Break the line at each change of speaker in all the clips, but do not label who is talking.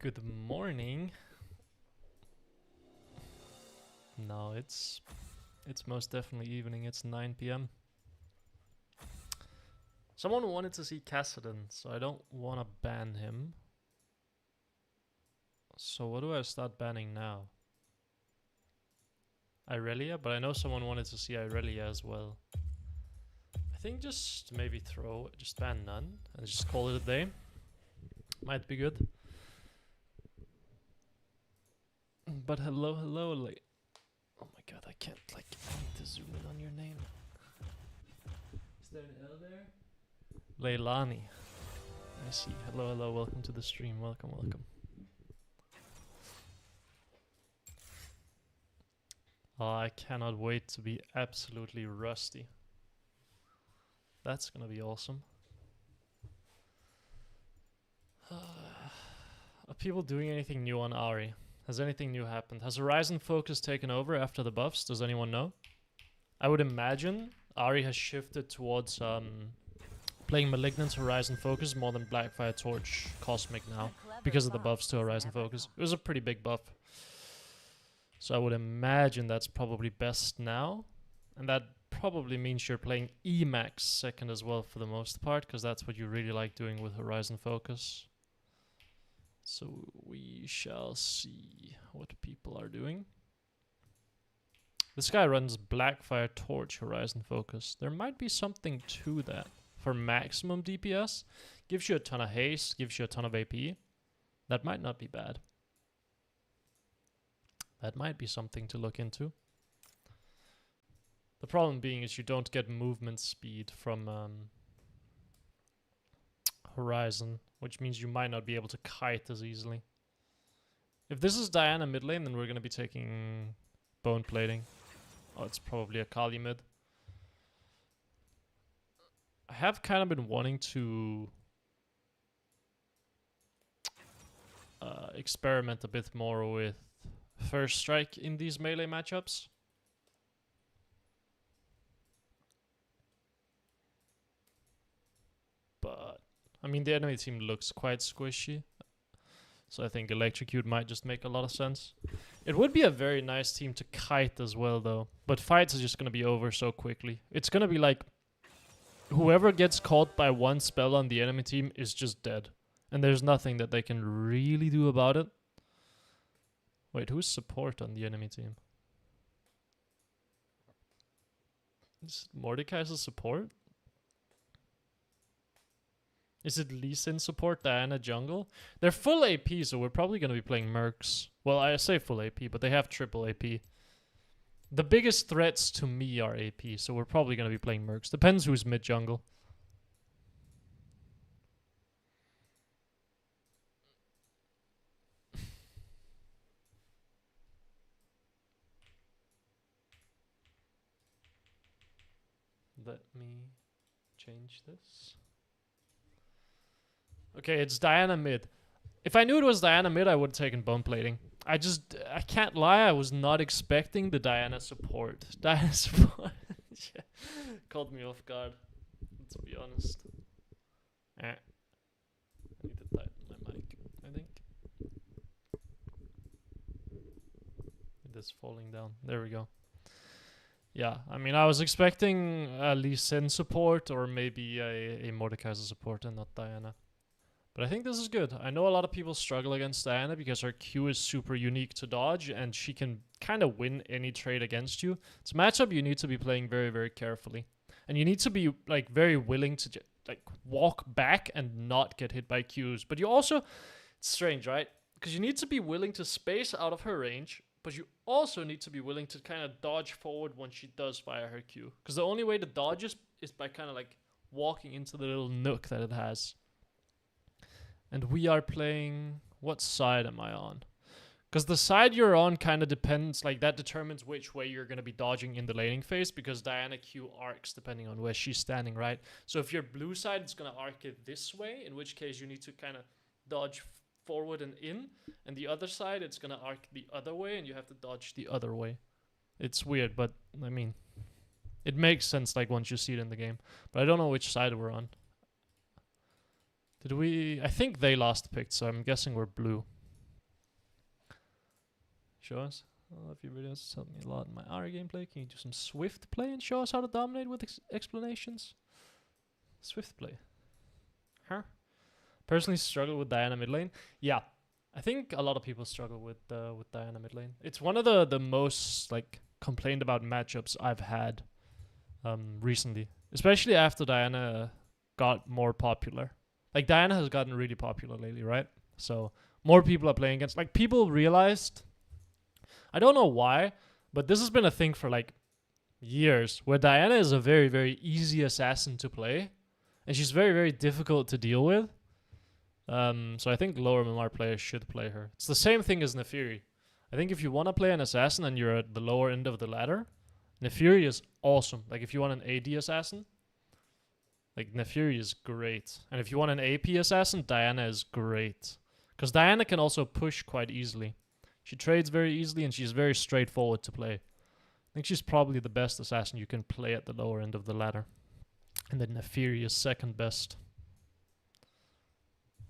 Good morning. No, it's most definitely evening. It's 9 p.m. Someone wanted to see Kassadin, so I don't want to ban him. So what do I start banning now? Irelia, but I know someone wanted to see Irelia as well. I think just maybe just ban none and just call it a day. Might be good. But hello, oh my god, I can't, I need to zoom in on your name. Is there an L there? Leilani. I see. Hello, welcome to the stream. Welcome. Oh, I cannot wait to be absolutely rusty. That's gonna be awesome. Are people doing anything new on Ahri? Has anything new happened? Has Horizon Focus taken over after the buffs? Does anyone know? I would imagine Ahri has shifted towards playing Malignant Horizon Focus more than Blackfire Torch Cosmic now because of the buffs to Horizon Focus. It was a pretty big buff. So I would imagine that's probably best now. And that probably means you're playing Emax second as well for the most part, because that's what you really like doing with Horizon Focus. So we shall see what people are doing. This guy runs Blackfire Torch Horizon Focus. There might be something to that for maximum DPS. Gives you a ton of haste, gives you a ton of AP. That might not be bad. That might be something to look into. The problem being is you don't get movement speed from Horizon, which means you might not be able to kite as easily. If this is Diana mid lane, then we're going to be taking bone plating. Oh, it's probably a Kali mid. I have kind of been wanting to experiment a bit more with first strike in these melee matchups. But I mean, the enemy team looks quite squishy, so I think Electrocute might just make a lot of sense. It would be a very nice team to kite as well, though. But fights are just going to be over so quickly. It's going to be like, whoever gets caught by one spell on the enemy team is just dead. And there's nothing that they can really do about it. Wait, who's support on the enemy team? Is Mordekaiser's support? Is it Lee Sin support, Diana jungle? They're full AP, so we're probably going to be playing Mercs. Well, I say full AP, but they have triple AP. The biggest threats to me are AP, so we're probably going to be playing Mercs. Depends who's mid jungle. Let me change this. Okay, it's Diana mid. If I knew it was Diana mid, I would have taken bone plating. I can't lie, I was not expecting the Diana support. Diana support yeah. Caught me off guard, let's be honest. I need to tighten my mic, I think. It is falling down. There we go. Yeah, I mean, I was expecting a Lee Sin support or maybe a Mordekaiser support and not Diana. But I think this is good. I know a lot of people struggle against Diana because her Q is super unique to dodge and she can kind of win any trade against you. It's a matchup you need to be playing very, very carefully. And you need to be like very willing to walk back and not get hit by Qs. But you also, it's strange, right? Because you need to be willing to space out of her range, but you also need to be willing to kind of dodge forward when she does fire her Q. Because the only way to dodge is by kind of like walking into the little nook that it has. And we are playing... What side am I on? Because the side you're on kind of depends... Like, that determines which way you're going to be dodging in the laning phase. Because Diana Q arcs depending on where she's standing, right? So if you're blue side, it's going to arc it this way. In which case, you need to kind of dodge forward and in. And the other side, it's going to arc the other way. And you have to dodge the other way. It's weird, but, I mean... It makes sense, like, once you see it in the game. But I don't know which side we're on. Did we... I think they last picked, so I'm guessing we're blue. Show us. I love your videos. It's helped me a lot in my Ahri gameplay. Can you do some Swift play and show us how to dominate with explanations? Swift play. Huh? Personally struggle with Diana mid lane. Yeah, I think a lot of people struggle with Diana mid lane. It's one of the most like complained about matchups I've had recently, especially after Diana got more popular. Like Diana has gotten really popular lately, right? So more people are playing against. Like people realized, I don't know why, but this has been a thing for like years, where Diana is a very, very easy assassin to play, and she's very, very difficult to deal with. So I think lower MMR players should play her. It's the same thing as Nefiri. I think if you want to play an assassin and you're at the lower end of the ladder, Nefiri is awesome. Like if you want an AD assassin, like Nefiri is great. And if you want an AP assassin, Diana is great. Because Diana can also push quite easily. She trades very easily and she's very straightforward to play. I think she's probably the best assassin you can play at the lower end of the ladder. And then Nefiri is second best.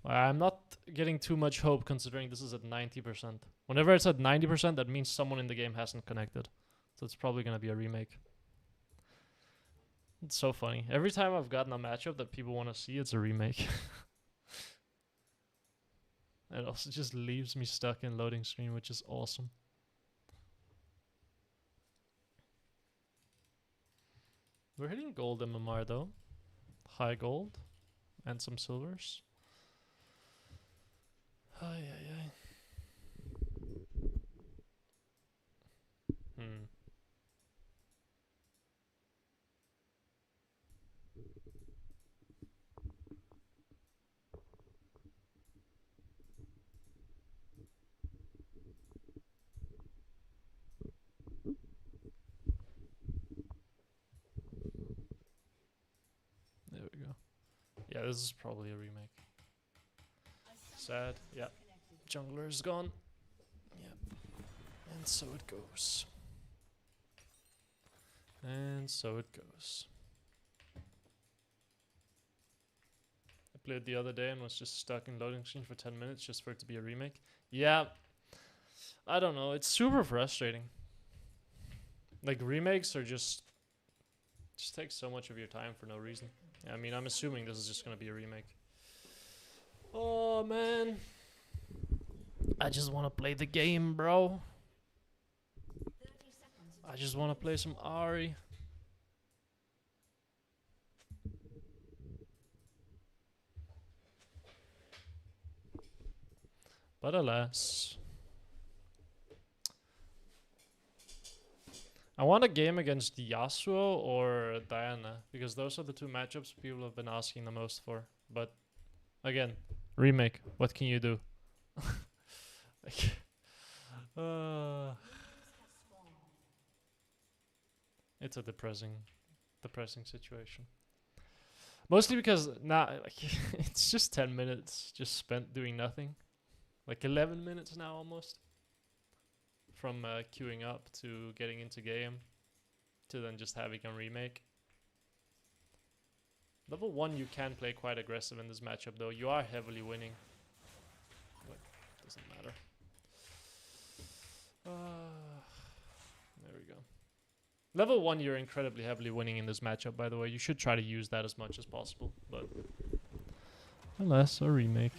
I'm not getting too much hope considering this is at 90%. Whenever it's at 90%, that means someone in the game hasn't connected. So it's probably going to be a remake. It's so funny. Every time I've gotten a matchup that people want to see, it's a remake. It also just leaves me stuck in loading screen, which is awesome. We're hitting gold MMR though. High gold. And some silvers. Ay, ay, ay. There we go. Yeah, this is probably a remake. Sad. Yeah. Jungler is gone. Yep. And so it goes. And so it goes. I played the other day and was just stuck in loading screen for 10 minutes just for it to be a remake. Yeah. I don't know. It's super frustrating. Like remakes are just take so much of your time for no reason. I mean, I'm assuming this is just gonna be a remake. Oh man. I just wanna play the game, bro. I just wanna play some Ahri. But alas. I want a game against Yasuo or Diana, because those are the two matchups people have been asking the most for. But again, remake. What can you do? Like, it's a depressing situation. Mostly because now, like, it's just 10 minutes just spent doing nothing. Like 11 minutes now almost. From queuing up to getting into game to then just having a remake. Level 1 you can play quite aggressive in this matchup though. You are heavily winning. But doesn't matter. There we go. Level 1 you're incredibly heavily winning in this matchup, by the way. You should try to use that as much as possible. But alas, a remake.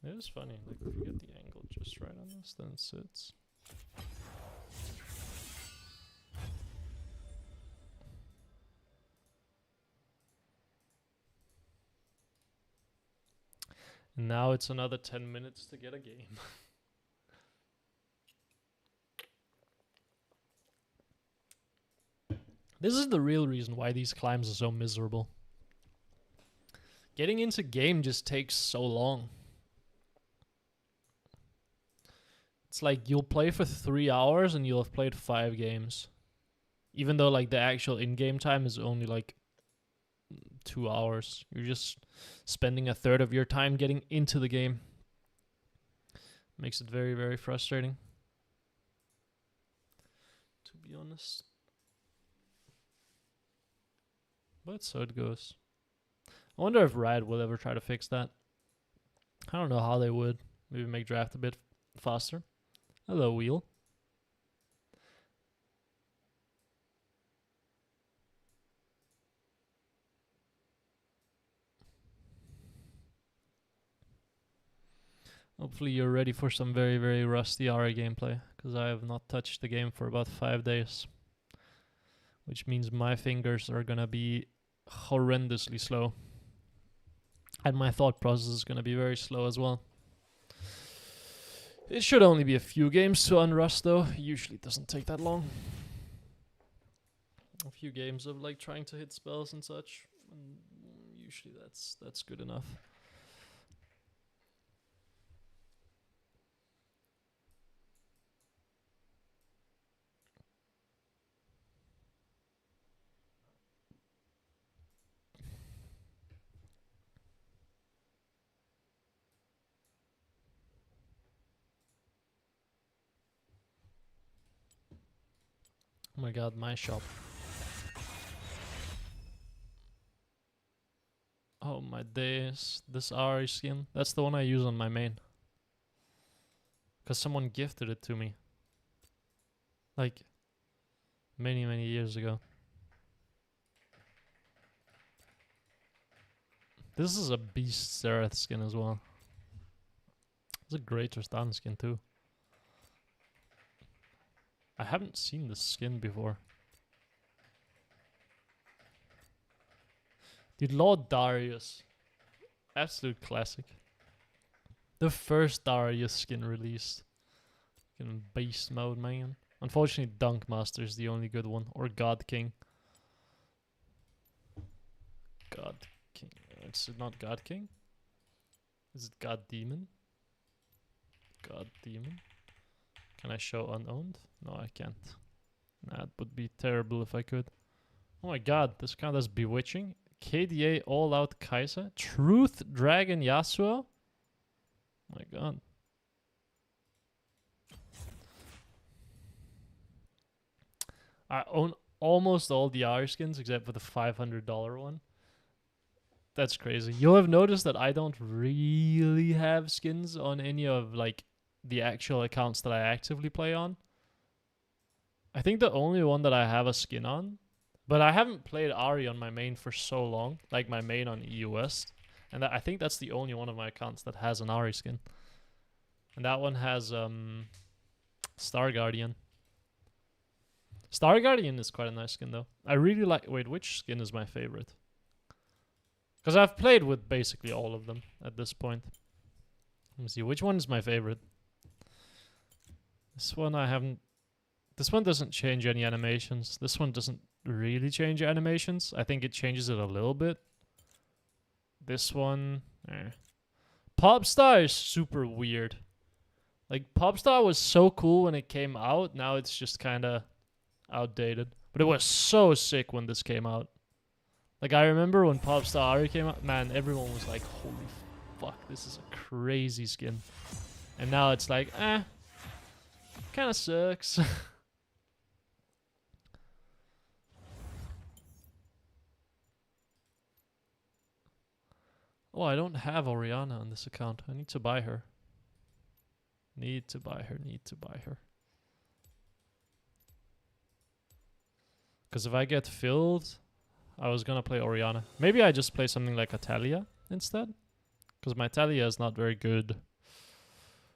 It is funny, like if you get the angle just right on this, then it sits. And now it's another 10 minutes to get a game. This is the real reason why these climbs are so miserable. Getting into game just takes so long. It's like you'll play for 3 hours and you'll have played 5 games. Even though like the actual in-game time is only like 2 hours. You're just spending a third of your time getting into the game. Makes it very, very frustrating. To be honest. But so it goes. I wonder if Riot will ever try to fix that. I don't know how they would. Maybe make draft a bit faster. Hello, Wheel. Hopefully you're ready for some very, very rusty Ahri gameplay, because I have not touched the game for about 5 days. Which means my fingers are gonna be horrendously slow. And my thought process is gonna be very slow as well. It should only be a few games to unrust though. Usually it doesn't take that long. A few games of like trying to hit spells and such. And usually that's good enough. Oh my god, my shop. Oh my days. This Ahri skin. That's the one I use on my main. Because someone gifted it to me. Like, many, many years ago. This is a Beast Zerath skin as well. It's a Greater Stan skin too. I haven't seen this skin before. Dude, Lord Darius. Absolute classic. The first Darius skin released. In beast mode, man. Unfortunately, Dunk Master is the only good one. Or God King. God King. It's not God King? Is it God Demon? God Demon. Can I show unowned? No, I can't. That would be terrible if I could. Oh my god, this count as Bewitching. KDA All Out Kai'Sa. Truth Dragon Yasuo. Oh my god. I own almost all the Ahri skins except for the $500 one. That's crazy. You'll have noticed that I don't really have skins on any of like the actual accounts that I actively play on. I think the only one that I have a skin on, but I haven't played Ahri on my main for so long, like my main on EU West, and I think that's the only one of my accounts that has an Ahri skin. And that one has Star Guardian. Star Guardian is quite a nice skin though. I really like... Wait, which skin is my favorite? Because I've played with basically all of them at this point. Let me see, which one is my favorite? This one I haven't... This one doesn't change any animations. This one doesn't really change animations. I think it changes it a little bit. This one... Popstar is super weird. Like, Popstar was so cool when it came out. Now it's just kind of outdated. But it was so sick when this came out. Like, I remember when Popstar Ahri came out, man, everyone was like, holy fuck, this is a crazy skin. And now it's like, kind of sucks. Oh, I don't have Orianna on this account. I need to buy her. Need to buy her. Because if I get filled... I was gonna play Orianna. Maybe I just play something like Atalia instead. Because my Talia is not very good.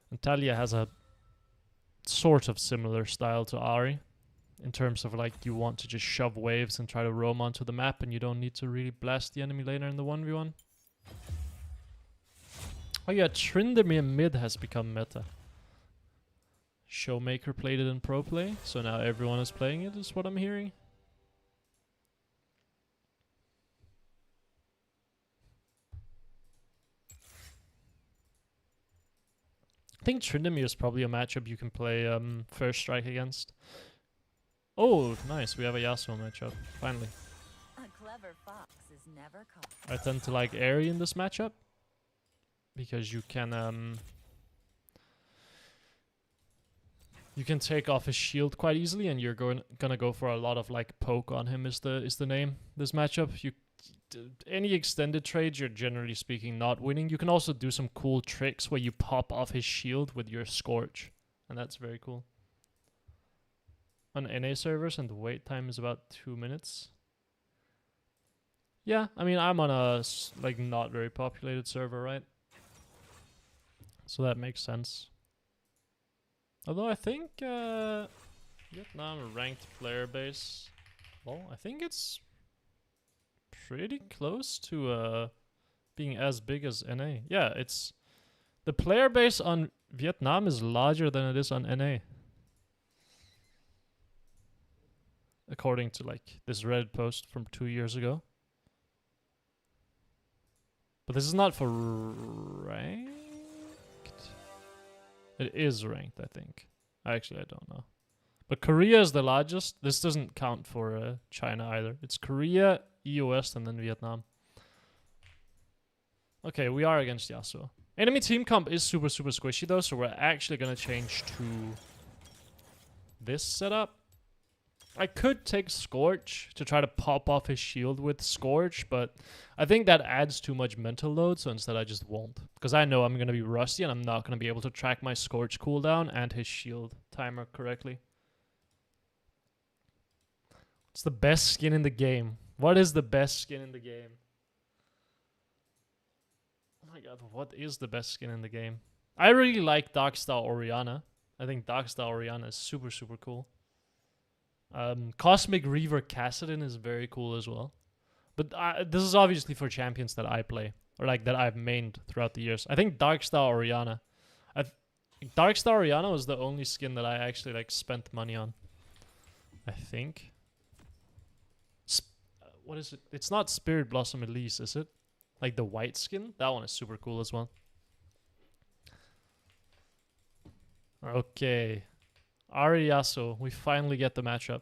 And Talia has a sort of similar style to Ahri. In terms of like you want to just shove waves and try to roam onto the map and you don't need to really blast the enemy later in the 1v1. Oh yeah, Tryndamere mid has become meta. Showmaker played it in pro play, so now everyone is playing it is what I'm hearing. I think Tryndamere is probably a matchup you can play First Strike against. Oh, nice. We have a Yasuo matchup. Finally.
A clever fox is never caught.
I tend to like Ahri in this matchup. Because you can take off his shield quite easily and you're gonna go for a lot of like poke on him is the name. This matchup. any extended trades, you're generally speaking not winning. You can also do some cool tricks where you pop off his shield with your Scorch, and that's very cool. On NA servers, and the wait time is about 2 minutes. Yeah, I mean, I'm on a like not very populated server, right? So that makes sense. Although I think Vietnam ranked player base, well, I think it's pretty close to being as big as NA. Yeah, it's the player base on Vietnam is larger than it is on NA. According to like this Reddit post from 2 years ago. But this is not for ranked. It is ranked, I think. Actually, I don't know. But Korea is the largest. This doesn't count for China either. It's Korea, EU West, and then Vietnam. Okay, we are against Yasuo. Enemy team comp is super squishy though, so we're actually gonna change to this setup. I could take Scorch to try to pop off his shield with Scorch, but I think that adds too much mental load, so instead I just won't. Because I know I'm going to be rusty and I'm not going to be able to track my Scorch cooldown and his shield timer correctly. What's the best skin in the game? What is the best skin in the game? Oh my god, what is the best skin in the game? I really like Darkstar Orianna. I think Darkstar Orianna is super cool. Cosmic Reaver Cassidon is very cool as well. But this is obviously for champions that I play. Or like that I've mained throughout the years. I think Darkstar Orianna. Darkstar Orianna was the only skin that I actually like spent money on. I think. What is it? It's not Spirit Blossom Elise, is it? Like the white skin? That one is super cool as well. Okay. Ahri Yasuo, we finally get the matchup.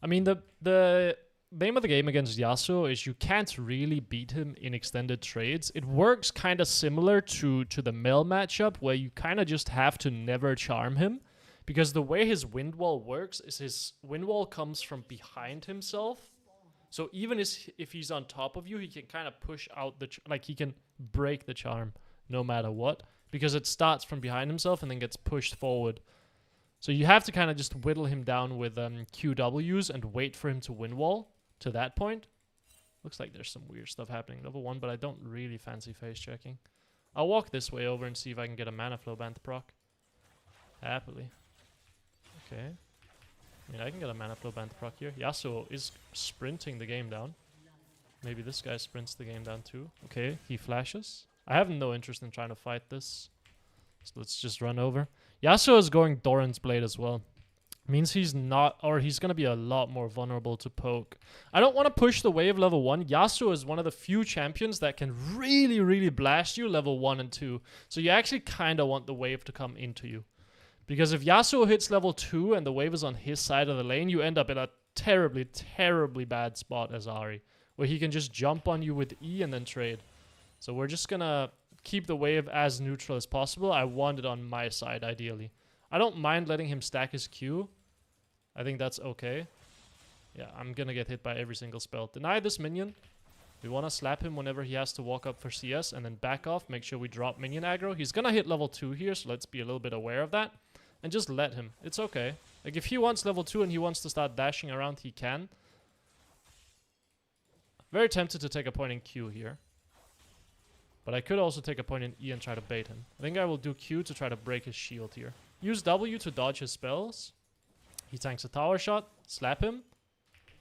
I mean, the name of the game against Yasuo is you can't really beat him in extended trades. It works kind of similar to the Mel matchup, where you kind of just have to never charm him. Because the way his wind wall works is his wind wall comes from behind himself. So even if he's on top of you, he can kind of push out like he can break the charm no matter what. Because it starts from behind himself and then gets pushed forward. So you have to kind of just whittle him down with QWs and wait for him to win wall to that point. Looks like there's some weird stuff happening level 1, but I don't really fancy face checking. I'll walk this way over and see if I can get a mana flow banter proc. Happily. Okay. I mean, I can get a mana flow banter proc here. Yasuo is sprinting the game down. Maybe this guy sprints the game down too. Okay, he flashes. I have no interest in trying to fight this. So let's just run over. Yasuo is going Doran's Blade as well. Means he's not, or he's going to be a lot more vulnerable to poke. I don't want to push the wave level 1. Yasuo is one of the few champions that can really blast you level 1 and 2. So you actually kind of want the wave to come into you. Because if Yasuo hits level 2 and the wave is on his side of the lane, you end up in a terribly bad spot as Ahri, where he can just jump on you with E and then trade. So we're just going to keep the wave as neutral as possible. I want it on my side, ideally. I don't mind letting him stack his Q. I think that's okay. Yeah, I'm gonna get hit by every single spell. Deny this minion. We want to slap him whenever he has to walk up for CS, and then back off. Make sure we drop minion aggro. He's gonna hit level 2 here, so let's be a little bit aware of that. And just let him. It's okay. Like, if he wants level 2 and he wants to start dashing around, he can. Very tempted to take a point in Q here. But I could also take a point in E and try to bait him. I think I will do Q to try to break his shield here. Use W to dodge his spells. He tanks a tower shot. Slap him.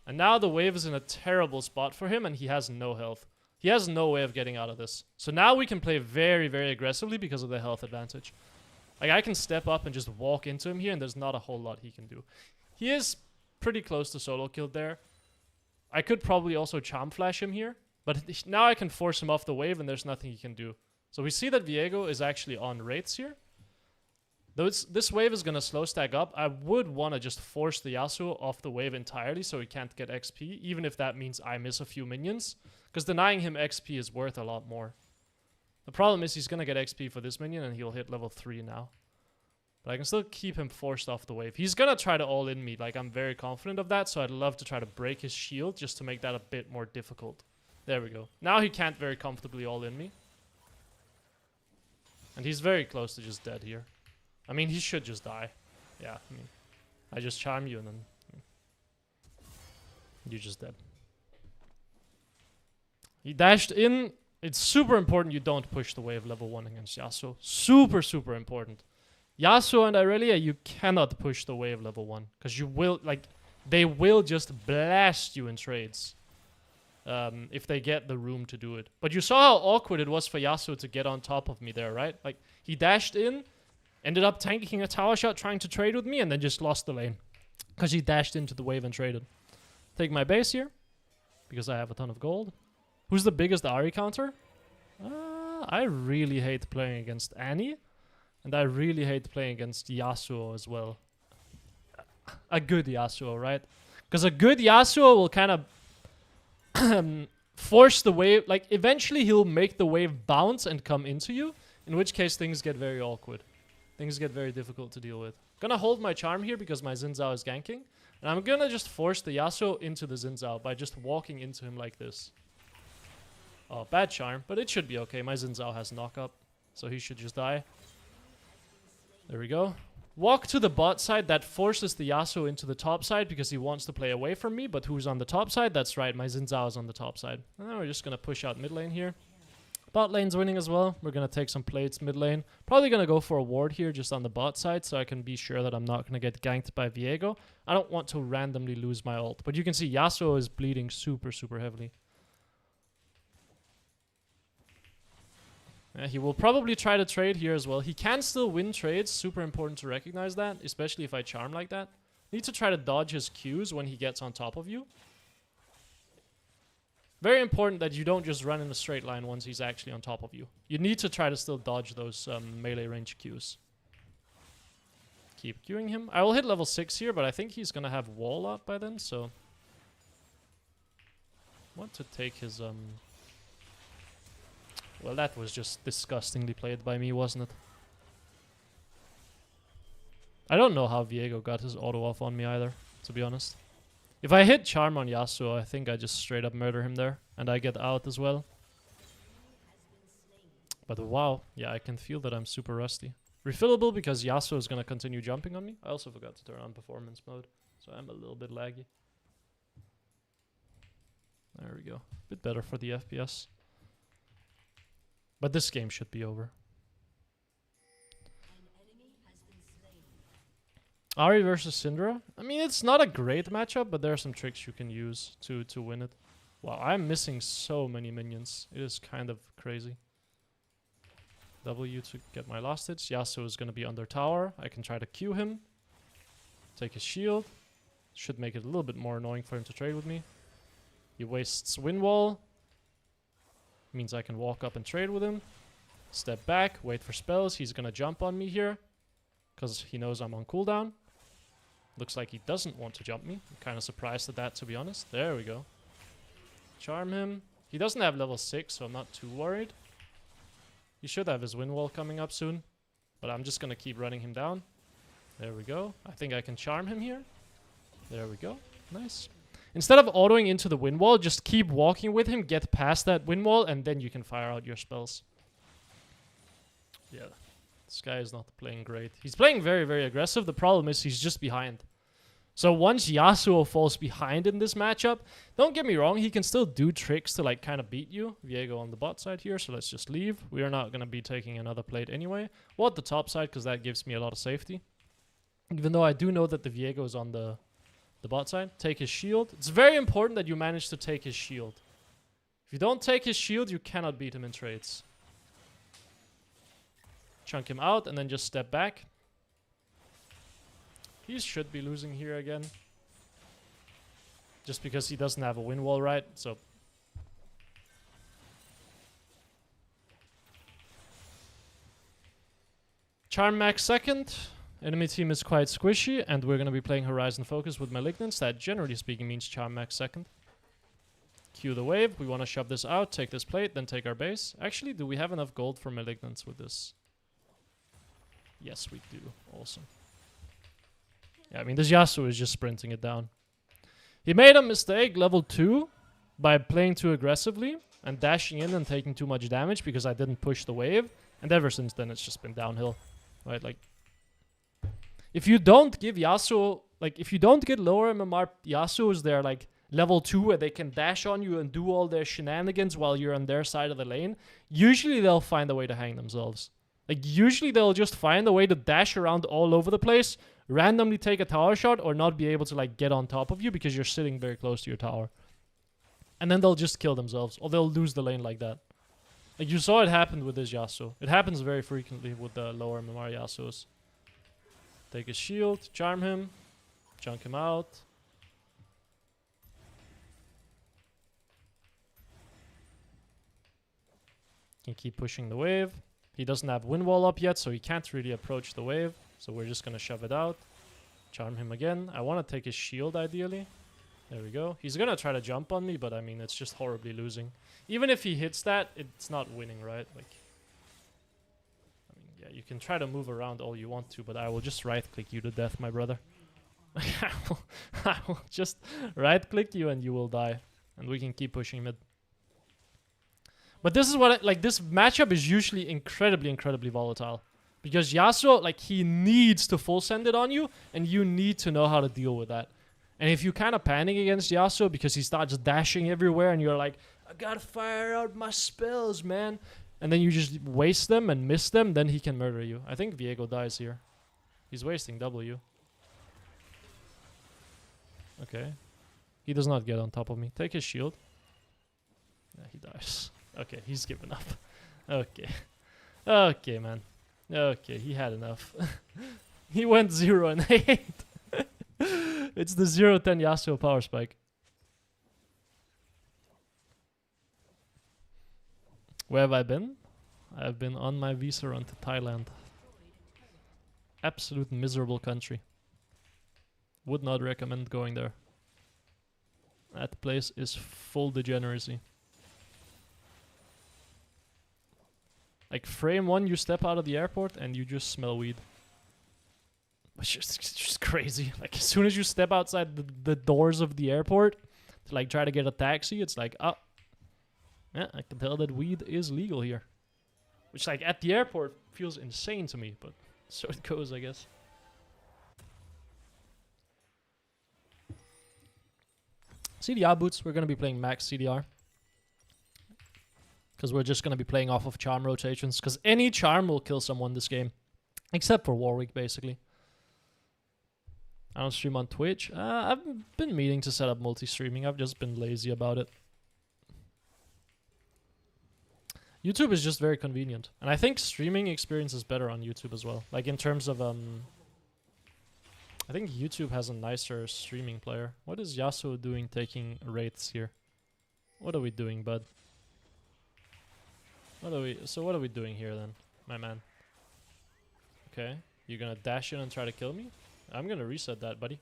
And now the wave is in a terrible spot for him and he has no health. He has no way of getting out of this. So now we can play very aggressively because of the health advantage. Like, I can step up and just walk into him here and there's not a whole lot he can do. He is pretty close to solo killed there. I could probably also charm flash him here. But now I can force him off the wave and there's nothing he can do. So we see that Viego is actually on wraiths here. Though this wave is going to slow stack up, I would want to just force the Yasuo off the wave entirely so he can't get XP, even if that means I miss a few minions. Because denying him XP is worth a lot more. The problem is he's going to get XP for this minion and he'll hit level 3 now. But I can still keep him forced off the wave. He's gonna try to all-in me. Like, I'm very confident of that, so I'd love to try to break his shield just to make that a bit more difficult. There we go. Now he can't very comfortably all-in me. And he's very close to just dead here. I mean, he should just die. Yeah, I mean, I just charm you and then you're just dead. He dashed in. It's super important you don't push the wave level 1 against Yasuo. Super, super important. Yasuo and Irelia, you cannot push the wave level 1. Because you will, like, they will just blast you in trades. If they get the room to do it. But you saw how awkward it was for Yasuo to get on top of me there, right? Like, he dashed in, ended up tanking a tower shot trying to trade with me, and then just lost the lane. Because he dashed into the wave and traded. Take my base here, because I have a ton of gold. Who's the biggest Ahri counter? I really hate playing against Annie. And I really hate playing against Yasuo as well. A good Yasuo, right? Because a good Yasuo will kind of force the wave. Like, eventually he'll make the wave bounce and come into you. In which case things get very awkward. Things get very difficult to deal with. Gonna hold my charm here because my Xin Zhao is ganking. And I'm gonna just force the Yasuo into the Xin Zhao by just walking into him like this. Oh, bad charm, but it should be okay. My Xin Zhao has knock up, so he should just die. There we go. Walk to the bot side. That forces the Yasuo into the top side because he wants to play away from me. But who's on the top side? That's right, my Xin Zhao is on the top side. And then we're just going to push out mid lane here. Bot lane's winning as well. We're going to take some plates mid lane. Probably going to go for a ward here just on the bot side so I can be sure that I'm not going to get ganked by Viego. I don't want to randomly lose my ult. But you can see Yasuo is bleeding super, super heavily. He will probably try to trade here as well. He can still win trades. Super important to recognize that, especially if I charm like that. Need to try to dodge his Qs when he gets on top of you. Very important that you don't just run in a straight line once he's actually on top of you. You need to try to still dodge those melee range Qs. Keep queuing him. I will hit level 6 here, but I think he's going to have wall up by then, so... I want to take his... Well, that was just disgustingly played by me, wasn't it? I don't know how Viego got his auto off on me either, to be honest. If I hit Charm on Yasuo, I think I just straight up murder him there. And I get out as well. But wow, yeah, I can feel that I'm super rusty. Refillable because Yasuo is going to continue jumping on me. I also forgot to turn on performance mode, so I'm a little bit laggy. There we go. Bit better for the FPS. But this game should be over. Ahri versus Syndra. I mean, it's not a great matchup, but there are some tricks you can use to win it. Wow, I'm missing so many minions. It is kind of crazy. W to get my last hits. Yasuo is going to be under tower. I can try to Q him. Take his shield. Should make it a little bit more annoying for him to trade with me. He wastes wind wall. Means I can walk up and trade with him. Step back, wait for spells. He's gonna jump on me here. Because he knows I'm on cooldown. Looks like he doesn't want to jump me. I'm kind of surprised at that, to be honest. There we go. Charm him. He doesn't have level 6, so I'm not too worried. He should have his wind wall coming up soon. But I'm just gonna keep running him down. There we go. I think I can charm him here. There we go. Nice. Instead of autoing into the wind wall, just keep walking with him, get past that wind wall, and then you can fire out your spells. Yeah, this guy is not playing great. He's playing very, very aggressive. The problem is he's just behind. So once Yasuo falls behind in this matchup, don't get me wrong, he can still do tricks to like kind of beat you. Viego on the bot side here, so let's just leave. We are not going to be taking another plate anyway. We'll at the top side because that gives me a lot of safety. Even though I do know that the Viego is on the bot side. Take his shield. It's very important that you manage to take his shield. If you don't take his shield, you cannot beat him in trades. Chunk him out and then just step back. He should be losing here again. Just because he doesn't have a wind wall, right? So Charm max second. Enemy team is quite squishy, and we're going to be playing Horizon Focus with Malignants. That, generally speaking, means Charm max second. Cue the wave. We want to shove this out, take this plate, then take our base. Actually, do we have enough gold for Malignants with this? Yes, we do. Awesome. Yeah, I mean, this Yasuo is just sprinting it down. He made a mistake level 2 by playing too aggressively and dashing in and taking too much damage because I didn't push the wave. And ever since then, it's just been downhill. Right? Like, if you don't give Yasuo... Like, if you don't get lower MMR Yasuos, they're like level 2 where they can dash on you and do all their shenanigans while you're on their side of the lane. Usually, they'll find a way to hang themselves. Like, usually they'll just find a way to dash around all over the place, randomly take a tower shot, or not be able to, like, get on top of you because you're sitting very close to your tower. And then they'll just kill themselves, or they'll lose the lane like that. Like, you saw it happen with this Yasuo. It happens very frequently with the lower MMR Yasuos. Take his shield, charm him, chunk him out. Can keep pushing the wave. He doesn't have wind wall up yet, so he can't really approach the wave. So we're just gonna shove it out. Charm him again. I want to take his shield ideally. There we go. He's gonna try to jump on me, but I mean, it's just horribly losing. Even if he hits that, it's not winning, right? Like, I mean, yeah, you can try to move around all you want to, but I will just right-click you to death, my brother. I will just right-click you and you will die. And we can keep pushing mid. But this is what, like, this matchup is usually incredibly, incredibly volatile. Because Yasuo, like, he needs to full send it on you, and you need to know how to deal with that. And if you kind of panic against Yasuo because he starts dashing everywhere and you're like, I gotta fire out my spells, man. And then you just waste them and miss them, then he can murder you. I think Viego dies here. He's wasting W. Okay. He does not get on top of me. Take his shield. Yeah, he dies. Okay, he's given up. Okay. Okay, man. Okay, he had enough. He went 0 and 8. It's the 0-10 Yasuo power spike. Where have I been? I've been on my visa run to Thailand. Absolute miserable country. Would not recommend going there. That place is full degeneracy. Like, frame 1, you step out of the airport and you just smell weed. It's just crazy. Like, as soon as you step outside the doors of the airport to, like, try to get a taxi, it's like, oh, yeah, I can tell that weed is legal here. Which, like, at the airport feels insane to me, but so it goes, I guess. CDR boots, we're going to be playing max CDR. Because we're just going to be playing off of charm rotations. Because any charm will kill someone this game. Except for Warwick, basically. I don't stream on Twitch. I've been meaning to set up multi-streaming. I've just been lazy about it. YouTube is just very convenient. And I think streaming experience is better on YouTube as well. Like, in terms of... I think YouTube has a nicer streaming player. What is Yasuo doing taking wraiths here? What are we doing, bud? What are we doing here then, my man? Okay, you're gonna dash in and try to kill me? I'm gonna reset that, buddy.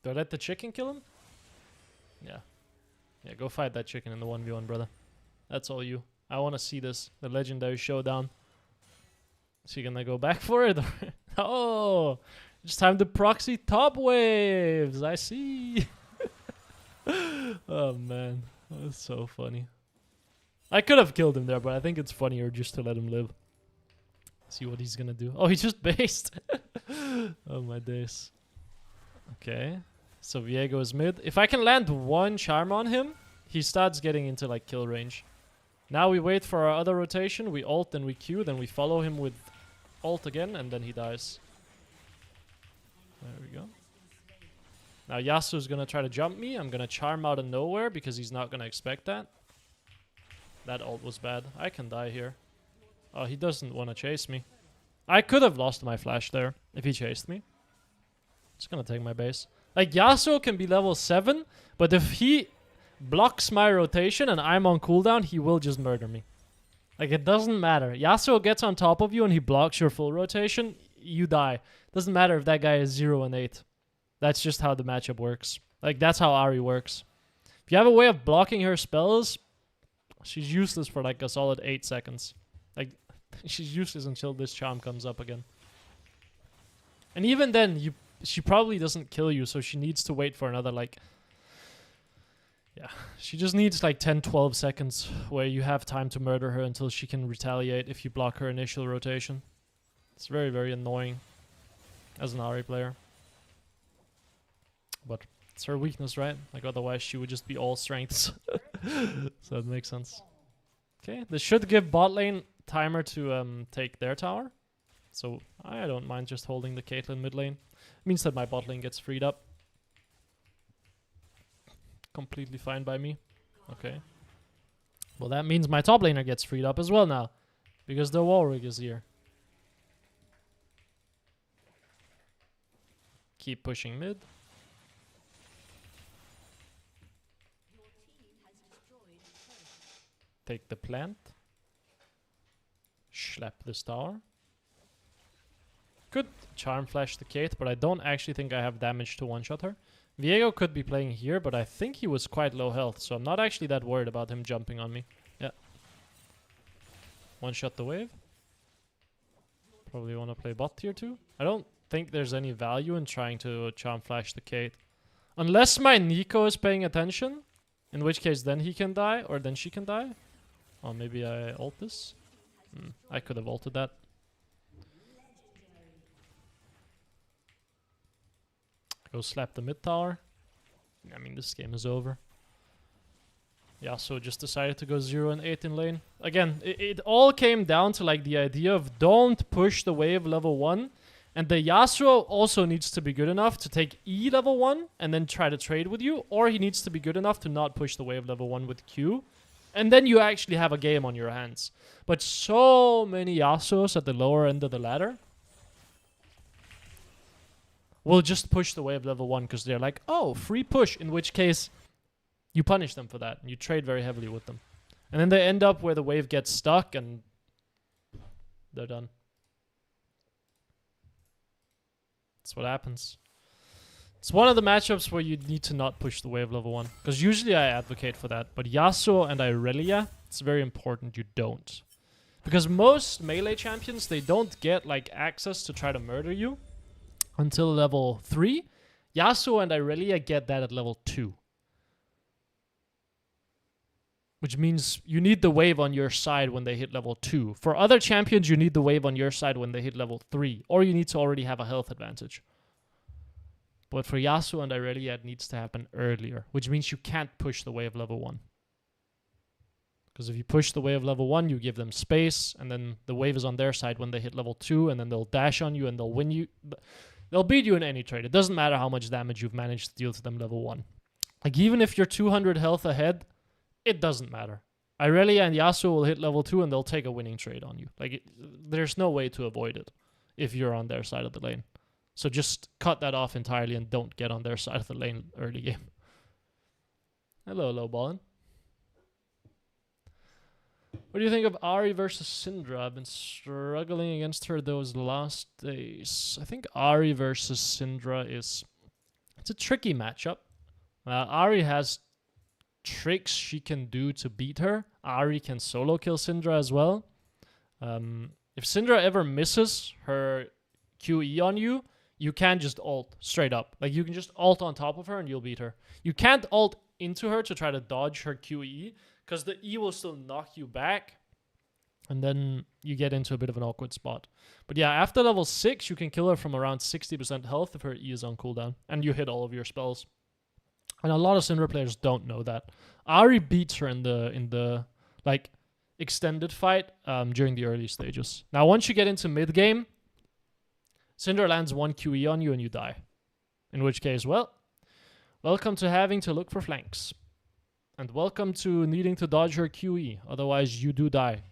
Do I let the chicken kill him? Yeah. Yeah, go fight that chicken in the 1v1, brother. That's all you. I wanna see this. The legendary showdown. Is he gonna go back for it? Oh! It's time to proxy top waves. I see. Oh, man. That's so funny. I could have killed him there, but I think it's funnier just to let him live. See what he's gonna do. Oh, he just based. Oh, my days. Okay. So Viego is mid. If I can land one charm on him, he starts getting into, like, kill range. Now we wait for our other rotation. We ult, then we Q, then we follow him with ult again, and then he dies. There we go. Now Yasuo's gonna try to jump me. I'm gonna charm out of nowhere because he's not gonna expect that. That ult was bad. I can die here. Oh, he doesn't want to chase me. I could have lost my flash there if he chased me. Just gonna take my base. Like, Yasuo can be level 7, but if he blocks my rotation and I'm on cooldown, he will just murder me. Like, it doesn't matter. Yasuo gets on top of you and he blocks your full rotation, you die. Doesn't matter if that guy is 0 and 8. That's just how the matchup works. Like, that's how Ahri works. If you have a way of blocking her spells, she's useless for like a solid 8 seconds. Like, she's useless until this charm comes up again. And even then, she probably doesn't kill you, so she needs to wait for another, like... Yeah, she just needs like 10-12 seconds where you have time to murder her until she can retaliate if you block her initial rotation. It's very, very annoying as an Ahri player. But it's her weakness, right? Like, otherwise she would just be all strengths. So it makes sense. Okay, this should give bot lane timer to take their tower. So I don't mind just holding the Caitlyn mid lane. It means that my bot lane gets freed up. Completely fine by me. Okay. Well, that means my top laner gets freed up as well now. Because the Warwick is here. Keep pushing mid. Take the plant. Slap this tower. Could charm flash the Kate, but I don't actually think I have damage to one-shot her. Viego could be playing here, but I think he was quite low health, so I'm not actually that worried about him jumping on me. Yeah. One-shot the wave. Probably want to play bot tier 2. I don't think there's any value in trying to charm flash the Kate. Unless my Nico is paying attention, in which case then he can die, or then she can die. Oh, maybe I ult this? I could have ulted that. Go slap the mid tower. I mean, this game is over. Yasuo just decided to go 0 and 8 in lane. Again, it all came down to like the idea of don't push the wave level 1. And the Yasuo also needs to be good enough to take E level 1 and then try to trade with you. Or he needs to be good enough to not push the wave level 1 with Q. And then you actually have a game on your hands. But so many Yasuos at the lower end of the ladder will just push the wave level 1 because they're like, oh, free push, in which case you punish them for that and you trade very heavily with them. And then they end up where the wave gets stuck and they're done. That's what happens. It's one of the matchups where you need to not push the wave level 1. Because usually I advocate for that. But Yasuo and Irelia, it's very important you don't. Because most melee champions, they don't get like access to try to murder you until level 3. Yasuo and Irelia get that at level 2. Which means you need the wave on your side when they hit level 2. For other champions, you need the wave on your side when they hit level 3. Or you need to already have a health advantage. But for Yasuo and Irelia, it needs to happen earlier. Which means you can't push the wave level 1. Because if you push the wave level 1, you give them space. And then the wave is on their side when they hit level 2. And then they'll dash on you and they'll win you. They'll beat you in any trade. It doesn't matter how much damage you've managed to deal to them level 1. Like, even if you're 200 health ahead, it doesn't matter. Irelia and Yasuo will hit level 2 and they'll take a winning trade on you. Like, there's no way to avoid it if you're on their side of the lane. So just cut that off entirely and don't get on their side of the lane early game. Hello, low ballin'. What do you think of Ahri versus Syndra? I've been struggling against her those last days. I think Ahri versus Syndra it's a tricky matchup. Ahri has tricks she can do to beat her. Ahri can solo kill Syndra as well. If Syndra ever misses her QE on you, you can just ult straight up. Like, you can just ult on top of her and you'll beat her. You can't ult into her to try to dodge her QE, because the E will still knock you back, and then you get into a bit of an awkward spot. But yeah, after level 6, you can kill her from around 60% health if her E is on cooldown, and you hit all of your spells. And a lot of Syndra players don't know that. Ahri beats her in the like extended fight during the early stages. Now, once you get into mid game, Syndra lands 1 QE on you and you die. In which case, well, welcome to having to look for flanks. And welcome to needing to dodge her QE. Otherwise, you do die.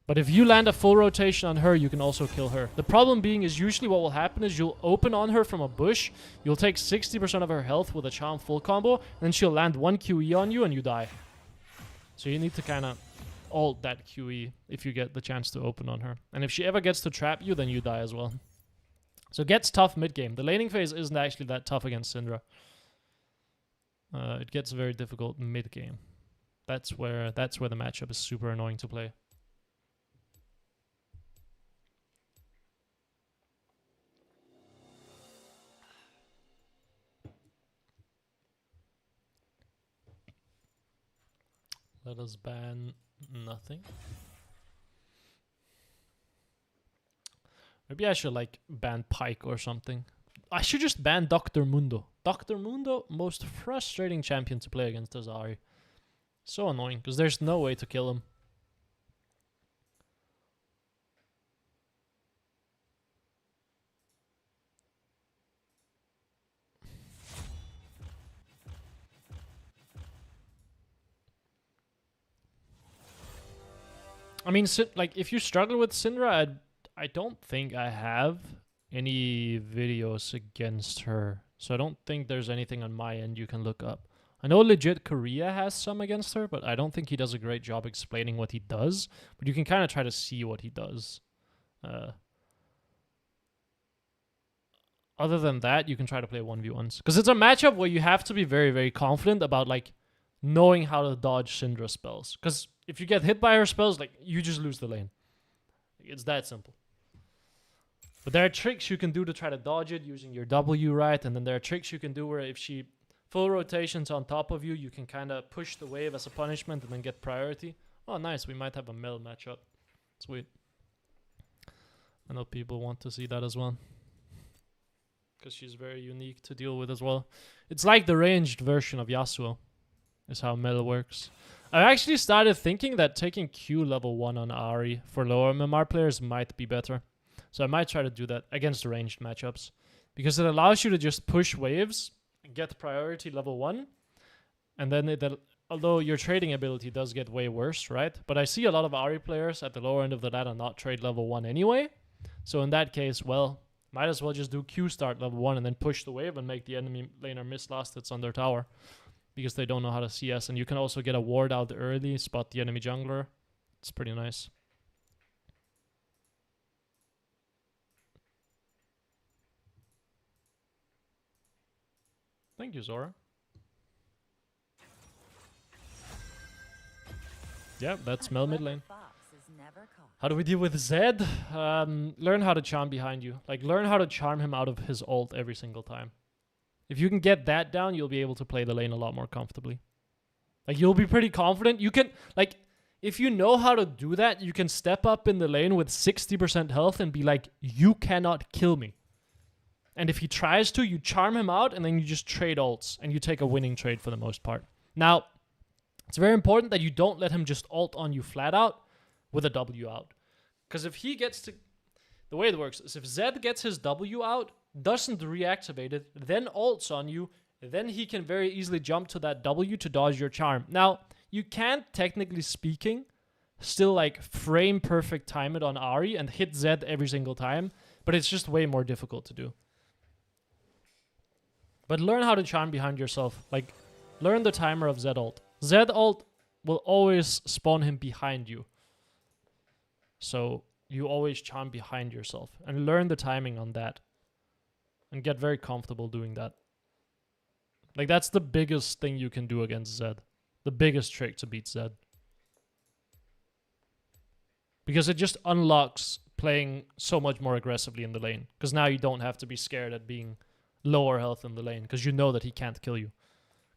But if you land a full rotation on her, you can also kill her. The problem being is usually what will happen is you'll open on her from a bush. You'll take 60% of her health with a charm full combo. And then she'll land 1 QE on you and you die. So you need to kind of ult that QE if you get the chance to open on her. And if she ever gets to trap you, then you die as well. So it gets tough mid-game. The laning phase isn't actually that tough against Syndra. It gets very difficult mid game. That's where the matchup is super annoying to play. Let us ban nothing. Maybe I should like ban Pike or something. I should just ban Dr. Mundo. Dr. Mundo, most frustrating champion to play against as Ahri. So annoying, because there's no way to kill him. I mean, like, if you struggle with Syndra, I don't think I have any videos against her. So I don't think there's anything on my end you can look up. I know legit Korea has some against her, but I don't think he does a great job explaining what he does. But you can kind of try to see what he does. Other than that, you can try to play 1v1s. Because it's a matchup where you have to be very, very confident about, like, knowing how to dodge Syndra spells. Because if you get hit by her spells, like, you just lose the lane. It's that simple. But there are tricks you can do to try to dodge it using your W, right? And then there are tricks you can do where if she full rotations on top of you, you can kind of push the wave as a punishment and then get priority. Oh, nice. We might have a Mel matchup. Sweet. I know people want to see that as well. Because she's very unique to deal with as well. It's like the ranged version of Yasuo. Is how Mel works. I actually started thinking that taking Q level 1 on Ahri for lower MMR players might be better. So I might try to do that against ranged matchups. Because it allows you to just push waves, get priority level 1, and then although your trading ability does get way worse, right? But I see a lot of Ahri players at the lower end of the ladder not trade level 1 anyway. So in that case, well, might as well just do Q start level 1 and then push the wave and make the enemy laner miss last hits on their tower. Because they don't know how to CS. And you can also get a ward out early, spot the enemy jungler. It's pretty nice. Thank you, Zora. Yeah, that's Mel mid lane. How do we deal with Zed? Learn how to charm behind you. Like, learn how to charm him out of his ult every single time. If you can get that down, you'll be able to play the lane a lot more comfortably. Like, you'll be pretty confident. You can, like, if you know how to do that, you can step up in the lane with 60% health and be like, you cannot kill me. And if he tries to, you charm him out, and then you just trade ults, and you take a winning trade for the most part. Now, it's very important that you don't let him just ult on you flat out with a W out. Because if he gets to... The way it works is if Zed gets his W out, doesn't reactivate it, then ults on you, then he can very easily jump to that W to dodge your charm. Now, you can't, technically speaking, still like frame perfect time it on Ahri and hit Zed every single time, but it's just way more difficult to do. But learn how to charm behind yourself. Like, learn the timer of Zed ult. Zed ult will always spawn him behind you. So you always charm behind yourself and learn the timing on that. And get very comfortable doing that. Like, that's the biggest thing you can do against Zed. The biggest trick to beat Zed. Because it just unlocks playing so much more aggressively in the lane. Because now you don't have to be scared at being lower health in the lane. Because you know that he can't kill you.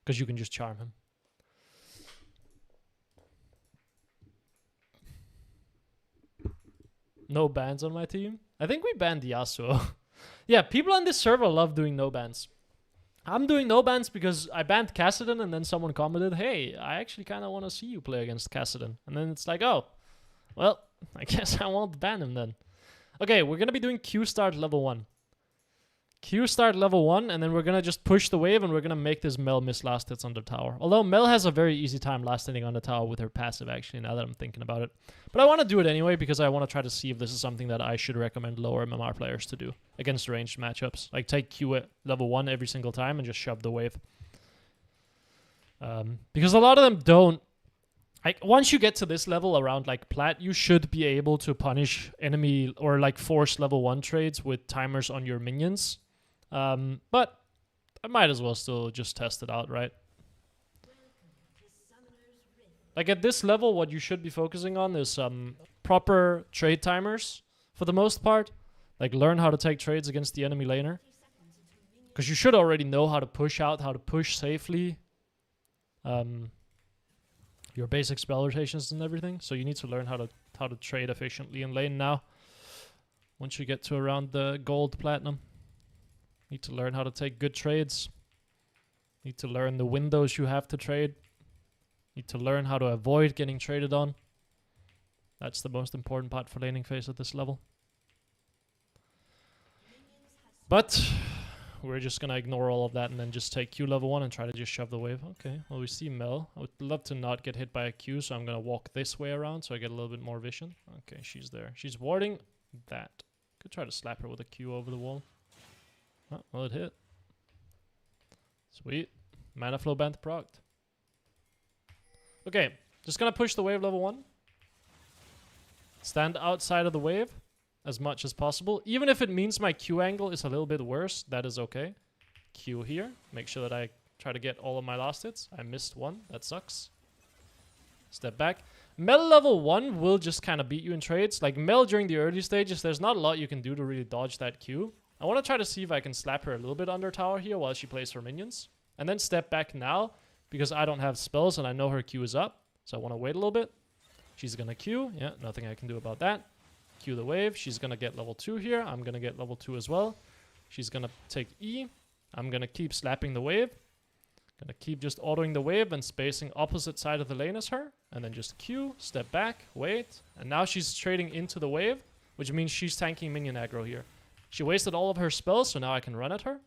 Because you can just charm him. No bans on my team? I think we banned Yasuo. Yeah, people on this server love doing no bans. I'm doing no bans because I banned Kassadin and then someone commented, hey, I actually kind of want to see you play against Kassadin. And then it's like, oh, well, I guess I won't ban him then. Okay, we're going to be doing Q start level 1. Q start level 1, and then we're going to just push the wave and we're going to make this Mel miss last hits on the tower. Although Mel has a very easy time last hitting on the tower with her passive, actually, now that I'm thinking about it. But I want to do it anyway because I want to try to see if this is something that I should recommend lower MMR players to do against ranged matchups. Like, take Q at level 1 every single time and just shove the wave. Because a lot of them don't. Like, once you get to this level around, like, plat, you should be able to punish enemy or, like, force level 1 trades with timers on your minions. But I might as well still just test it out, right? Like at this level, what you should be focusing on is proper trade timers for the most part. Like learn how to take trades against the enemy laner. Because you should already know how to push out, how to push safely. Your basic spell rotations and everything. So you need to learn how to trade efficiently in lane now. Once you get to around the gold platinum. Need to learn how to take good trades. Need to learn the windows you have to trade. Need to learn how to avoid getting traded on. That's the most important part for laning phase at this level. But we're just gonna ignore all of that and then just take Q level 1 and try to just shove the wave. Okay, well we see Mel. I would love to not get hit by a Q, so I'm gonna walk this way around so I get a little bit more vision. Okay, she's there. She's warding that. Could try to slap her with a Q over the wall. Oh, well it hit. Sweet. Mana flow banter procced. Okay, just gonna push the wave level 1. Stand outside of the wave as much as possible. Even if it means my Q angle is a little bit worse, that is okay. Q here. Make sure that I try to get all of my last hits. I missed one. That sucks. Step back. Mel level 1 will just kind of beat you in trades. Like Mel during the early stages, there's not a lot you can do to really dodge that Q. I want to try to see if I can slap her a little bit under tower here while she plays her minions. And then step back now because I don't have spells and I know her Q is up. So I want to wait a little bit. She's going to Q. Yeah, nothing I can do about that. Q the wave. She's going to get level 2 here. I'm going to get level 2 as well. She's going to take E. I'm going to keep slapping the wave. Going to keep just autoing the wave and spacing opposite side of the lane as her. And then just Q, step back, wait. And now she's trading into the wave, which means she's tanking minion aggro here. She wasted all of her spells, so now I can run at her.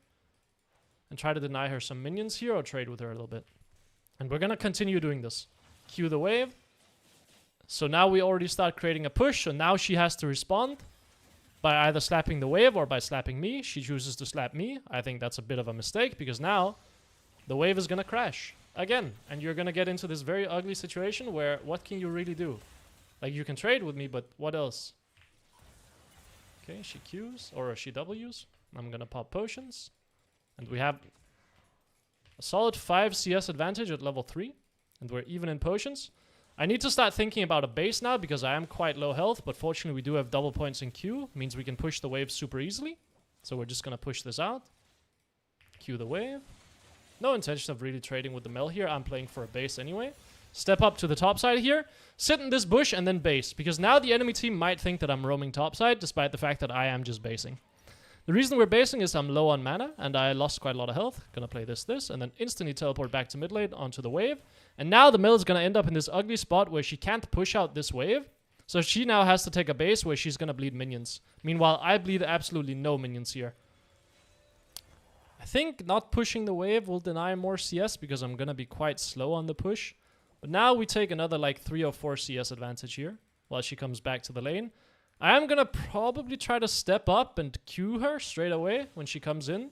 And try to deny her some minions here or trade with her a little bit. And we're going to continue doing this. Q the wave. So now we already start creating a push. So now she has to respond by either slapping the wave or by slapping me. She chooses to slap me. I think that's a bit of a mistake because now the wave is going to crash again. And you're going to get into this very ugly situation where what can you really do? Like you can trade with me, but what else? Okay, she Qs or she Ws. I'm going to pop potions. And we have a solid 5 CS advantage at level 3. And we're even in potions. I need to start thinking about a base now because I am quite low health. But fortunately we do have double points in Q. Means we can push the wave super easily. So we're just going to push this out. Q the wave. No intention of really trading with the Mel here. I'm playing for a base anyway. Step up to the top side here. Sit in this bush and then base. Because now the enemy team might think that I'm roaming top side. Despite the fact that I am just basing. The reason we're basing is I'm low on mana and I lost quite a lot of health. Gonna play this, and then instantly teleport back to mid lane onto the wave. And now the Mel is gonna end up in this ugly spot where she can't push out this wave. So she now has to take a base where she's gonna bleed minions. Meanwhile, I bleed absolutely no minions here. I think not pushing the wave will deny more CS because I'm gonna be quite slow on the push. But now we take another like 3 or 4 CS advantage here while she comes back to the lane. I am gonna probably try to step up and Q her straight away when she comes in.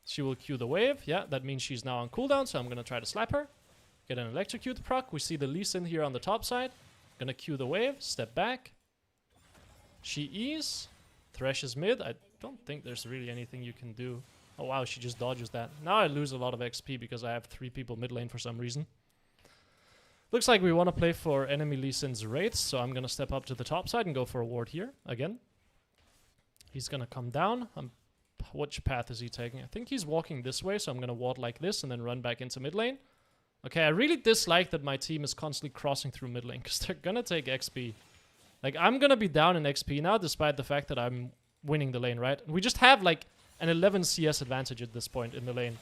She will Q the wave. Yeah, that means she's now on cooldown, so I'm gonna try to slap her. Get an electrocute proc. We see the Lee Sin here on the top side. Gonna Q the wave, step back. She E's. Thresh is mid. I don't think there's really anything you can do. Oh wow, she just dodges that. Now I lose a lot of XP because I have 3 people mid lane for some reason. Looks like we want to play for enemy Lee Sin's wraiths, so I'm going to step up to the top side and go for a ward here again. He's going to come down. Which path is he taking? I think he's walking this way, so I'm going to ward like this and then run back into mid lane. Okay, I really dislike that my team is constantly crossing through mid lane because they're going to take XP. Like, I'm going to be down in XP now despite the fact that I'm winning the lane, right? We just have like an 11 CS advantage at this point in the lane.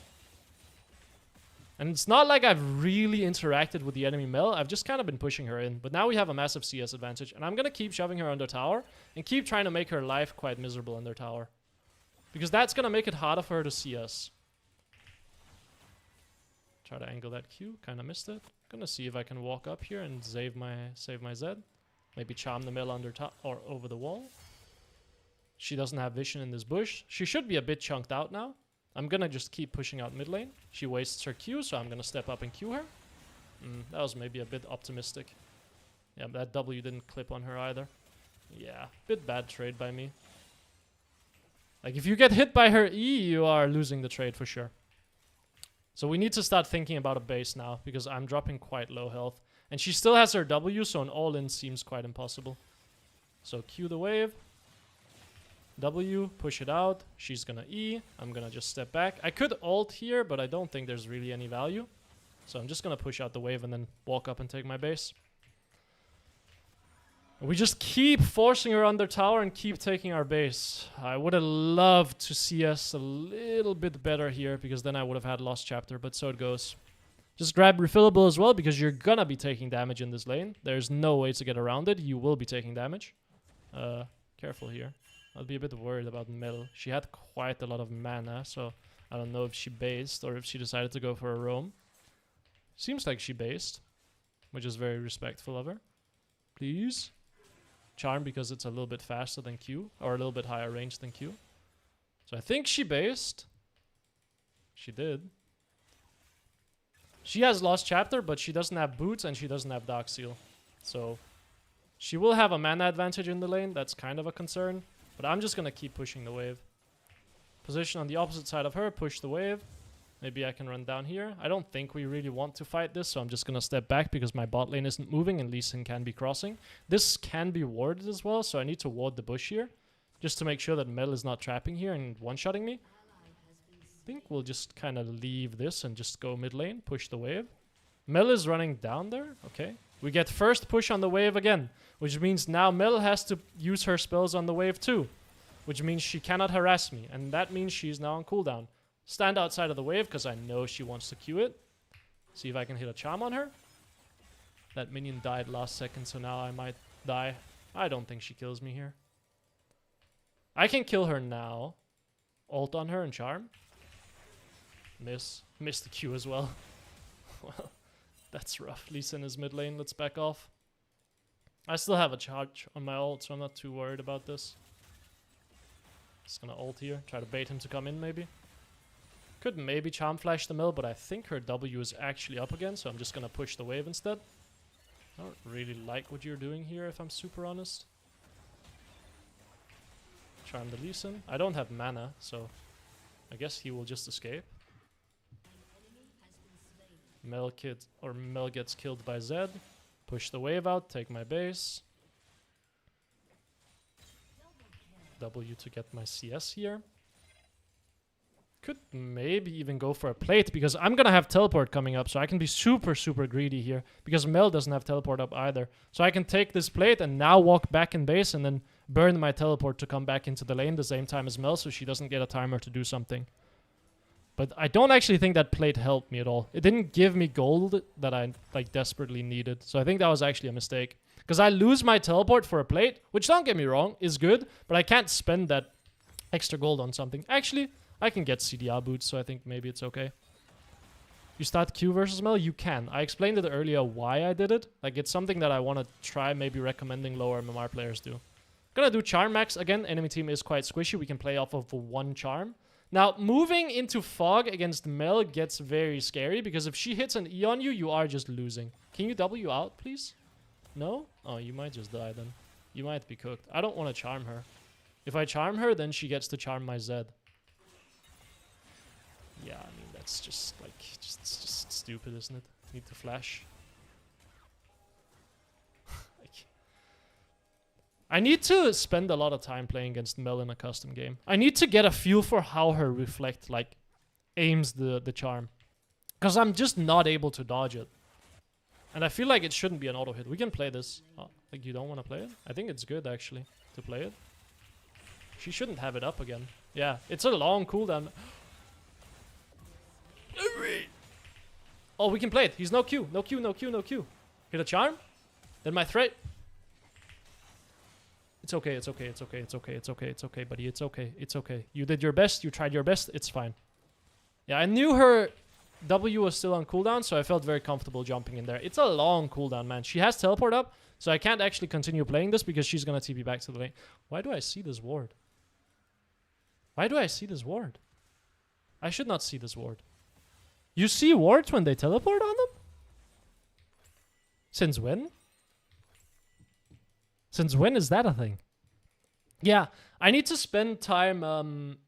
And it's not like I've really interacted with the enemy Mel. I've just kind of been pushing her in. But now we have a massive CS advantage. And I'm going to keep shoving her under tower. And keep trying to make her life quite miserable under tower. Because that's going to make it harder for her to see us. Try to angle that Q. Kind of missed it. Gonna see if I can walk up here and save my Zed. Maybe charm the Mel under top or over the wall. She doesn't have vision in this bush. She should be a bit chunked out now. I'm gonna just keep pushing out mid lane. She wastes her Q, so I'm gonna step up and Q her. That was maybe a bit optimistic. Yeah, that W didn't clip on her either. Yeah, bit bad trade by me. Like, if you get hit by her E, you are losing the trade for sure. So we need to start thinking about a base now, because I'm dropping quite low health. And she still has her W, so an all-in seems quite impossible. So Q the wave. W, push it out. She's gonna E. I'm gonna just step back. I could ult here, but I don't think there's really any value. So I'm just gonna push out the wave and then walk up and take my base. We just keep forcing her under tower and keep taking our base. I would have loved to see us a little bit better here, because then I would have had lost chapter, but so it goes. Just grab refillable as well, because you're gonna be taking damage in this lane. There's no way to get around it. You will be taking damage. Careful here. I'll be a bit worried about Mel. She had quite a lot of mana, so I don't know if she based or if she decided to go for a roam. Seems like she based, which is very respectful of her. Please. Charm, because it's a little bit faster than Q, or a little bit higher range than Q. So I think she based. She did. She has lost chapter, but she doesn't have boots and she doesn't have dark seal. So she will have a mana advantage in the lane. That's kind of a concern. But I'm just gonna keep pushing the wave. Position on the opposite side of her, push the wave. Maybe I can run down here. I don't think we really want to fight this, so I'm just gonna step back because my bot lane isn't moving and Lee Sin can be crossing. This can be warded as well, so I need to ward the bush here, just to make sure that Mel is not trapping here and one-shotting me. I think we'll just kind of leave this and just go mid lane, push the wave. Mel is running down there, okay. We get first push on the wave again, which means now Mel has to use her spells on the wave too, which means she cannot harass me, and that means she's now on cooldown. Stand outside of the wave, because I know she wants to Q it. See if I can hit a charm on her. That minion died last second, so now I might die. I don't think she kills me here. I can kill her now. Ult on her and charm. Miss. Miss the Q as well. Well, that's rough. Lee Sin is mid lane. Let's back off. I still have a charge on my ult, so I'm not too worried about this. Just gonna ult here. Try to bait him to come in, maybe. Could maybe charm flash the mill, but I think her W is actually up again, so I'm just gonna push the wave instead. I don't really like what you're doing here, if I'm super honest. Charm the Lee Sin. I don't have mana, so I guess he will just escape. Mel gets killed by Zed. Push the wave out, take my base. W to get my CS here. Could maybe even go for a plate, because I'm gonna have teleport coming up, so I can be super, super greedy here, because Mel doesn't have teleport up either. So I can take this plate and now walk back in base and then burn my teleport to come back into the lane the same time as Mel, so she doesn't get a timer to do something. But I don't actually think that plate helped me at all. It didn't give me gold that I like desperately needed, so I think that was actually a mistake. Because I lose my teleport for a plate, which, don't get me wrong, is good, but I can't spend that extra gold on something. Actually, I can get CDR boots, so I think maybe it's okay. You start Q versus Mel? You can. I explained it earlier why I did it. Like, it's something that I want to try maybe recommending lower MMR players do. Gonna do Charm Max. Again, enemy team is quite squishy. We can play off of one Charm. Now, moving into Fog against Mel gets very scary, because if she hits an E on you, you are just losing. Can you W out, please? No? Oh, you might just die then. You might be cooked. I don't want to charm her. If I charm her, then she gets to charm my Zed. Yeah, I mean, that's just, like, just stupid, isn't it? Need to flash. Like, I need to spend a lot of time playing against Mel in a custom game. I need to get a feel for how her reflect, like, aims the charm. Because I'm just not able to dodge it. And I feel like it shouldn't be an auto hit. We can play this. Oh, like, you don't want to play it? I think it's good, actually, to play it. She shouldn't have it up again. Yeah, it's a long cooldown. Oh, we can play it. He's no Q. No Q, no Q, no Q. Hit a charm. Then my threat. It's okay, it's okay, it's okay, it's okay, it's okay, it's okay, buddy. It's okay, it's okay. You did your best. You tried your best. It's fine. Yeah, I knew her W was still on cooldown, so I felt very comfortable jumping in there. It's a long cooldown, man. She has teleport up, so I can't actually continue playing this because she's gonna TP back to the lane. Why do I see this ward? Why do I see this ward? I should not see this ward. You see wards when they teleport on them? Since when? Since when is that a thing? Yeah, I need to spend time,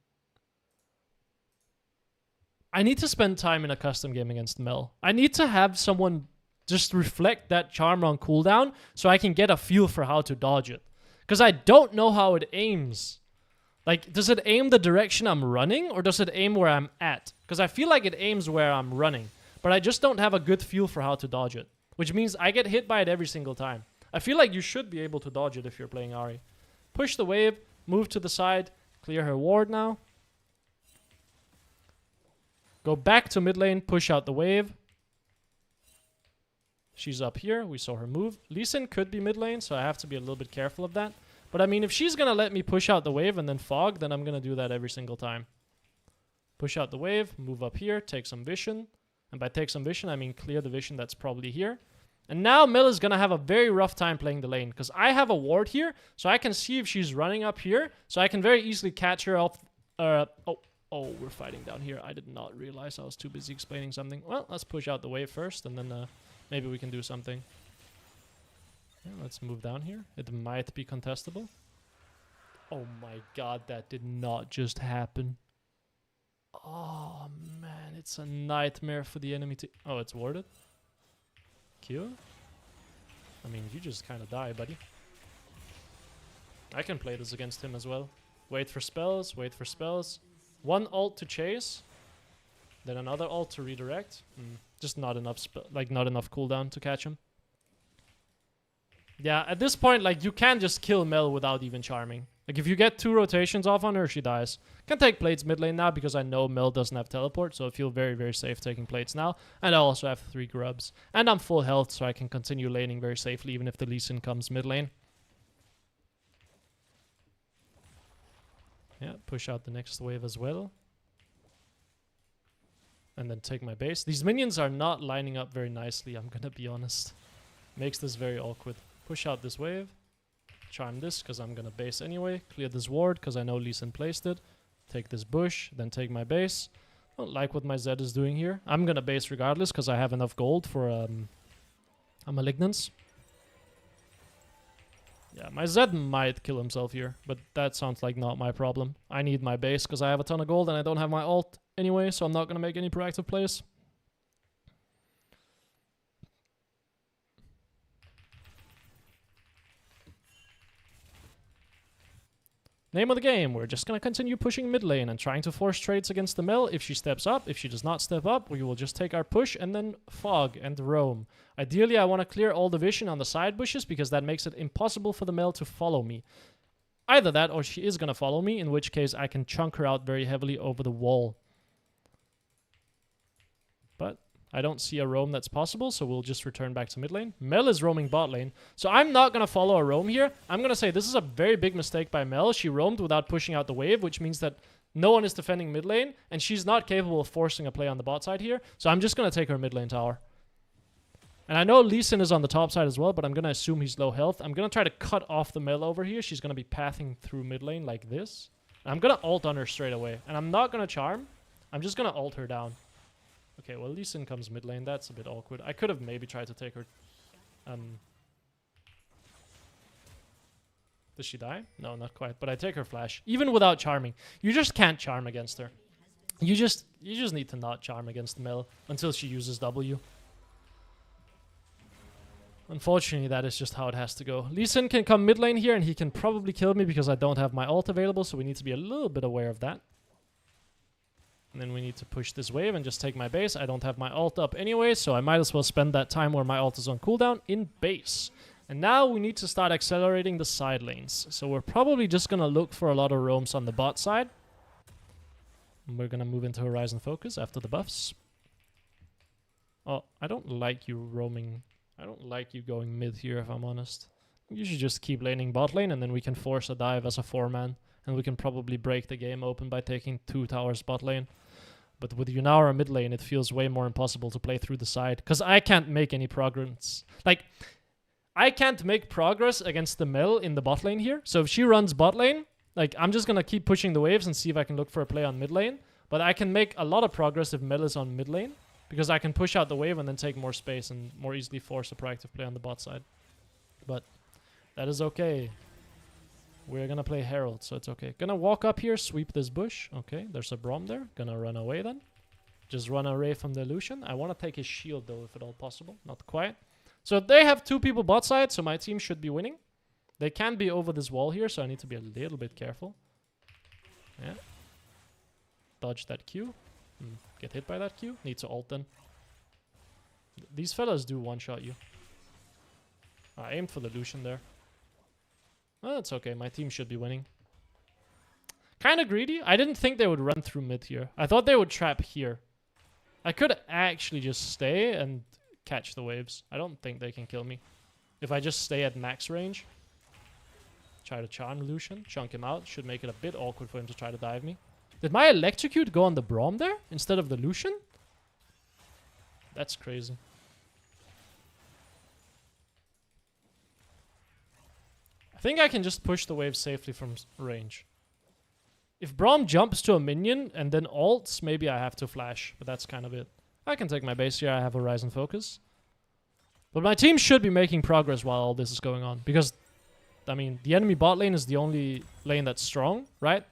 I need to spend time in a custom game against Mel. I need to have someone just reflect that charm on cooldown so I can get a feel for how to dodge it. Because I don't know how it aims. Like, does it aim the direction I'm running or does it aim where I'm at? Because I feel like it aims where I'm running, but I just don't have a good feel for how to dodge it, which means I get hit by it every single time. I feel like you should be able to dodge it if you're playing Ahri. Push the wave, move to the side, clear her ward now. Go back to mid lane, push out the wave. She's up here. We saw her move. Lee Sin could be mid lane, so I have to be a little bit careful of that. But I mean, if she's going to let me push out the wave and then fog, then I'm going to do that every single time. Push out the wave, move up here, take some vision. And by take some vision, I mean clear the vision that's probably here. And now Mel is going to have a very rough time playing the lane, because I have a ward here, so I can see if she's running up here, so I can very easily catch her off. Oh, we're fighting down here. I did not realize. I was too busy explaining something. Well, let's push out the wave first, and then maybe we can do something. Yeah, let's move down here. It might be contestable. Oh my god, that did not just happen. Oh man, it's a nightmare for the enemy to... Oh, it's warded. Q? I mean, you just kind of die, buddy. I can play this against him as well. Wait for spells, wait for spells. One ult to chase, then another ult to redirect. Just not enough not enough cooldown to catch him. Yeah, at this point, like, you can just kill Mel without even charming. Like, if you get 2 rotations off on her, she dies. Can take plates mid lane now because I know Mel doesn't have teleport, so I feel very, very safe taking plates now. And I also have 3 grubs. And I'm full health, so I can continue laning very safely even if the Lee Sin comes mid lane. Yeah, push out the next wave as well. And then take my base. These minions are not lining up very nicely, I'm gonna be honest. Makes this very awkward. Push out this wave. Charm this, because I'm gonna base anyway. Clear this ward, because I know Lee Sin placed it. Take this bush, then take my base. Don't like what my Zed is doing here. I'm gonna base regardless, because I have enough gold for a Malignance. Yeah, my Zed might kill himself here, but that sounds like not my problem. I need my base because I have a ton of gold and I don't have my ult anyway, so I'm not going to make any proactive plays. Name of the game, we're just going to continue pushing mid lane and trying to force trades against the Mel. If she steps up, if she does not step up, we will just take our push and then fog and roam. Ideally, I want to clear all the vision on the side bushes because that makes it impossible for the Mel to follow me. Either that or she is going to follow me, in which case I can chunk her out very heavily over the wall. But I don't see a roam that's possible, so we'll just return back to mid lane. Mel is roaming bot lane, so I'm not going to follow a roam here. I'm going to say this is a very big mistake by Mel. She roamed without pushing out the wave, which means that no one is defending mid lane, and she's not capable of forcing a play on the bot side here, so I'm just going to take her mid lane tower. And I know Lee Sin is on the top side as well, but I'm going to assume he's low health. I'm going to try to cut off the Mel over here. She's going to be pathing through mid lane like this. And I'm going to ult on her straight away, and I'm not going to charm. I'm just going to ult her down. Okay, well, Lee Sin comes mid lane. That's a bit awkward. I could have maybe tried to take her... Does she die? No, not quite. But I take her flash. Even without charming. You just can't charm against her. You just need to not charm against Mel until she uses W. Unfortunately, that is just how it has to go. Lee Sin can come mid lane here, and he can probably kill me because I don't have my ult available, so we need to be a little bit aware of that. And then we need to push this wave and just take my base. I don't have my ult up anyway, so I might as well spend that time where my ult is on cooldown in base. And now we need to start accelerating the side lanes. So we're probably just going to look for a lot of roams on the bot side. And we're going to move into Horizon Focus after the buffs. Oh, I don't like you roaming. I don't like you going mid here, if I'm honest. You should just keep laning bot lane, and then we can force a dive as a 4-man. And we can probably break the game open by taking 2 towers bot lane. But with Yunara mid lane, it feels way more impossible to play through the side. Because I can't make any progress. Like, I can't make progress against the Mel in the bot lane here. So if she runs bot lane, like, I'm just going to keep pushing the waves and see if I can look for a play on mid lane. But I can make a lot of progress if Mel is on mid lane. Because I can push out the wave and then take more space and more easily force a proactive play on the bot side. But that is okay. We're gonna play Herald, so it's okay. Gonna walk up here, sweep this bush. Okay, there's a Braum there. Gonna run away then. Just run away from the Lucian. I want to take his shield though, if at all possible. Not quite. So they have 2 people bot side, so my team should be winning. They can be over this wall here, so I need to be a little bit careful. Yeah. Dodge that Q. Get hit by that Q. Need to ult then. These fellas do one-shot you. I aimed for the Lucian there. Well, that's okay. My team should be winning. Kind of greedy. I didn't think they would run through mid here. I thought they would trap here. I could actually just stay and catch the waves. I don't think they can kill me. If I just stay at max range. Try to charm Lucian. Chunk him out. Should make it a bit awkward for him to try to dive me. Did my electrocute go on the Braum there instead of the Lucian? That's crazy. I think I can just push the wave safely from range. If Braum jumps to a minion and then ults, maybe I have to flash, but that's kind of it. I can take my base here. I have Horizon Focus. But my team should be making progress while all this is going on. Because, I mean, the enemy bot lane is the only lane that's strong, right?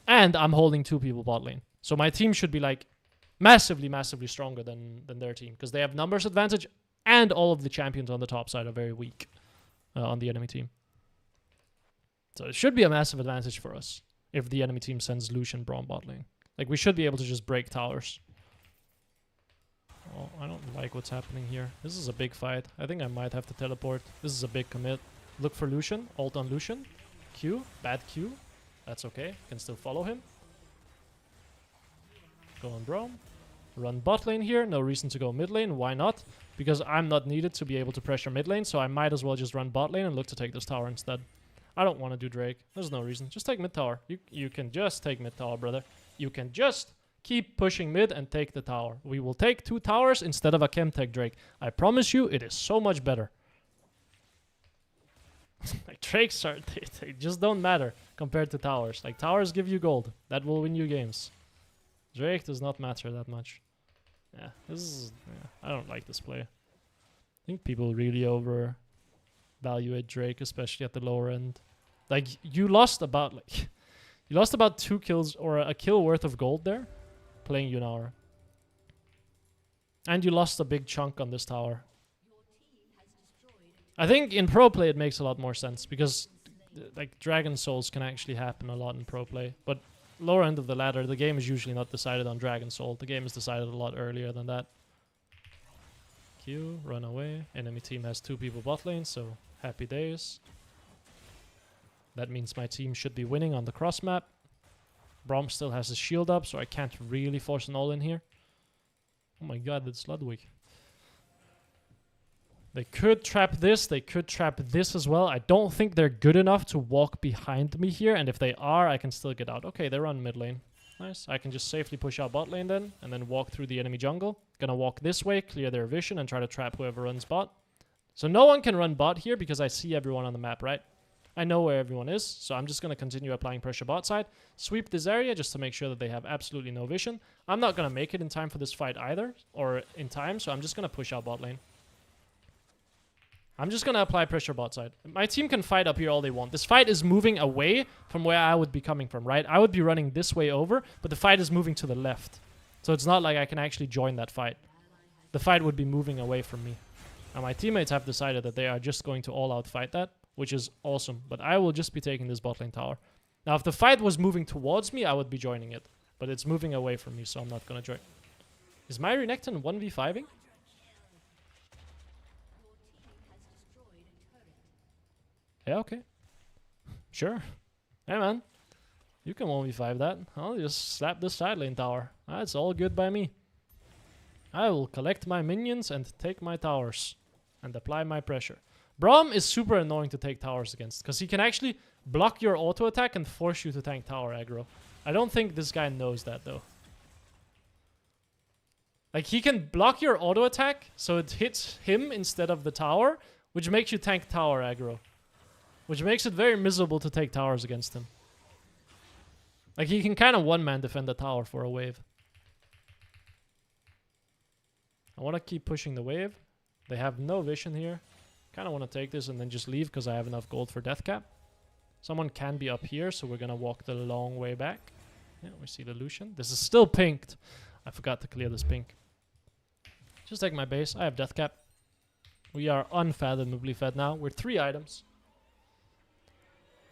And I'm holding 2 people bot lane. So my team should be, like, massively, massively stronger than their team. Because they have numbers advantage and all of the champions on the top side are very weak on the enemy team. So it should be a massive advantage for us if the enemy team sends Lucian Braum bot lane. Like, we should be able to just break towers. Oh, I don't like what's happening here. This is a big fight. I think I might have to teleport. This is a big commit. Look for Lucian. Ult on Lucian. Q. Bad Q. That's okay. Can still follow him. Go on Braum. Run bot lane here. No reason to go mid lane. Why not? Because I'm not needed to be able to pressure mid lane, so I might as well just run bot lane and look to take this tower instead. I don't want to do Drake. There's no reason. Just take mid tower. You can just take mid tower, brother. You can just keep pushing mid and take the tower. We will take 2 towers instead of a Chemtech Drake. I promise you, it is so much better. Like, Drakes are... They just don't matter compared to towers. Like, towers give you gold. That will win you games. Drake does not matter that much. Yeah, this is... Yeah, I don't like this play. I think people really overvaluate Drake, especially at the lower end. Like, you lost about... like you lost about 2 kills or a kill worth of gold there playing Yunara. And you lost a big chunk on this tower. I think in pro play it makes a lot more sense because like Dragon Souls can actually happen a lot in pro play. But lower end of the ladder, the game is usually not decided on Dragon Soul. The game is decided a lot earlier than that. Q, run away. Enemy team has 2 people bot lane, so happy days. That means my team should be winning on the cross map. Braum still has his shield up, so I can't really force an all in here. Oh my god, that's Ludwig. They could trap this. They could trap this as well. I don't think they're good enough to walk behind me here. And if they are, I can still get out. Okay, they run mid lane. Nice. I can just safely push out bot lane then. And then walk through the enemy jungle. Gonna walk this way, clear their vision, and try to trap whoever runs bot. So no one can run bot here because I see everyone on the map, right? I know where everyone is, so I'm just going to continue applying pressure bot side. Sweep this area just to make sure that they have absolutely no vision. I'm not going to make it in time for this fight either, or in time, so I'm just going to push out bot lane. I'm just going to apply pressure bot side. My team can fight up here all they want. This fight is moving away from where I would be coming from, right? I would be running this way over, but the fight is moving to the left. So it's not like I can actually join that fight. The fight would be moving away from me. And my teammates have decided that they are just going to all-out fight that, which is awesome. But I will just be taking this bot lane tower. Now, if the fight was moving towards me, I would be joining it. But it's moving away from me, so I'm not going to join. Is my Renekton 1v5ing? Yeah, okay. Sure. Hey, man. You can 1v5 that. I'll just slap this side lane tower. That's all good by me. I will collect my minions and take my towers. And apply my pressure. Braum is super annoying to take towers against, because he can actually block your auto attack and force you to tank tower aggro. I don't think this guy knows that, though. Like, he can block your auto attack, so it hits him instead of the tower, which makes you tank tower aggro. Which makes it very miserable to take towers against him. Like, he can kind of one-man defend the tower for a wave. I want to keep pushing the wave. They have no vision here. Kind of want to take this and then just leave because I have enough gold for death cap. Someone can be up here, so we're going to walk the long way back. Yeah, we see the Lucian. This is still pinked. I forgot to clear this pink. Just take my base. I have death cap. We are unfathomably fed now. We're 3 items.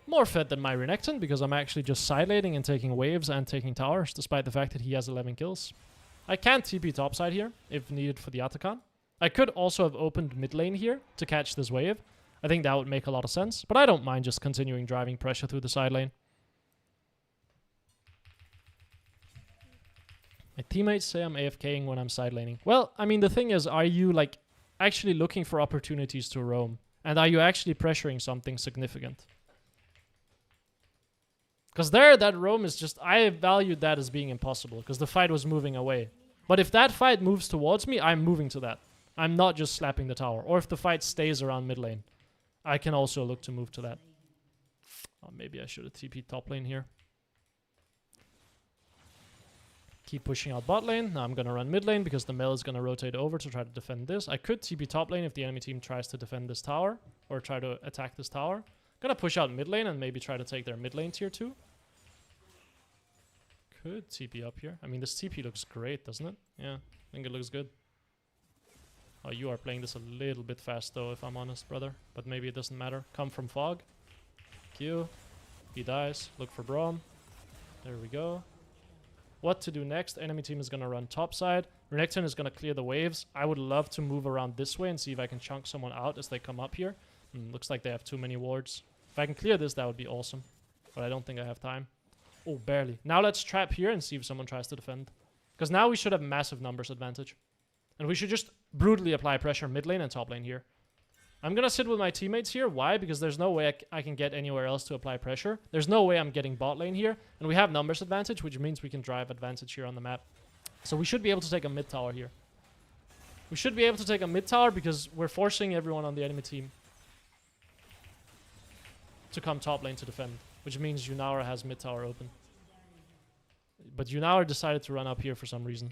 More fed than my Renekton because I'm actually just side laning and taking waves and taking towers, despite the fact that he has 11 kills. I can TP topside here if needed for the Atakan. I could also have opened mid lane here to catch this wave. I think that would make a lot of sense, but I don't mind just continuing driving pressure through the side lane. My teammates say I'm AFKing when I'm side laning. Well, I mean, the thing is, are you like actually looking for opportunities to roam? And are you actually pressuring something significant? Because there, that roam is just... I valued that as being impossible because the fight was moving away. But if that fight moves towards me, I'm moving to that. I'm not just slapping the tower. Or if the fight stays around mid lane, I can also look to move to that. Oh, maybe I should have TP'd top lane here. Keep pushing out bot lane. Now I'm going to run mid lane because the Mel is going to rotate over to try to defend this. I could TP top lane if the enemy team tries to defend this tower or try to attack this tower. Gonna push out mid lane and maybe try to take their mid lane tier 2. Could TP up here. I mean, this TP looks great, doesn't it? Yeah, I think it looks good. Oh, you are playing this a little bit fast though, if I'm honest, brother. But maybe it doesn't matter. Come from fog. Q. He dies. Look for Braum. There we go. What to do next? Enemy team is gonna run top side. Renekton is gonna clear the waves. I would love to move around this way and see if I can chunk someone out as they come up here. Looks like they have too many wards. If I can clear this, that would be awesome. But I don't think I have time. Oh, barely. Now let's trap here and see if someone tries to defend. Because now we should have massive numbers advantage. And we should just brutally apply pressure mid lane and top lane here. I'm going to sit with my teammates here. Why? Because there's no way I can get anywhere else to apply pressure. There's no way I'm getting bot lane here. And we have numbers advantage, which means we can drive advantage here on the map. So we should be able to take a mid tower here. We should be able to take a mid tower because we're forcing everyone on the enemy team to come top lane to defend, which means Yunara has mid tower open. But Yunara decided to run up here for some reason.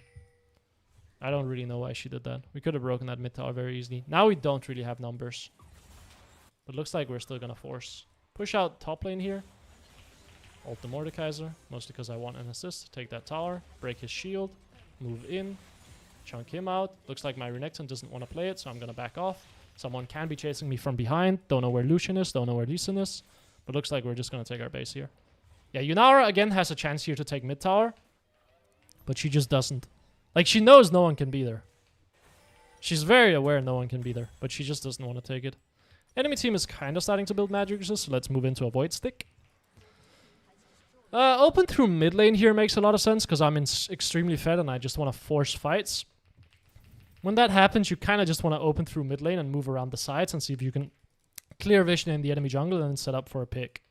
I don't really know why she did that. We could have broken that mid tower very easily. Now we don't really have numbers. But looks like we're still gonna force. Push out top lane here. Ult the Mordekaiser, mostly because I want an assist. Take that tower, break his shield, move in, chunk him out. Looks like my Renekton doesn't want to play it, so I'm gonna back off. Someone can be chasing me from behind. Don't know where Lucian is. Don't know where Lee Sin is. But looks like we're just going to take our base here. Yeah, Yunara again has a chance here to take mid tower. But she just doesn't. Like, she knows no one can be there. She's very aware no one can be there. But she just doesn't want to take it. Enemy team is kind of starting to build magic resist. So let's move into a void stick. Open through mid lane here makes a lot of sense. Because I'm extremely fed and I just want to force fights. When that happens, you kind of just want to open through mid lane and move around the sides and see if you can clear vision in the enemy jungle and then set up for a pick.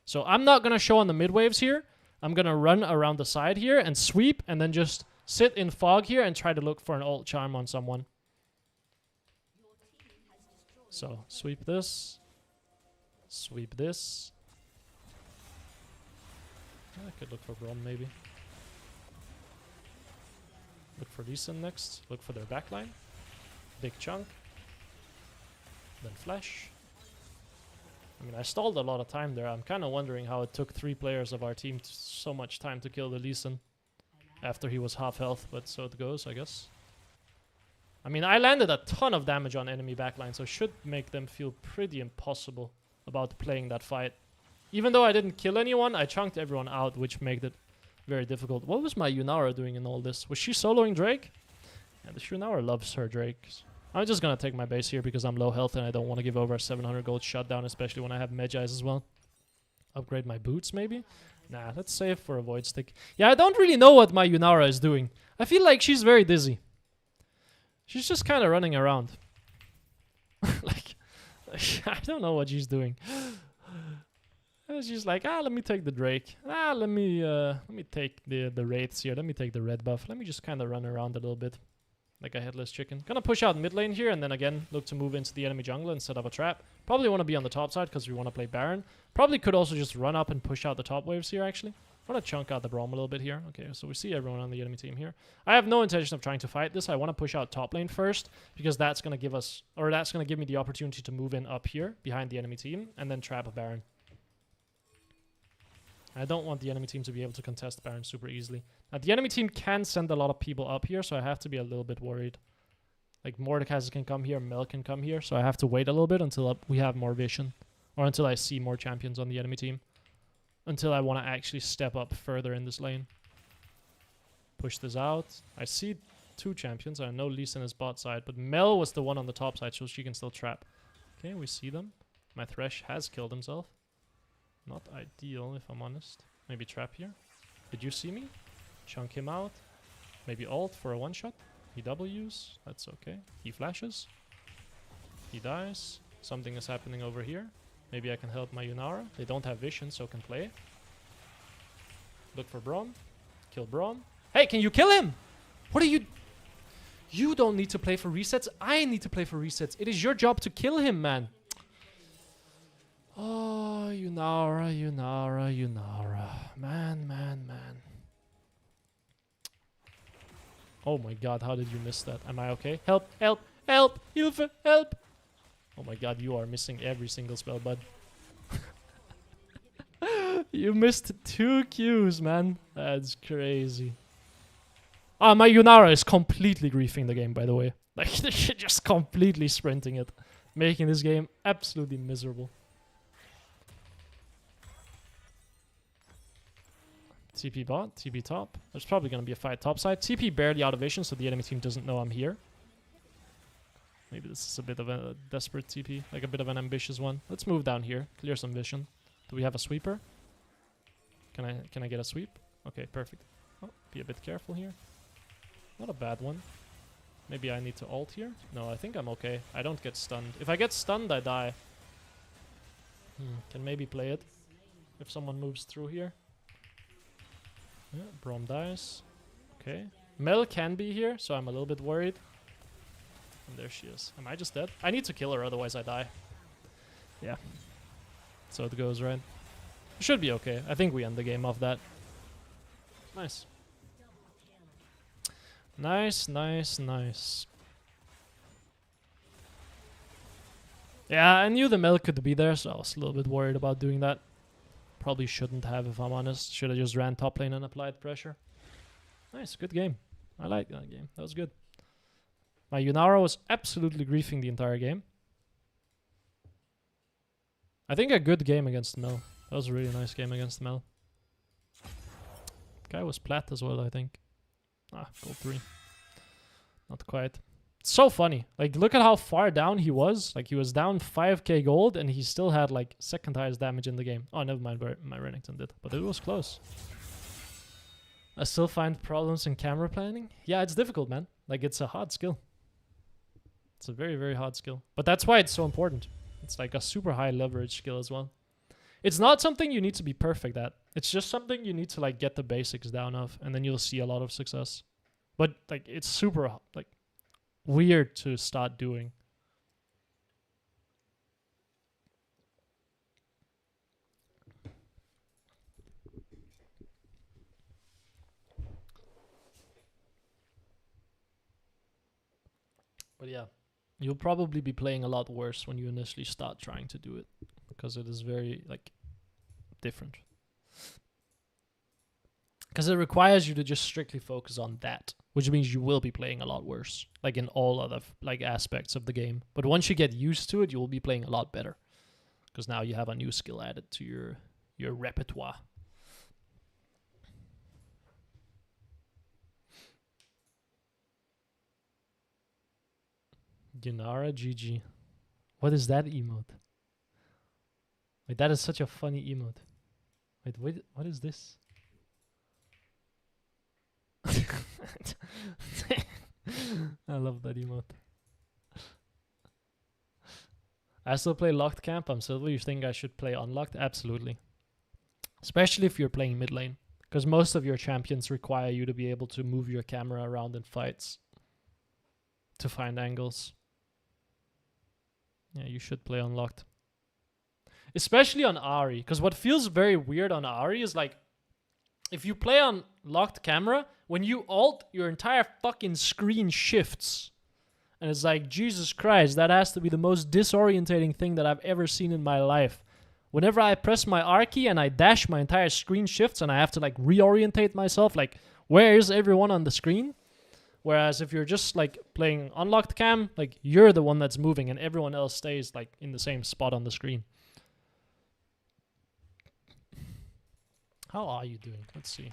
So I'm not going to show on the mid waves here. I'm going to run around the side here and sweep and then just sit in fog here and try to look for an ult charm on someone. So sweep this. Sweep this. I could look for Braum maybe. Look for Lee Sin next. Look for their backline. Big chunk. Then flash. I mean, I stalled a lot of time there. I'm kind of wondering how it took 3 players of our team so much time to kill the Lee Sin after he was half health, but so it goes, I guess. I mean, I landed a ton of damage on enemy backline, so it should make them feel pretty impossible about playing that fight. Even though I didn't kill anyone, I chunked everyone out, which made it very difficult. What was my Yunara doing in all this? Was she soloing Drake? Yeah, the Yunara loves her Drake. I'm just gonna take my base here because I'm low health and I don't want to give over a 700 gold shutdown, especially when I have mage eyes as well. Upgrade my boots, maybe? Nah, let's save for a void stick. Yeah, I don't really know what my Yunara is doing. I feel like she's very dizzy. She's just kind of running around. like, I don't know what she's doing. She's like, let me take the Drake. Let me take the wraiths here. Let me take the red buff. Let me just kind of run around a little bit. Like a headless chicken. Gonna push out mid lane here and then again look to move into the enemy jungle and set up a trap. Probably want to be on the top side because we want to play Baron. Probably could also just run up and push out the top waves here actually. I want to chunk out the Braum a little bit here. Okay, so we see everyone on the enemy team here. I have no intention of trying to fight this. I want to push out top lane first because that's going to give us, or that's going to give me the opportunity to move in up here behind the enemy team and then trap a Baron. I don't want the enemy team to be able to contest Baron super easily. Now, the enemy team can send a lot of people up here, so I have to be a little bit worried. Like, Mordekaiser can come here, Mel can come here, so I have to wait a little bit until we have more vision. Or until I see more champions on the enemy team. Until I want to actually step up further in this lane. Push this out. I see 2 champions. I know Lee Sin is bot side, but Mel was the one on the top side, so she can still trap. Okay, we see them. My Thresh has killed himself. Not ideal, if I'm honest. Maybe trap here. Did you see me? Chunk him out. Maybe ult for a one-shot. He W's. That's okay. He flashes. He dies. Something is happening over here. Maybe I can help my Yunara. They don't have vision, so can play. Look for Braum. Kill Braum. Hey, can you kill him? What are you... You don't need to play for resets. I need to play for resets. It is your job to kill him, man. Oh, Yunara, Yunara, Yunara. Man, man, man. Oh my god, how did you miss that? Am I okay? Help, help, help, Hilfe, help! Oh my god, you are missing every single spell, bud. You missed 2 Qs, man. That's crazy. Ah, my Yunara is completely griefing the game, by the way. Like, just completely sprinting it. Making this game absolutely miserable. TP bot, TP top. There's probably going to be a fight top side. TP barely out of vision, so the enemy team doesn't know I'm here. Maybe this is a bit of a desperate TP, like a bit of an ambitious one. Let's move down here, clear some vision. Do we have a sweeper? Can I get a sweep? Okay, perfect. Oh, be a bit careful here. Not a bad one. Maybe I need to ult here? No, I think I'm okay. I don't get stunned. If I get stunned, I die. Can maybe play it. If someone moves through here. Yeah, Braum dies. Okay. Mel can be here, so I'm a little bit worried. And there she is. Am I just dead? I need to kill her, otherwise I die. Yeah. So it goes, right? Should be okay. I think we end the game off that. Nice. Nice, nice, nice. Yeah, I knew the Mel could be there, so I was a little bit worried about doing that. Probably shouldn't have, if I'm honest. Should have just ran top lane and applied pressure. Nice, good game. I like that game. That was good. My Yunara was absolutely griefing the entire game. I think a good game against Mel. That was a really nice game against Mel. Guy was plat as well, I think. Ah, gold 3. Not quite. It's so funny. Like, look at how far down he was. Like, he was down 5k gold, and he still had, like, second highest damage in the game. Oh, never mind, my Renekton did. But it was close. I still find problems in camera planning. Yeah, it's difficult, man. Like, it's a hard skill. It's a very, very hard skill. But that's why it's so important. It's like a super high leverage skill as well. It's not something you need to be perfect at. It's just something you need to, like, get the basics down of, and then you'll see a lot of success. But, like, it's super, like, weird to start doing. But yeah, you'll probably be playing a lot worse when you initially start trying to do it, because it is very, like, different. Because it requires you to just strictly focus on that, which means you will be playing a lot worse, like in all other like aspects of the game. But once you get used to it, you will be playing a lot better, because now you have a new skill added to your repertoire. Yunara GG. What is that emote? Wait, that is such a funny emote. Wait, what is this? I love that emote. I still play locked camp. I'm Silver. You think I should play unlocked? Absolutely. Especially if you're playing mid lane, because most of your champions require you to be able to move your camera around in fights to find angles. Yeah, you should play unlocked. Especially on Ahri, because what feels very weird on Ahri is like, if you play on locked camera, when you ult, your entire fucking screen shifts. And it's like, Jesus Christ, that has to be the most disorientating thing that I've ever seen in my life. whenever I press my R key and I dash, my entire screen shifts and I have to like reorientate myself, like where is everyone on the screen? Whereas if you're just like playing unlocked cam, like you're the one that's moving and everyone else stays like in the same spot on the screen. How are you doing? Let's see.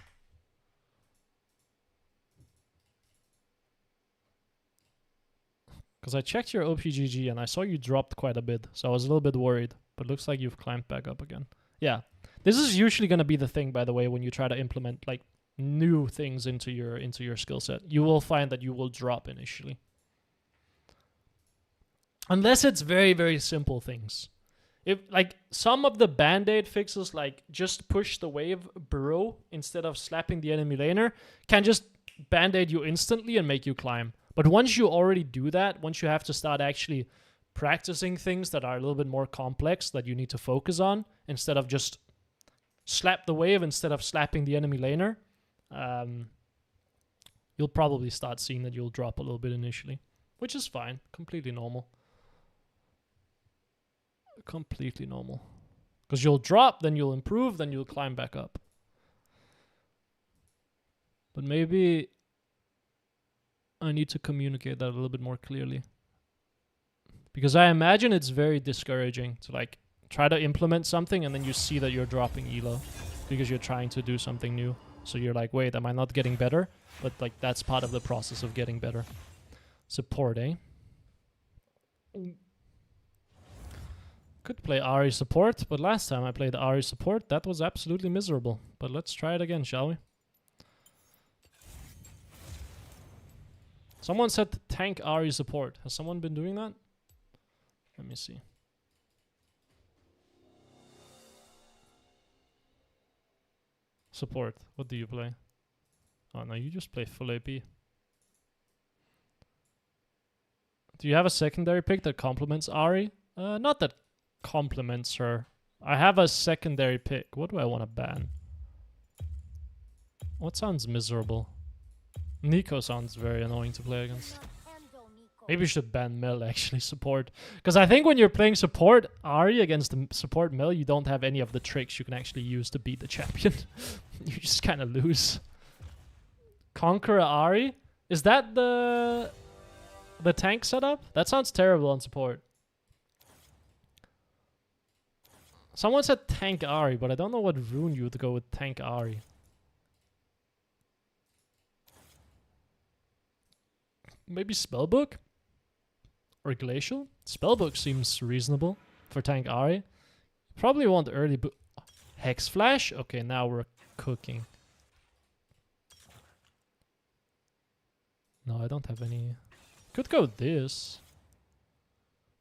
Because I checked your OPGG and I saw you dropped quite a bit, so I was a little bit worried. But looks like you've climbed back up again. Yeah, this is usually going to be the thing, by the way, when you try to implement like new things into your skill set. You will find that you will drop initially, unless it's very, very simple things. If like some of the band-aid fixes, like just push the wave burrow instead of slapping the enemy laner, can just band-aid you instantly and make you climb. But once you already do that, once you have to start actually practicing things that are a little bit more complex that you need to focus on, instead of just slap the wave instead of slapping the enemy laner, you'll probably start seeing that you'll drop a little bit initially, which is fine. Completely normal. Completely normal. Because you'll drop, then you'll improve, then you'll climb back up. But maybe I need to communicate that a little bit more clearly. Because I imagine it's very discouraging to like try to implement something and then you see that you're dropping elo because you're trying to do something new. So you're like, wait, am I not getting better? But like that's part of the process of getting better. Support, eh? Could play Ahri support, but last time I played Ahri support, that was absolutely miserable. But let's try it again, shall we? Someone said tank Ahri support. Has someone been doing that? Let me see. Support. What do you play? Oh no, you just play full AP. Do you have a secondary pick that complements Ahri? Not that complements her. I have a secondary pick. What do I want to ban? What sounds miserable? Nico sounds very annoying to play against. Maybe you should ban Mel, actually, support. Because I think when you're playing support Ahri against the support Mel, you don't have any of the tricks you can actually use to beat the champion. You just kind of lose. Conqueror Ahri? Is that the tank setup? That sounds terrible on support. Someone said tank Ahri, but I don't know what rune you would go with tank Ahri. Maybe Spellbook? Or Glacial? Spellbook seems reasonable for tank Ahri. Probably want early Hex Flash? Okay, now we're cooking. No, I don't have any. Could go this.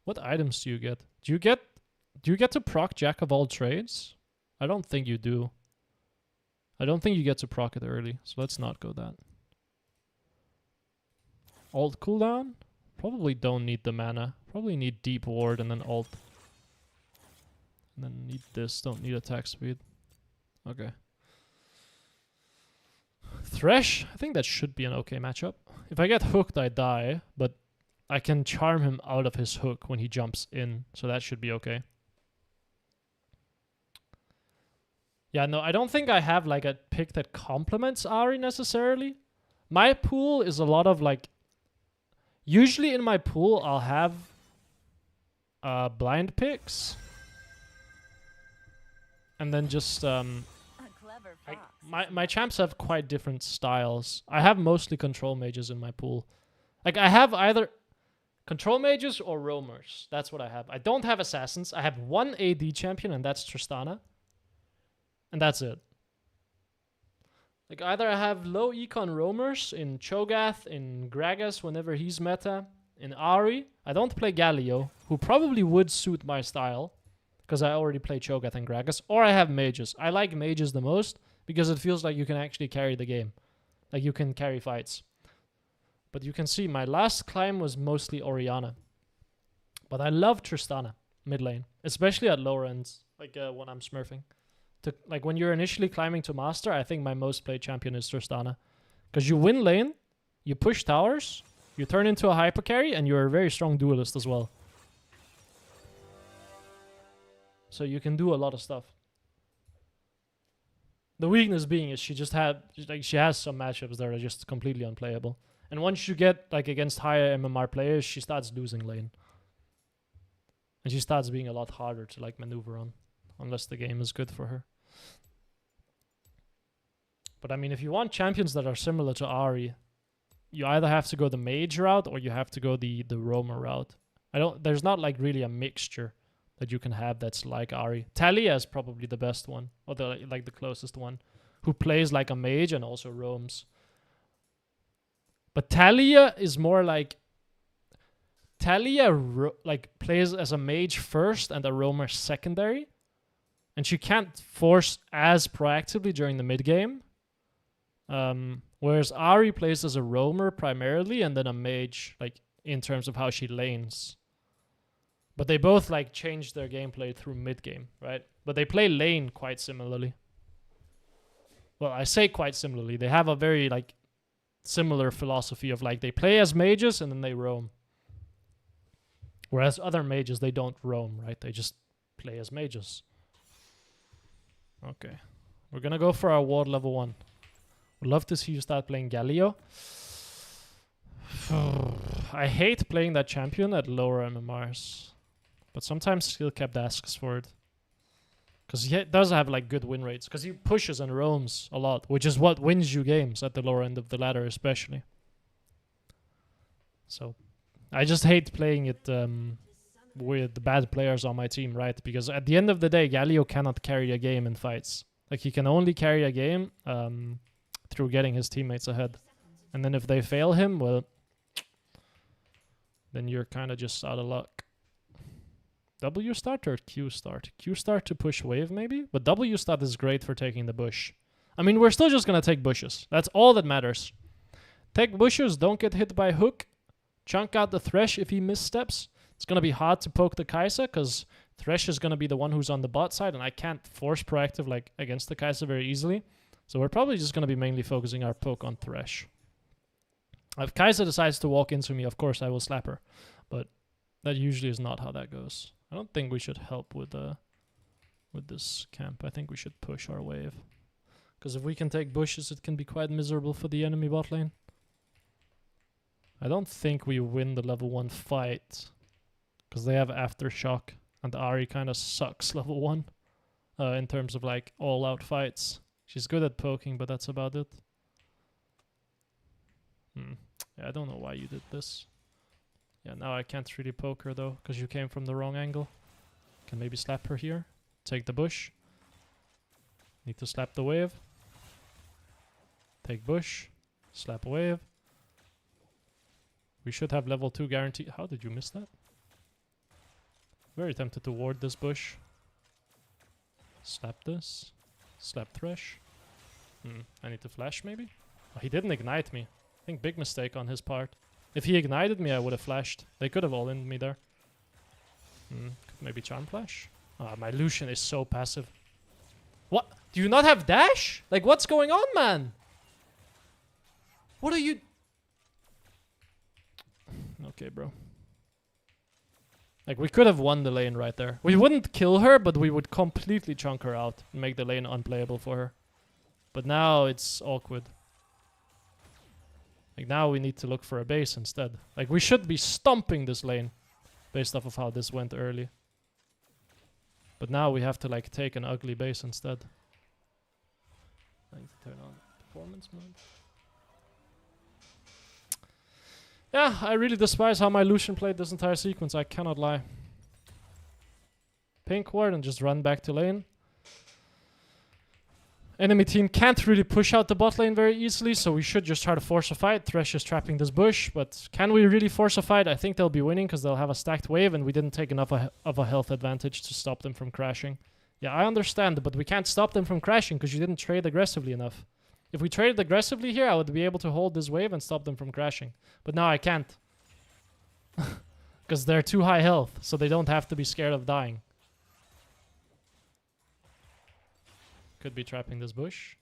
What items do you get? Do you get to proc Jack of all trades? I don't think you do. I don't think you get to proc it early, so let's not go that. Alt cooldown? Probably don't need the mana. Probably need deep ward and then alt. And then need this, don't need attack speed. Okay. Thresh? I think that should be an okay matchup. If I get hooked, I die, but I can charm him out of his hook when he jumps in, so that should be okay. Yeah, no, I don't think I have like a pick that complements Ahri necessarily. My pool is a lot of like... Usually in my pool, I'll have blind picks. And then just... my champs have quite different styles. I have mostly control mages in my pool. Like, I have either control mages or roamers. That's what I have. I don't have assassins. I have one AD champion, and that's Tristana. And that's it. Like, either I have low econ roamers in Cho'Gath, in Gragas whenever he's meta, in Ahri. I don't play Galio, who probably would suit my style, because I already play Cho'Gath and Gragas. Or I have mages. I like mages the most, because it feels like you can actually carry the game. Like, you can carry fights. But you can see, my last climb was mostly Orianna. But I love Tristana, mid lane. Especially at lower ends, like when I'm smurfing. Like when you're initially climbing to master, I think my most played champion is Tristana. Because you win lane, you push towers, you turn into a hyper carry, and you're a very strong duelist as well. so you can do a lot of stuff. The weakness being is she has some matchups that are just completely unplayable. And once you get like against higher MMR players, she starts losing lane. And she starts being a lot harder to like maneuver on. Unless the game is good for her. But I mean, if you want champions that are similar to Ahri, you either have to go the mage route or you have to go the roamer route. There's not like really a mixture that you can have that's like Ahri. Talia is probably the best one, or the closest one, who plays like a mage and also roams. But Talia is more like plays as a mage first and a roamer secondary, and she can't force as proactively during the mid game. Whereas Ahri plays as a roamer primarily and then a mage, like in terms of how she lanes. But they both like change their gameplay through mid game, right? But they play lane quite similarly. Well, I say quite similarly. They have a very like similar philosophy of like they play as mages and then they roam. Whereas other mages, they don't roam, right? They just play as mages. Okay. We're gonna go for our ward level 1. Would love to see you start playing Galio. I hate playing that champion at lower MMRs. But sometimes skill capped asks for it. Because he does have like good win rates. Because he pushes and roams a lot. Which is what wins you games at the lower end of the ladder especially. So I just hate playing it with the bad players on my team, right? Because at the end of the day, Galio cannot carry a game in fights. Like he can only carry a game through getting his teammates ahead. And then if they fail him, well, then you're kind of just out of luck. W start or Q start? Q start to push wave maybe? But W start is great for taking the bush. I mean, we're still just going to take bushes. That's all that matters. Take bushes, don't get hit by hook. Chunk out the Thresh if he missteps. It's going to be hard to poke the Kai'Sa because Thresh is going to be the one who's on the bot side and I can't force proactive like against the Kai'Sa very easily. So we're probably just going to be mainly focusing our poke on Thresh. If Kai'Sa decides to walk into me, of course I will slap her. But that usually is not how that goes. I don't think we should help with this camp. I think we should push our wave. Because if we can take bushes, it can be quite miserable for the enemy bot lane. I don't think we win the level 1 fight. Because they have Aftershock. And Ahri kind of sucks level 1. In terms of like all-out fights. She's good at poking, but that's about it. Yeah, I don't know why you did this. Yeah, now I can't really poke her though, because you came from the wrong angle. Can maybe slap her here. Take the bush. Need to slap the wave. Take bush. Slap a wave. We should have level 2 guarantee. How did you miss that? Very tempted to ward this bush. Slap this. Slap Thresh. I need to flash maybe? Oh, he didn't ignite me. I think big mistake on his part. If he ignited me, I would have flashed. They could have all-ined me there. Maybe Charm Flash? Ah, my Lucian is so passive. What? Do you not have dash? Like, what's going on, man? What are you... Okay, bro. Like, we could have won the lane right there. We wouldn't kill her, but we would completely chunk her out and make the lane unplayable for her. But now it's awkward. Like, now we need to look for a base instead. Like, we should be stomping this lane based off of how this went early. But now we have to, like, take an ugly base instead. I need to turn on performance mode. Yeah, I really despise how my Lucian played this entire sequence, I cannot lie. Pink ward and just run back to lane. Enemy team can't really push out the bot lane very easily, so we should just try to force a fight. Thresh is trapping this bush, but can we really force a fight? I think they'll be winning because they'll have a stacked wave and we didn't take enough of a health advantage to stop them from crashing. Yeah, I understand, but we can't stop them from crashing because you didn't trade aggressively enough. If we traded aggressively here, I would be able to hold this wave and stop them from crashing. But now I can't. Because they're too high health, so they don't have to be scared of dying. Could be trapping this bush.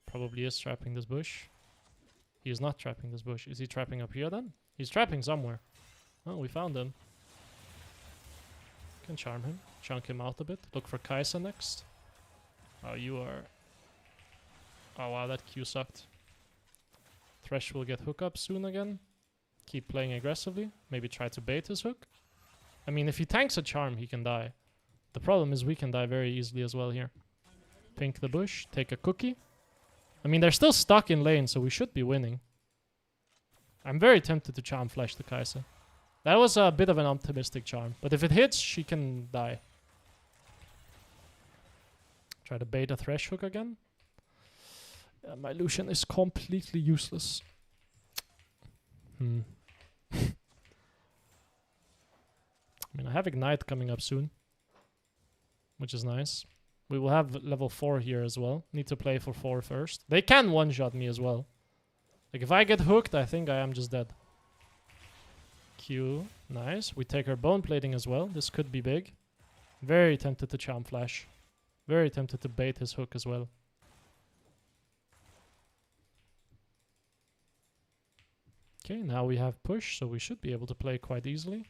Probably is trapping this bush. He is not trapping this bush. Is he trapping up here then? He's trapping somewhere. Oh, we found him. Can charm him. Chunk him out a bit. Look for Kai'Sa next. Oh, you are... Oh wow, that Q sucked. Thresh will get hook up soon again. Keep playing aggressively. Maybe try to bait his hook. I mean, if he tanks a charm, he can die. The problem is we can die very easily as well here. Pink the bush. Take a cookie. I mean, they're still stuck in lane, so we should be winning. I'm very tempted to charm flash the Kai'Sa. That was a bit of an optimistic charm. But if it hits, she can die. Try to bait a Thresh hook again. My Lucian is completely useless. I mean, I have Ignite coming up soon. Which is nice. We will have level 4 here as well. Need to play for 4 first. They can one-shot me as well. Like, if I get hooked, I think I am just dead. Q. Nice. We take her bone plating as well. This could be big. Very tempted to charm flash. Very tempted to bait his hook as well. Okay, now we have push, so we should be able to play quite easily.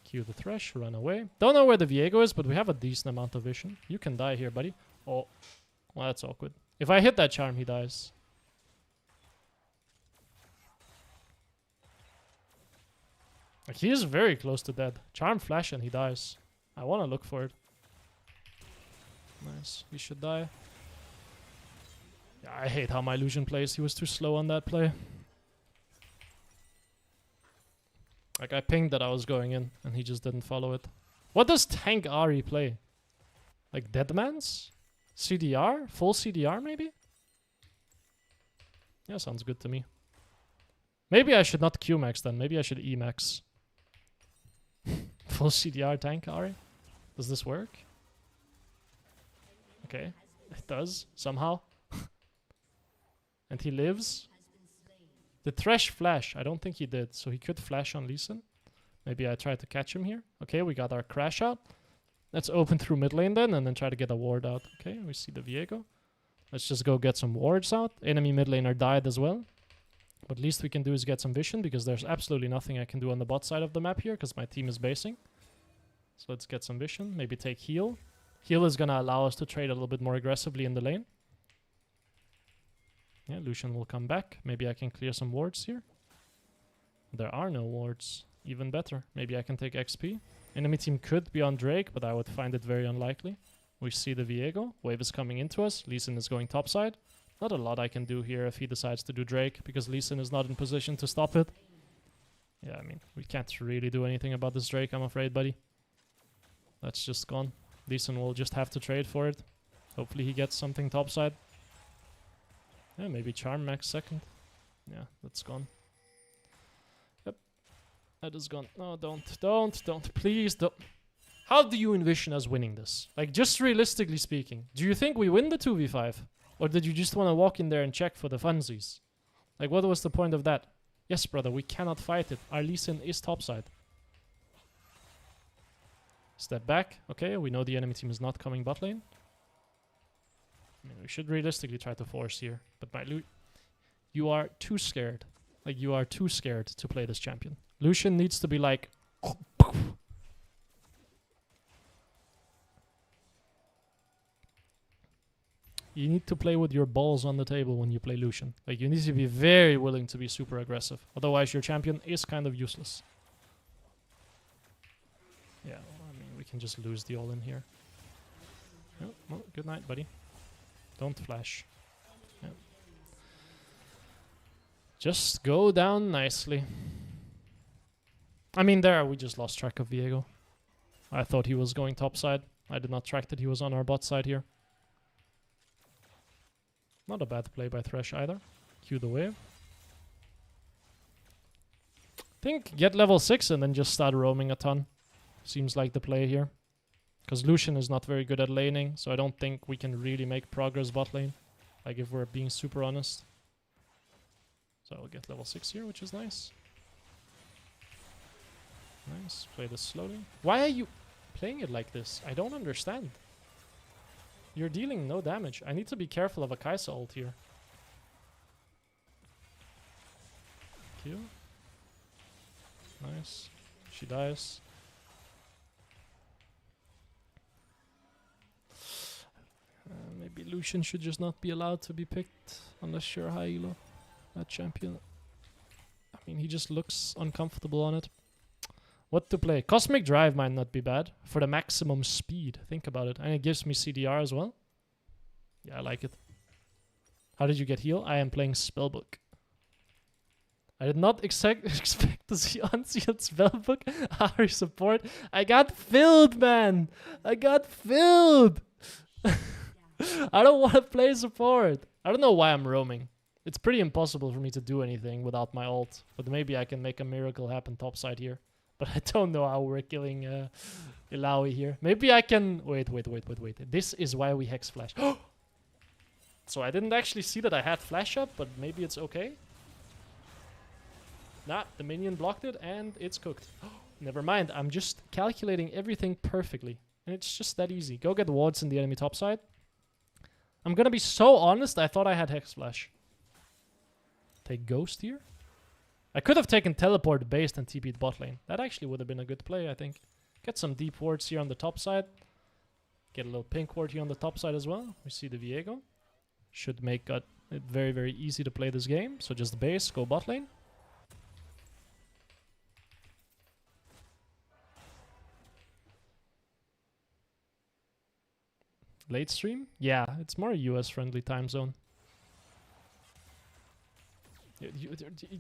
Q the Thresh, run away. Don't know where the Viego is, but we have a decent amount of vision. You can die here, buddy. Oh, well, that's awkward. If I hit that charm, he dies. Like, he is very close to dead. Charm flash and he dies. I want to look for it. Nice. He should die. Yeah, I hate how my Lucian plays. He was too slow on that play. Like, I pinged that I was going in, and he just didn't follow it. What does tank Ahri play? Like, Deadman's? CDR? Full CDR, maybe? Yeah, sounds good to me. Maybe I should not Q-max then. Maybe I should E-max. Full CDR tank Ahri? Does this work? Okay. It does, somehow. And he lives. The Thresh flash. I don't think he did. So he could flash on Lee Sin. Maybe I try to catch him here. Okay, we got our crash out. Let's open through mid lane then and then try to get a ward out. Okay, we see the Viego. Let's just go get some wards out. Enemy mid laner died as well. But least we can do is get some vision because there's absolutely nothing I can do on the bot side of the map here because my team is basing. So let's get some vision. Maybe take heal. Heal is going to allow us to trade a little bit more aggressively in the lane. Yeah, Lucian will come back. Maybe I can clear some wards here. There are no wards. Even better. Maybe I can take XP. Enemy team could be on Drake, but I would find it very unlikely. We see the Viego. Wave is coming into us. Lee Sin is going topside. Not a lot I can do here if he decides to do Drake, because Lee Sin is not in position to stop it. Yeah, I mean, we can't really do anything about this Drake, I'm afraid, buddy. That's just gone. Lee Sin will just have to trade for it. Hopefully he gets something topside. Yeah, maybe Charm max second. Yeah, that's gone. Yep. That is gone. No, don't. Please don't. How do you envision us winning this? Like, just realistically speaking, do you think we win the 2v5? Or did you just want to walk in there and check for the funsies? Like, what was the point of that? Yes, brother, we cannot fight it. Our Lee Sin is topside. Step back. Okay, we know the enemy team is not coming bot lane. I mean, we should realistically try to force here. But you are too scared. Like, you are too scared to play this champion. Lucian needs to be like... You need to play with your balls on the table when you play Lucian. Like, you need to be very willing to be super aggressive. Otherwise, your champion is kind of useless. Yeah, well, I mean, we can just lose the all-in here. Oh, well, good night, buddy. Don't flash. Yeah. Just go down nicely. I mean, there, we just lost track of Viego. I thought he was going topside. I did not track that he was on our bot side here. Not a bad play by Thresh either. Cue the wave. Think get level 6 and then just start roaming a ton. Seems like the play here. Because Lucian is not very good at laning, so I don't think we can really make progress bot lane. Like, if we're being super honest. So I'll get level 6 here, which is nice. Nice. Play this slowly. Why are you playing it like this? I don't understand. You're dealing no damage. I need to be careful of a Kai'Sa ult here. Q. Nice. She dies. Maybe Lucian should just not be allowed to be picked unless you're high elo. That champion. I mean, he just looks uncomfortable on it. What to play? Cosmic Drive might not be bad for the maximum speed. Think about it. And it gives me CDR as well. Yeah, I like it. How did you get heal? I am playing Spellbook. I did not expect to see unsealed Spellbook. Ahri support. I got filled, man. I got filled. I don't want to play support. I don't know why I'm roaming. It's pretty impossible for me to do anything without my ult. But maybe I can make a miracle happen topside here. But I don't know how we're killing Ilaoi here. Maybe I can... Wait. This is why we Hex Flash. So I didn't actually see that I had Flash up, but maybe it's okay. Nah, the minion blocked it and it's cooked. Never mind, I'm just calculating everything perfectly. And it's just that easy. Go get wards in the enemy topside. I'm gonna be so honest, I thought I had Hex Flash. Take Ghost here. I could have taken Teleport based and TP'd bot lane. That actually would have been a good play, I think. Get some deep wards here on the top side. Get a little pink ward here on the top side as well. We see the Viego. Should make it very, very easy to play this game. So just base, go bot lane. Late stream? Yeah, it's more a US friendly time zone.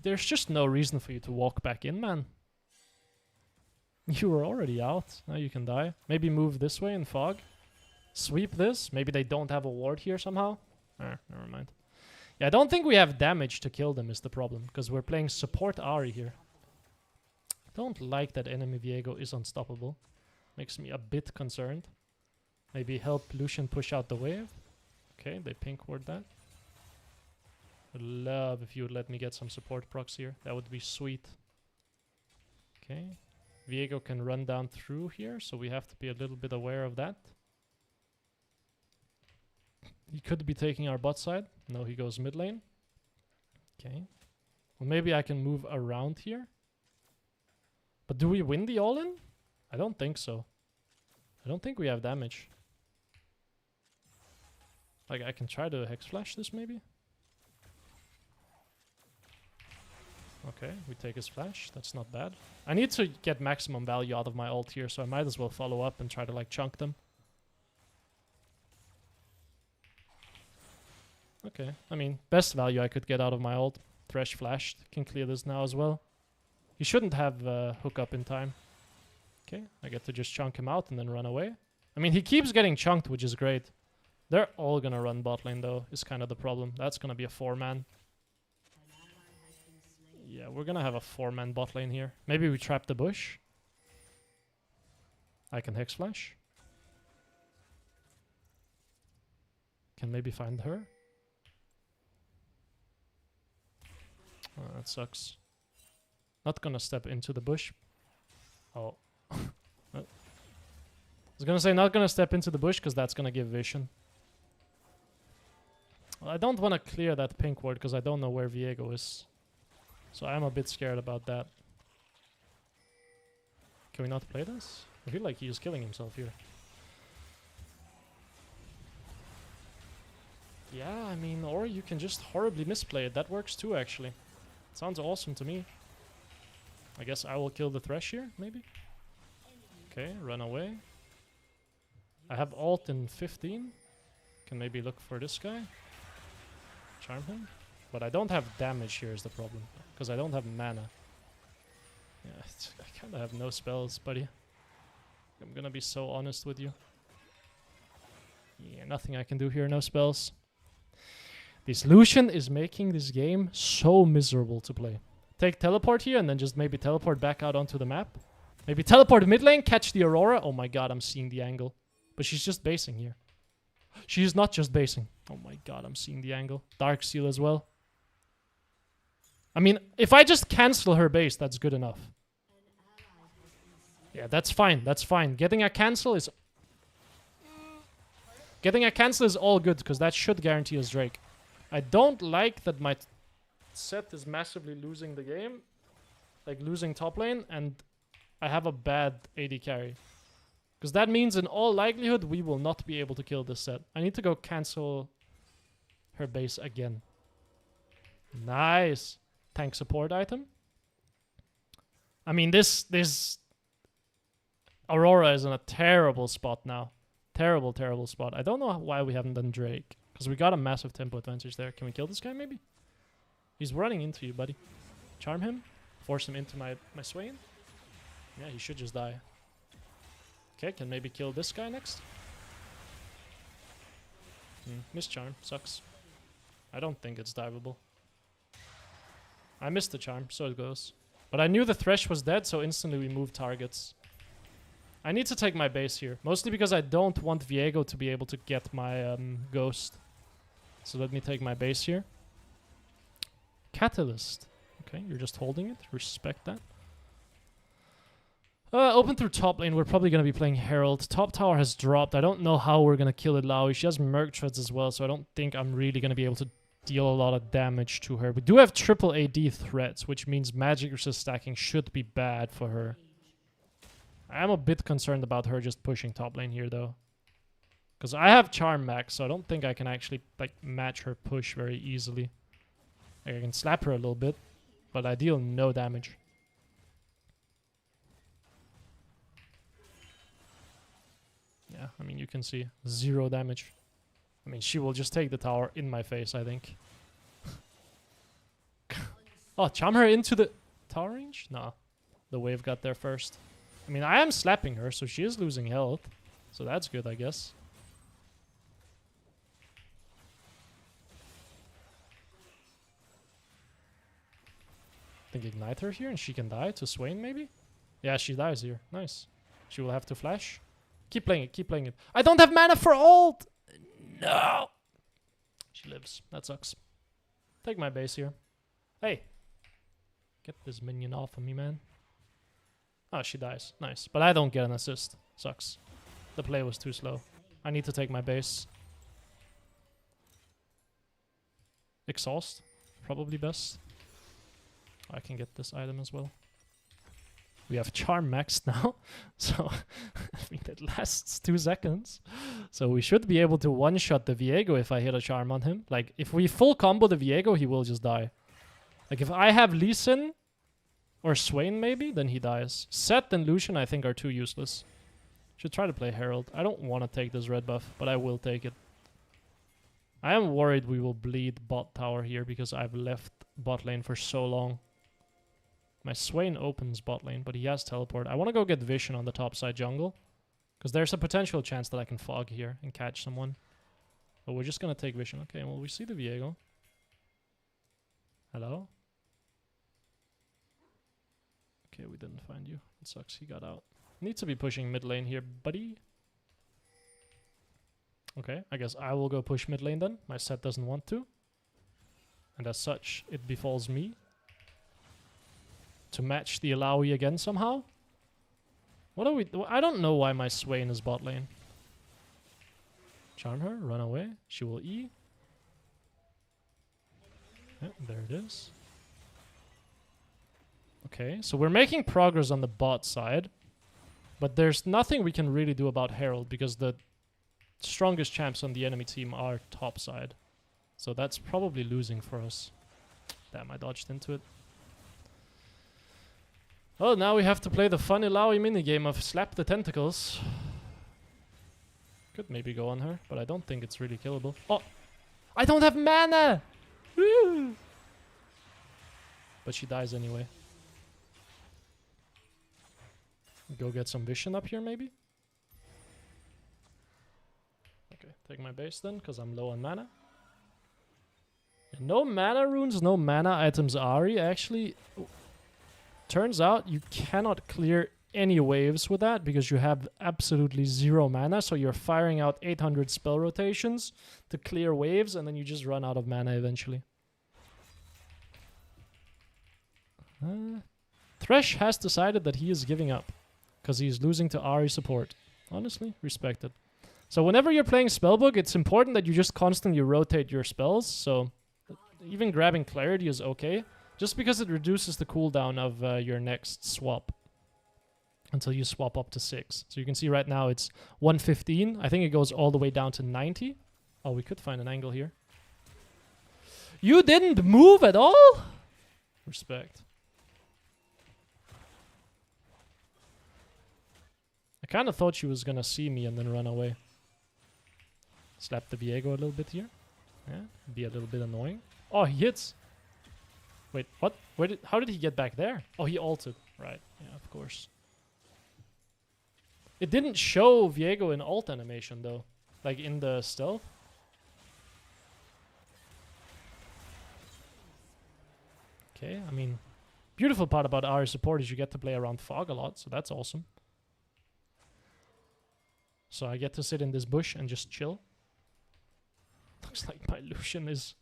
There's just no reason for you to walk back in, man. You were already out. Now you can die. Maybe move this way and fog. Sweep this. Maybe they don't have a ward here somehow. Never mind. Yeah, I don't think we have damage to kill them is the problem. Because we're playing support Ahri here. I don't like that enemy Viego is unstoppable. Makes me a bit concerned. Maybe help Lucian push out the wave. Okay, they pink ward that. Would love if you would let me get some support procs here. That would be sweet. Okay. Viego can run down through here, so we have to be a little bit aware of that. He could be taking our bot side. No, he goes mid lane. Okay. Well, maybe I can move around here. But do we win the all-in? I don't think so. I don't think we have damage. Like, I can try to Hex Flash this, maybe? Okay, we take his flash. That's not bad. I need to get maximum value out of my ult here, so I might as well follow up and try to, like, chunk them. Okay, I mean, best value I could get out of my ult. Thresh flashed. Can clear this now as well. He shouldn't have hook up in time. Okay, I get to just chunk him out and then run away. I mean, he keeps getting chunked, which is great. They're all gonna run bot lane, though, is kind of the problem. That's gonna be a 4-man. Yeah, we're gonna have a 4-man bot lane here. Maybe we trap the bush. I can Hex Flash. Can maybe find her. Oh, that sucks. Not gonna step into the bush. Oh. I was gonna say not gonna step into the bush because that's gonna give vision. Well, I don't want to clear that pink ward because I don't know where Viego is. So I'm a bit scared about that. Can we not play this? I feel like he is killing himself here. Yeah, I mean, or you can just horribly misplay it. That works too, actually. Sounds awesome to me. I guess I will kill the Thresh here, maybe? Okay, run away. I have ult in 15. Can maybe look for this guy. Charm him. But I don't have damage here is the problem. Because I don't have mana. Yeah, I kind of have no spells, buddy. I'm gonna be so honest with you. Yeah, nothing I can do here, no spells. This Lucian is making this game so miserable to play. Take teleport here and then just maybe teleport back out onto the map. Maybe teleport mid lane, catch the Aurora. Oh my god, I'm seeing the angle. But she's just basing here. She is not just basing. Oh my god, I'm seeing the angle. Dark Seal as well. I mean, if I just cancel her base, that's good enough. Yeah, that's fine. That's fine. Getting a cancel is... Getting a cancel is all good, because that should guarantee us Drake. I don't like that my set is massively losing the game. Like, losing top lane, and I have a bad AD carry. Because that means in all likelihood we will not be able to kill this set. I need to go cancel her base again. Nice. Tank support item. I mean, this Aurora is in a terrible spot now. Terrible, terrible spot. I don't know why we haven't done Drake. Because we got a massive tempo advantage there. Can we kill this guy maybe? He's running into you, buddy. Charm him. Force him into my Swain. Yeah, he should just die. Okay, can maybe kill this guy next. Missed charm. Sucks. I don't think it's diveable. I missed the charm, so it goes. But I knew the Thresh was dead, so instantly we moved targets. I need to take my base here. Mostly because I don't want Viego to be able to get my ghost. So let me take my base here. Catalyst. Okay, you're just holding it. Respect that. Open through top lane. We're probably going to be playing Herald. Top tower has dropped. I don't know how we're going to kill Illaoi. She has Merc Treads as well, so I don't think I'm really going to be able to deal a lot of damage to her. We do have triple AD threats, which means magic resist stacking should be bad for her. I am a bit concerned about her just pushing top lane here, though. Because I have Charm Max, so I don't think I can actually like match her push very easily. Like, I can slap her a little bit, but I deal no damage. Yeah, I mean, you can see 0 damage. I mean, she will just take the tower in my face, I think. Oh, charm her into the tower range? Nah, the wave got there first. I mean, I am slapping her, so she is losing health. So that's good, I guess. I think ignite her here and she can die to Swain, maybe? Yeah, she dies here. Nice. She will have to flash. Keep playing it, keep playing it. I don't have mana for ult! No! She lives. That sucks. Take my base here. Hey! Get this minion off of me, man. Oh, she dies. Nice. But I don't get an assist. Sucks. The play was too slow. I need to take my base. Exhaust. Probably best. I can get this item as well. We have Charm maxed now. So, I mean, it lasts 2 seconds. So we should be able to one-shot the Viego if I hit a Charm on him. Like, if we full combo the Viego, he will just die. Like, if I have Lee Sin or Swain maybe, then he dies. Set and Lucian, I think, are too useless. Should try to play Herald. I don't want to take this red buff, but I will take it. I am worried we will bleed bot tower here because I've left bot lane for so long. My Swain opens bot lane, but he has teleport. I want to go get Vision on the top side jungle. Because there's a potential chance that I can fog here and catch someone. But we're just going to take Vision. Okay, well, we see the Viego. Hello? Okay, we didn't find you. It sucks, he got out. Need to be pushing mid lane here, buddy. Okay, I guess I will go push mid lane then. My set doesn't want to. And as such, it befalls me to match the Illaoi again somehow. What are we... I don't know why my Swain is bot lane. Charm her, run away. She will E. Yeah, there it is. Okay, so we're making progress on the bot side. But there's nothing we can really do about Herald because the strongest champs on the enemy team are top side. So that's probably losing for us. Damn, I dodged into it. Oh, now we have to play the fun Illaoi minigame of slap the tentacles. Could maybe go on her, but I don't think it's really killable. Oh! I don't have mana! Woo! But she dies anyway. Go get some vision up here, maybe? Okay, take my base then, because I'm low on mana. And no mana runes, no mana items Ahri, actually... Turns out you cannot clear any waves with that because you have absolutely 0 mana, so you're firing out 800 spell rotations to clear waves and then you just run out of mana eventually. Thresh has decided that he is giving up because he's losing to Ahri support. Honestly, respected. So whenever you're playing Spellbook, it's important that you just constantly rotate your spells, so even grabbing Clarity is okay. Just because it reduces the cooldown of your next swap. until you swap up to 6. So you can see right now it's 115. I think it goes all the way down to 90. Oh, we could find an angle here. You didn't move at all? Respect. I kind of thought she was gonna see me and then run away. Slap the Viego a little bit here. Yeah, be a little bit annoying. Oh, he hits. Wait, what? How did he get back there? Oh, he ulted. Right, yeah, of course. It didn't show Viego in ult animation though. Like in the stealth. Okay, I mean, beautiful part about Ahri support is you get to play around fog a lot, so that's awesome. So I get to sit in this bush and just chill. Looks like my Lucian has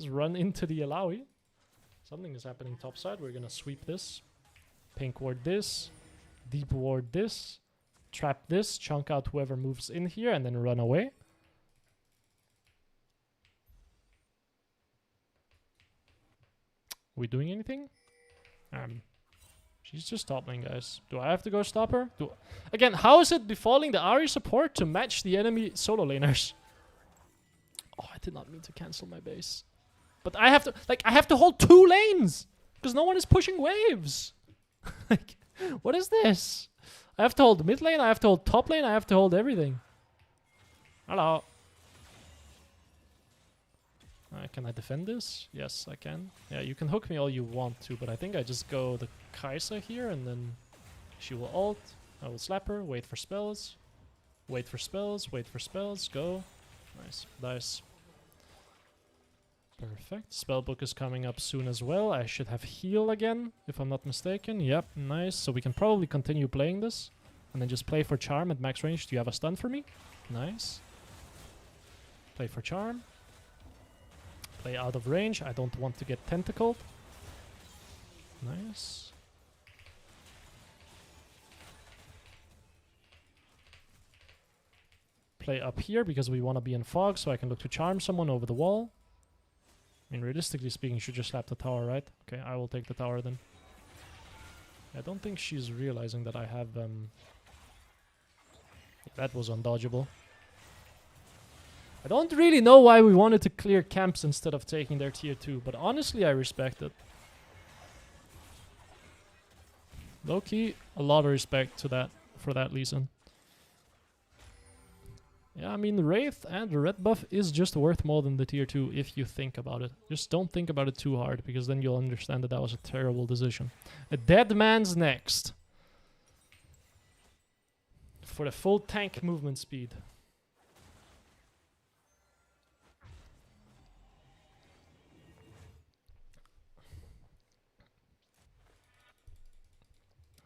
run into the Alawi. Something is happening topside. We're gonna sweep this. Pink ward this. Deep ward this. Trap this. Chunk out whoever moves in here and then run away. We doing anything? She's just top lane, guys. Do I have to go stop her? Again, how is it befalling the Ahri support to match the enemy solo laners? Oh, I did not mean to cancel my base. But I have to hold 2 lanes! Because no one is pushing waves! Like, what is this? I have to hold mid lane, I have to hold top lane, I have to hold everything. Hello. Can I defend this? Yes, I can. Yeah, you can hook me all you want to, but I think I just go the Kai'Sa here, and then she will ult. I will slap her, wait for spells. Wait for spells, wait for spells, go. Nice, nice. Perfect. Spellbook is coming up soon as well. I should have heal again, if I'm not mistaken. Yep, nice. So we can probably continue playing this. And then just play for charm at max range. Do you have a stun for me? Nice. Play for charm. Play out of range. I don't want to get tentacled. Nice. Play up here because we want to be in fog, so I can look to charm someone over the wall. I mean, realistically speaking, you should just slap the tower, right? Okay, I will take the tower then. I don't think she's realizing that I have... that was undodgeable. I don't really know why we wanted to clear camps instead of taking their tier 2, but honestly I respect it. Low-key, a lot of respect to that, for that reason. Yeah, I mean, the Wraith and the red buff is just worth more than the tier 2 if you think about it. Just don't think about it too hard, because then you'll understand that that was a terrible decision. A dead man's next. For the full tank movement speed.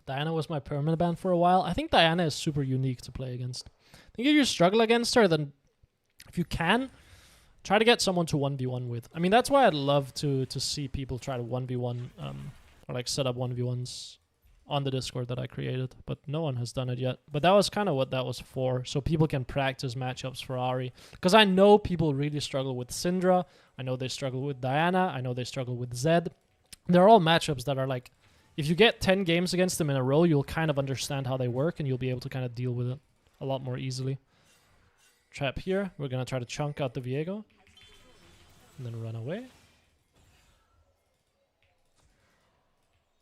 Diana was my permanent ban for a while. I think Diana is super unique to play against. I think if you struggle against her, then if you can, try to get someone to 1v1 with. I mean, that's why I'd love to see people try to 1v1 or like set up 1v1s on the Discord that I created, but no one has done it yet. But that was kind of what that was for, so people can practice matchups for Ahri. Because I know people really struggle with Syndra. I know they struggle with Diana. I know they struggle with Zed. They're all matchups that are like, if you get 10 games against them in a row, you'll kind of understand how they work and you'll be able to kind of deal with it a lot more easily. Trap here. We're going to try to chunk out the Viego. And then run away.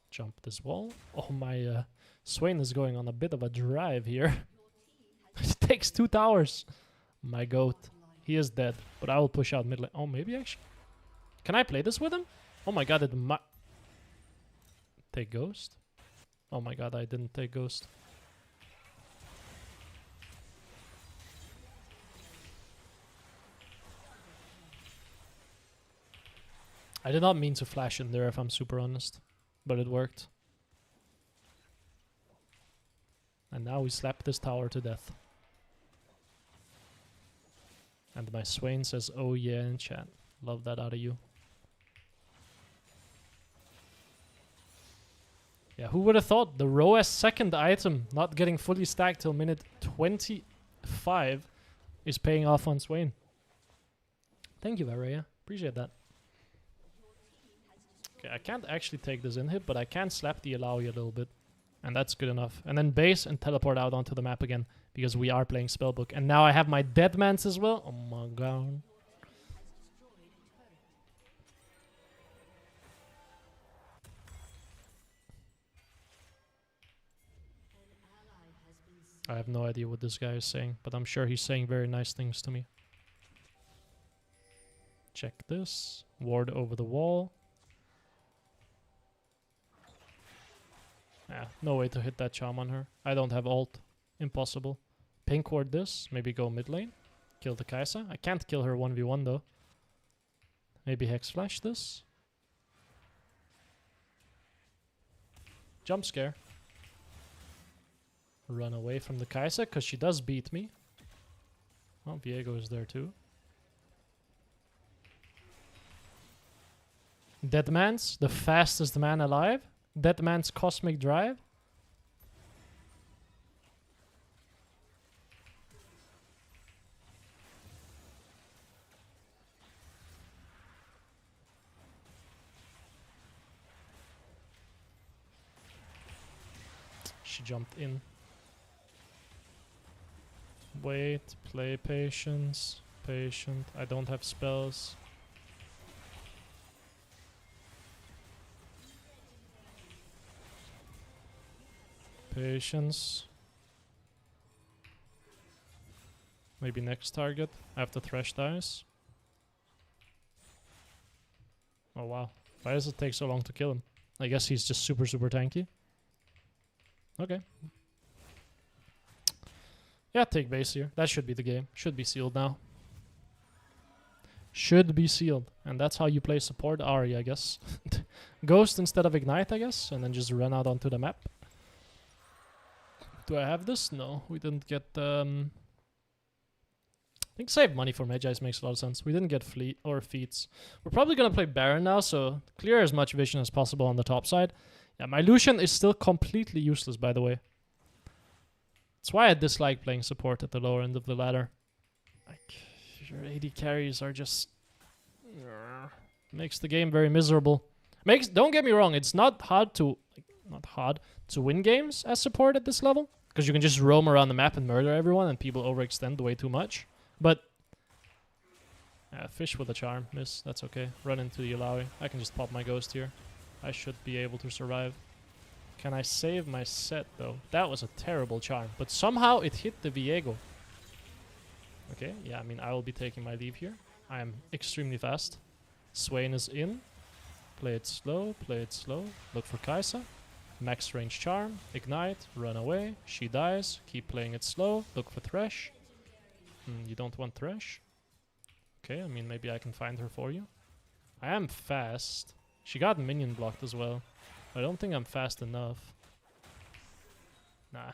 Jump this wall. Oh, my Swain is going on a bit of a drive here. It takes 2 towers. My goat. He is dead, but I will push out mid lane. Oh, maybe actually. Can I play this with him? Oh my god, it might... Take Ghost? Oh my god, I didn't take Ghost. I did not mean to flash in there if I'm super honest. But it worked. And now we slap this tower to death. And my Swain says, oh yeah, in chat. Love that out of you. Yeah, who would have thought the Roas second item not getting fully stacked till minute 25 is paying off on Swain. Thank you, Araya. Appreciate that. Okay, I can't actually take this inhib, but I can slap the Alawi a little bit. And that's good enough. And then base and teleport out onto the map again. Because we are playing Spellbook. And now I have my Deadmans as well. Oh my god. I have no idea what this guy is saying. But I'm sure he's saying very nice things to me. Check this. Ward over the wall. Yeah, no way to hit that charm on her. I don't have ult. Impossible. Pink ward this. Maybe go mid lane. Kill the Kai'Sa. I can't kill her 1v1 though. Maybe Hex Flash this. Jump scare. Run away from the Kai'Sa because she does beat me. Oh, Viego is there too. Deadman's the fastest man alive. Deadman's Cosmic Drive. She jumped in. Wait, play patience. Patient. I don't have spells. Patience. Maybe next target. After Thresh dies. Oh wow. Why does it take so long to kill him? I guess he's just super tanky. Okay. Yeah, take base here. That should be the game. Should be sealed now. Should be sealed. And that's how you play support Ahri, I guess. Ghost instead of Ignite, I guess. And then just run out onto the map. Do I have this? No, we didn't get... I think save money for Magi's makes a lot of sense. We didn't get fleet or feats. We're probably going to play Baron now, so clear as much vision as possible on the top side. Yeah, my Lucian is still completely useless, by the way. That's why I dislike playing support at the lower end of the ladder. Like, your AD carries are just... makes the game very miserable. Don't get me wrong, it's not hard to... not hard to win games as support at this level. Because you can just roam around the map and murder everyone and people overextend way too much. But... fish with a charm. Miss. That's okay. Run into the Illaoi. I can just pop my ghost here. I should be able to survive. Can I save my set though? That was a terrible charm. But somehow it hit the Viego. Okay, yeah, I mean, I will be taking my leave here. I am extremely fast. Swain is in. Play it slow, play it slow. Look for Kai'Sa. Max range charm. Ignite. Run away. She dies. Keep playing it slow. Look for Thresh. You don't want Thresh? Okay, I mean, maybe I can find her for you. I am fast. She got minion blocked as well. I don't think I'm fast enough. Nah,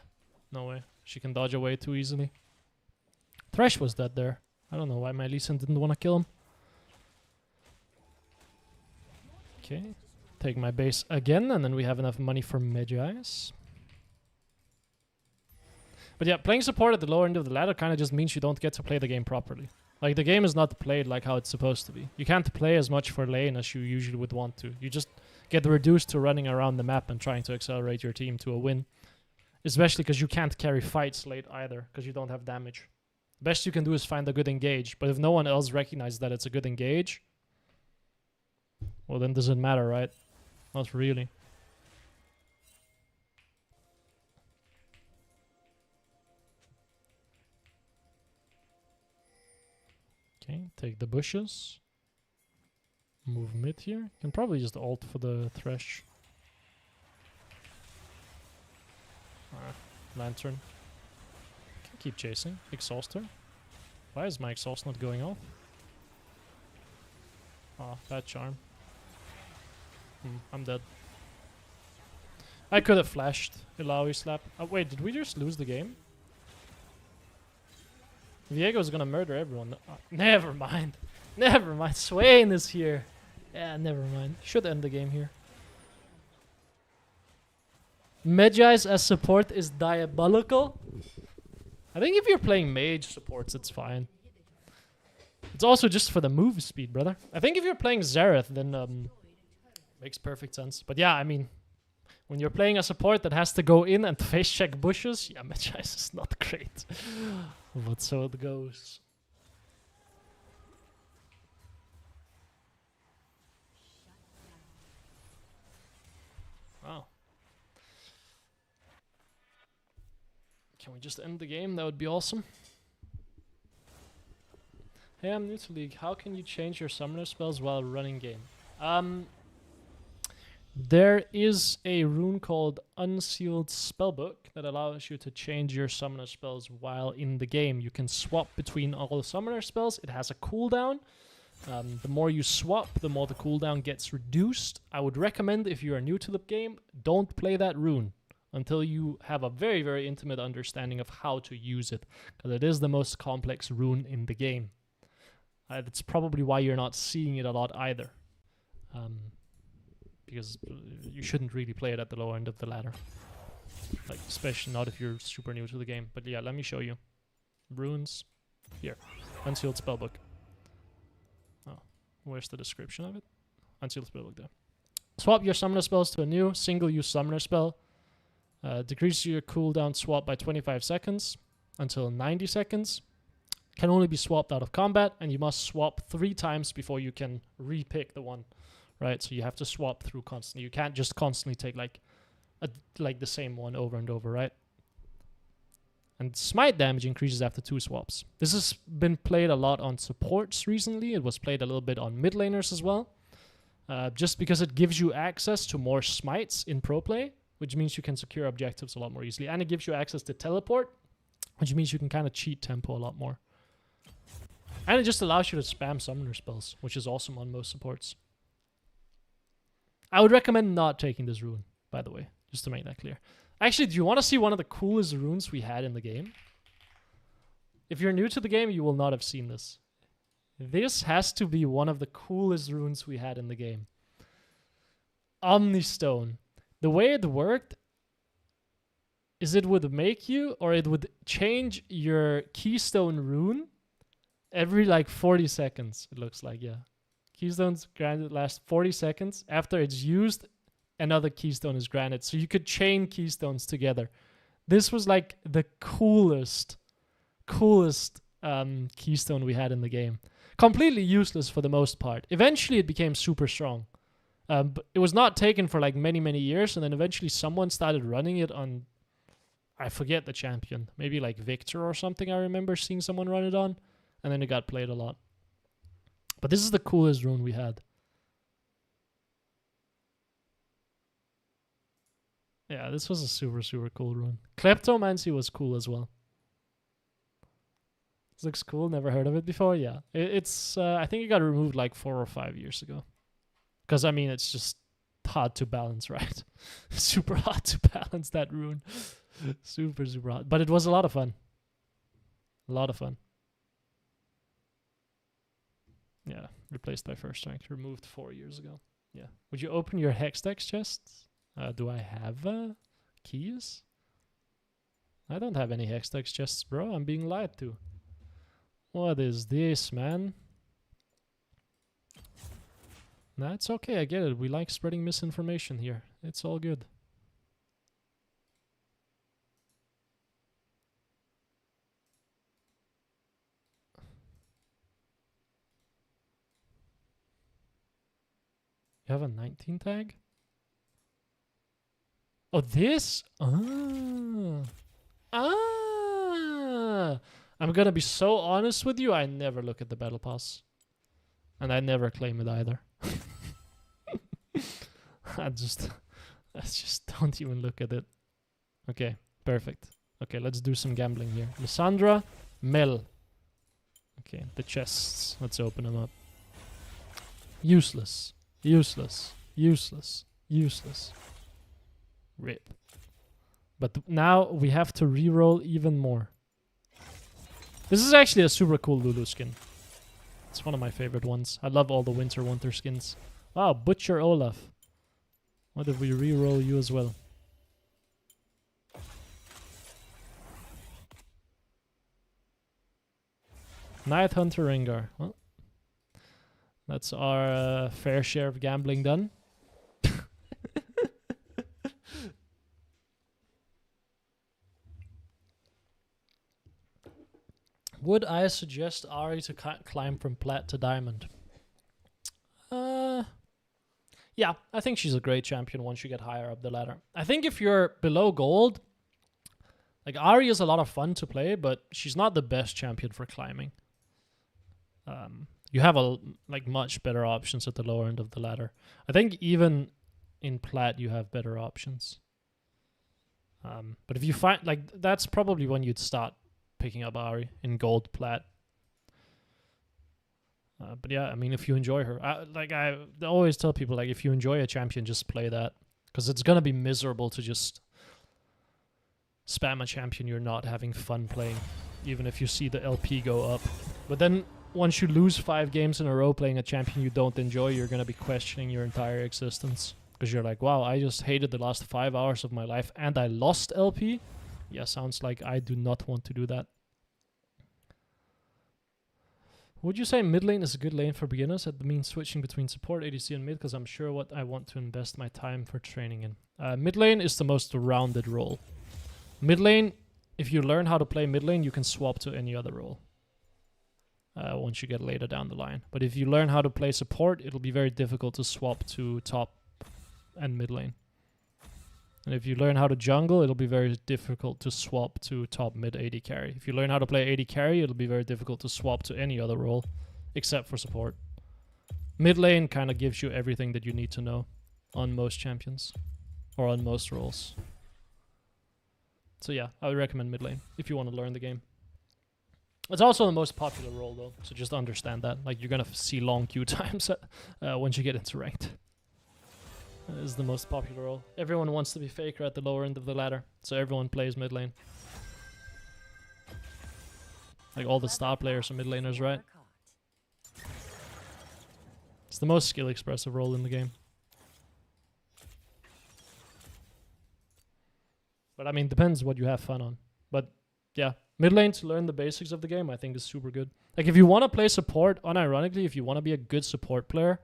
no way. She can dodge away too easily. Thresh was dead there. I don't know why my Lee Sin didn't want to kill him. Okay, take my base again, and then we have enough money for Magi's. But yeah, playing support at the lower end of the ladder kind of just means you don't get to play the game properly. Like, the game is not played like how it's supposed to be. You can't play as much for lane as you usually would want to. You just get reduced to running around the map and trying to accelerate your team to a win. Especially because you can't carry fights late either, because you don't have damage. Best you can do is find a good engage, but if no one else recognizes that it's a good engage, well then does it matter, right? Not really. Okay, take the bushes. Move mid here. Can probably just ult for the Thresh. Lantern. Can keep chasing. Exhaust her. Why is my exhaust not going off? Ah, bad charm. I'm dead. I could have flashed Illaoi slap. Oh, wait, did we just lose the game? Viego's gonna murder everyone. Never mind. Never mind. Swain is here. Yeah, never mind. Should end the game here. Magi's as support is diabolical. I think if you're playing mage supports, it's fine. It's also just for the move speed, brother. I think if you're playing Xerath, then makes perfect sense. But yeah, I mean, When you're playing a support that has to go in and face check bushes, yeah, mage ice is not great. But so it goes. Wow. Can we just end the game? That would be awesome. Hey, I'm new to League. How can you change your summoner spells while running game? There is a rune called Unsealed Spellbook that allows you to change your summoner spells while in the game. You can swap between all the summoner spells. It has a cooldown. The more you swap, the more the cooldown gets reduced. I would recommend, if you are new to the game, don't play that rune until you have a very, very intimate understanding of how to use it, because it is the most complex rune in the game. That's probably why you're not seeing it a lot either. Because you shouldn't really play it at the lower end of the ladder. Like, especially not if you're super new to the game. But yeah, let me show you. Runes. Here. Unsealed Spellbook. Oh, where's the description of it? Unsealed Spellbook there. Swap your summoner spells to a new single-use summoner spell. Decrease your cooldown swap by 25 seconds until 90 seconds. Can only be swapped out of combat, and you must swap 3 times before you can repick the one. Right, so you have to swap through constantly. You can't just constantly take like the same one over and over, right? And smite damage increases after 2 swaps. This has been played a lot on supports recently. It was played a little bit on mid laners as well. Just because it gives you access to more smites in pro play, which means you can secure objectives a lot more easily. And it gives you access to teleport, which means you can kind of cheat tempo a lot more. And it just allows you to spam summoner spells, which is awesome on most supports. I would recommend not taking this rune, by the way, just to make that clear. Actually, do you want to see one of the coolest runes we had in the game? If you're new to the game, you will not have seen this. This has to be one of the coolest runes we had in the game. Omnistone. The way it worked is it would make you, or it would change your keystone rune every like 40 seconds, it looks like, yeah. Keystones granted last 40 seconds. After it's used, another keystone is granted. So you could chain keystones together. This was like the coolest keystone we had in the game. Completely useless for the most part. Eventually it became super strong. But it was not taken for like many, many years. And then eventually someone started running it on, I forget the champion. Maybe like Victor or something I remember seeing someone run it on. And then it got played a lot. But this is the coolest rune we had. Yeah, this was a super, super cool rune. Kleptomancy was cool as well. This looks cool. Never heard of it before. Yeah. It's I think it got removed like 4 or 5 years ago. Because, I mean, it's just hard to balance, right? Super hard to balance that rune. Super, super hard. But it was a lot of fun. A lot of fun. Yeah, replaced by first rank. Removed 4 years ago. Yeah. Would you open your Hextech chests? Do I have keys? I don't have any Hextech chests, bro. I'm being lied to. What is this, man? Nah, it's okay. I get it. We like spreading misinformation here. It's all good. You have a 19 tag? Oh, this? Ah. I'm gonna be so honest with you, I never look at the battle pass. And I never claim it either. I just don't even look at it. Okay, perfect. Okay, let's do some gambling here. Lysandra, Mel. Okay, the chests. Let's open them up. Useless. Useless. Useless. Useless. Rip. But now we have to reroll even more. This is actually a super cool Lulu skin. It's one of my favorite ones. I love all the Winter Wonder skins. Wow, Butcher Olaf. What if we reroll you as well? Night Hunter Rengar. Well, that's our fair share of gambling done. Would I suggest Ahri to climb from plat to diamond? Yeah, I think she's a great champion once you get higher up the ladder. I think if you're below gold, like Ahri is a lot of fun to play, but she's not the best champion for climbing. You have much better options at the lower end of the ladder. I think even in plat you have better options. But if you find that's probably when you'd start picking up Ahri in gold plat. But yeah, I mean, if you enjoy her, I always tell people, like, if you enjoy a champion, just play that, because it's gonna be miserable to just spam a champion you're not having fun playing, even if you see the LP go up. But then once you lose 5 games in a row playing a champion you don't enjoy, you're gonna be questioning your entire existence, because you're like, wow, I just hated the last 5 hours of my life and I lost LP. Yeah, sounds like I do not want to do that. Would you say mid lane is a good lane for beginners? That means switching between support, ADC, and mid, because I'm sure what I want to invest my time for training in. Mid lane is the most rounded role. Mid lane, if you learn how to play mid lane, you can swap to any other role once you get later down the line. But if you learn how to play support, it'll be very difficult to swap to top and mid lane. And if you learn how to jungle, it'll be very difficult to swap to top mid AD carry. If you learn how to play AD carry, it'll be very difficult to swap to any other role except for support. Mid lane kind of gives you everything that you need to know on most champions or on most roles. So yeah, I would recommend mid lane if you want to learn the game. It's also the most popular role though, so just understand that. Like, you're gonna see long queue times once you get into ranked. It is the most popular role. Everyone wants to be Faker at the lower end of the ladder, so everyone plays mid lane. Like, all the star players are mid laners, right? It's the most skill expressive role in the game. But I mean, depends what you have fun on. But yeah, mid lane to learn the basics of the game, I think is super good. Like, if you want to play support, unironically, if you want to be a good support player,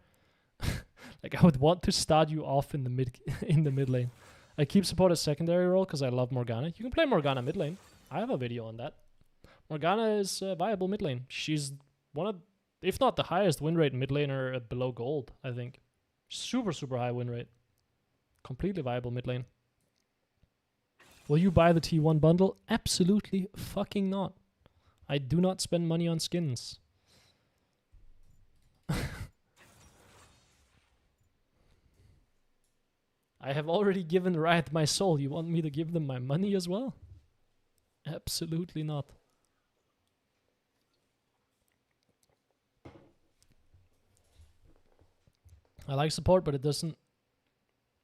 like, I would want to start you off in the mid lane. I keep support as secondary role because I love Morgana. You can play Morgana mid lane. I have a video on that. Morgana is a viable mid lane. She's one of, if not the highest win rate mid laner below gold, I think. Super, super high win rate. Completely viable mid lane. Will you buy the T1 bundle? Absolutely fucking not. I do not spend money on skins. I have already given Riot my soul. You want me to give them my money as well? Absolutely not. I like support, but it doesn't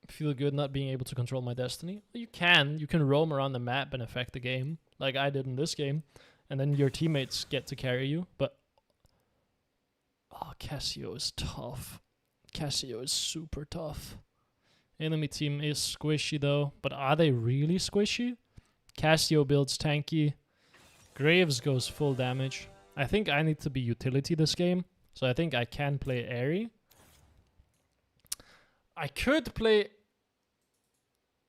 feel good not being able to control my destiny. You can roam around the map and affect the game, like I did in this game, and then your teammates get to carry you, but oh, Cassio is tough. Cassio is super tough. Enemy team is squishy though, but are they really squishy? Cassio builds tanky. Graves goes full damage. I think I need to be utility this game, so I think I can play Ahri. I could play...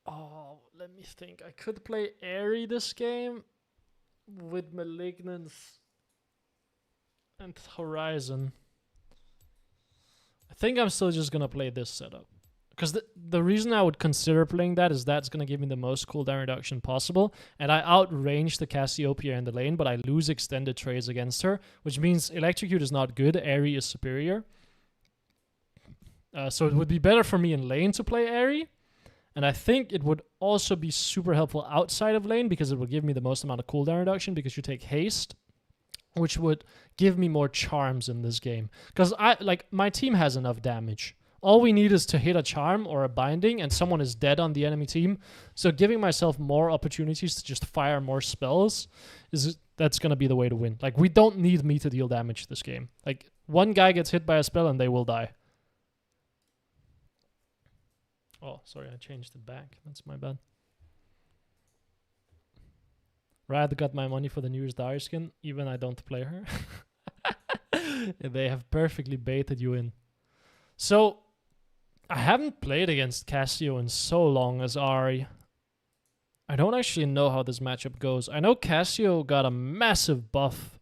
Oh, let me think. I could play Ahri this game with Malignance and Horizon. I think I'm still just gonna play this setup. Because the reason I would consider playing that is that's going to give me the most cooldown reduction possible. And I outrange the Cassiopeia in the lane, but I lose extended trades against her, which means Electrocute is not good, Ahri is superior. So it would be better for me in lane to play Ahri. And I think it would also be super helpful outside of lane, because it will give me the most amount of cooldown reduction, because you take haste, which would give me more charms in this game. Because my team has enough damage. All we need is to hit a charm or a binding and someone is dead on the enemy team. So giving myself more opportunities to just fire more spells, that's going to be the way to win. Like, we don't need me to deal damage this game. Like, one guy gets hit by a spell and they will die. Oh, sorry, I changed it back. That's my bad. Riot got my money for the newest Dire skin, even I don't play her. They have perfectly baited you in. So, I haven't played against Cassio in so long as Ahri. I don't actually know how this matchup goes. I know Cassio got a massive buff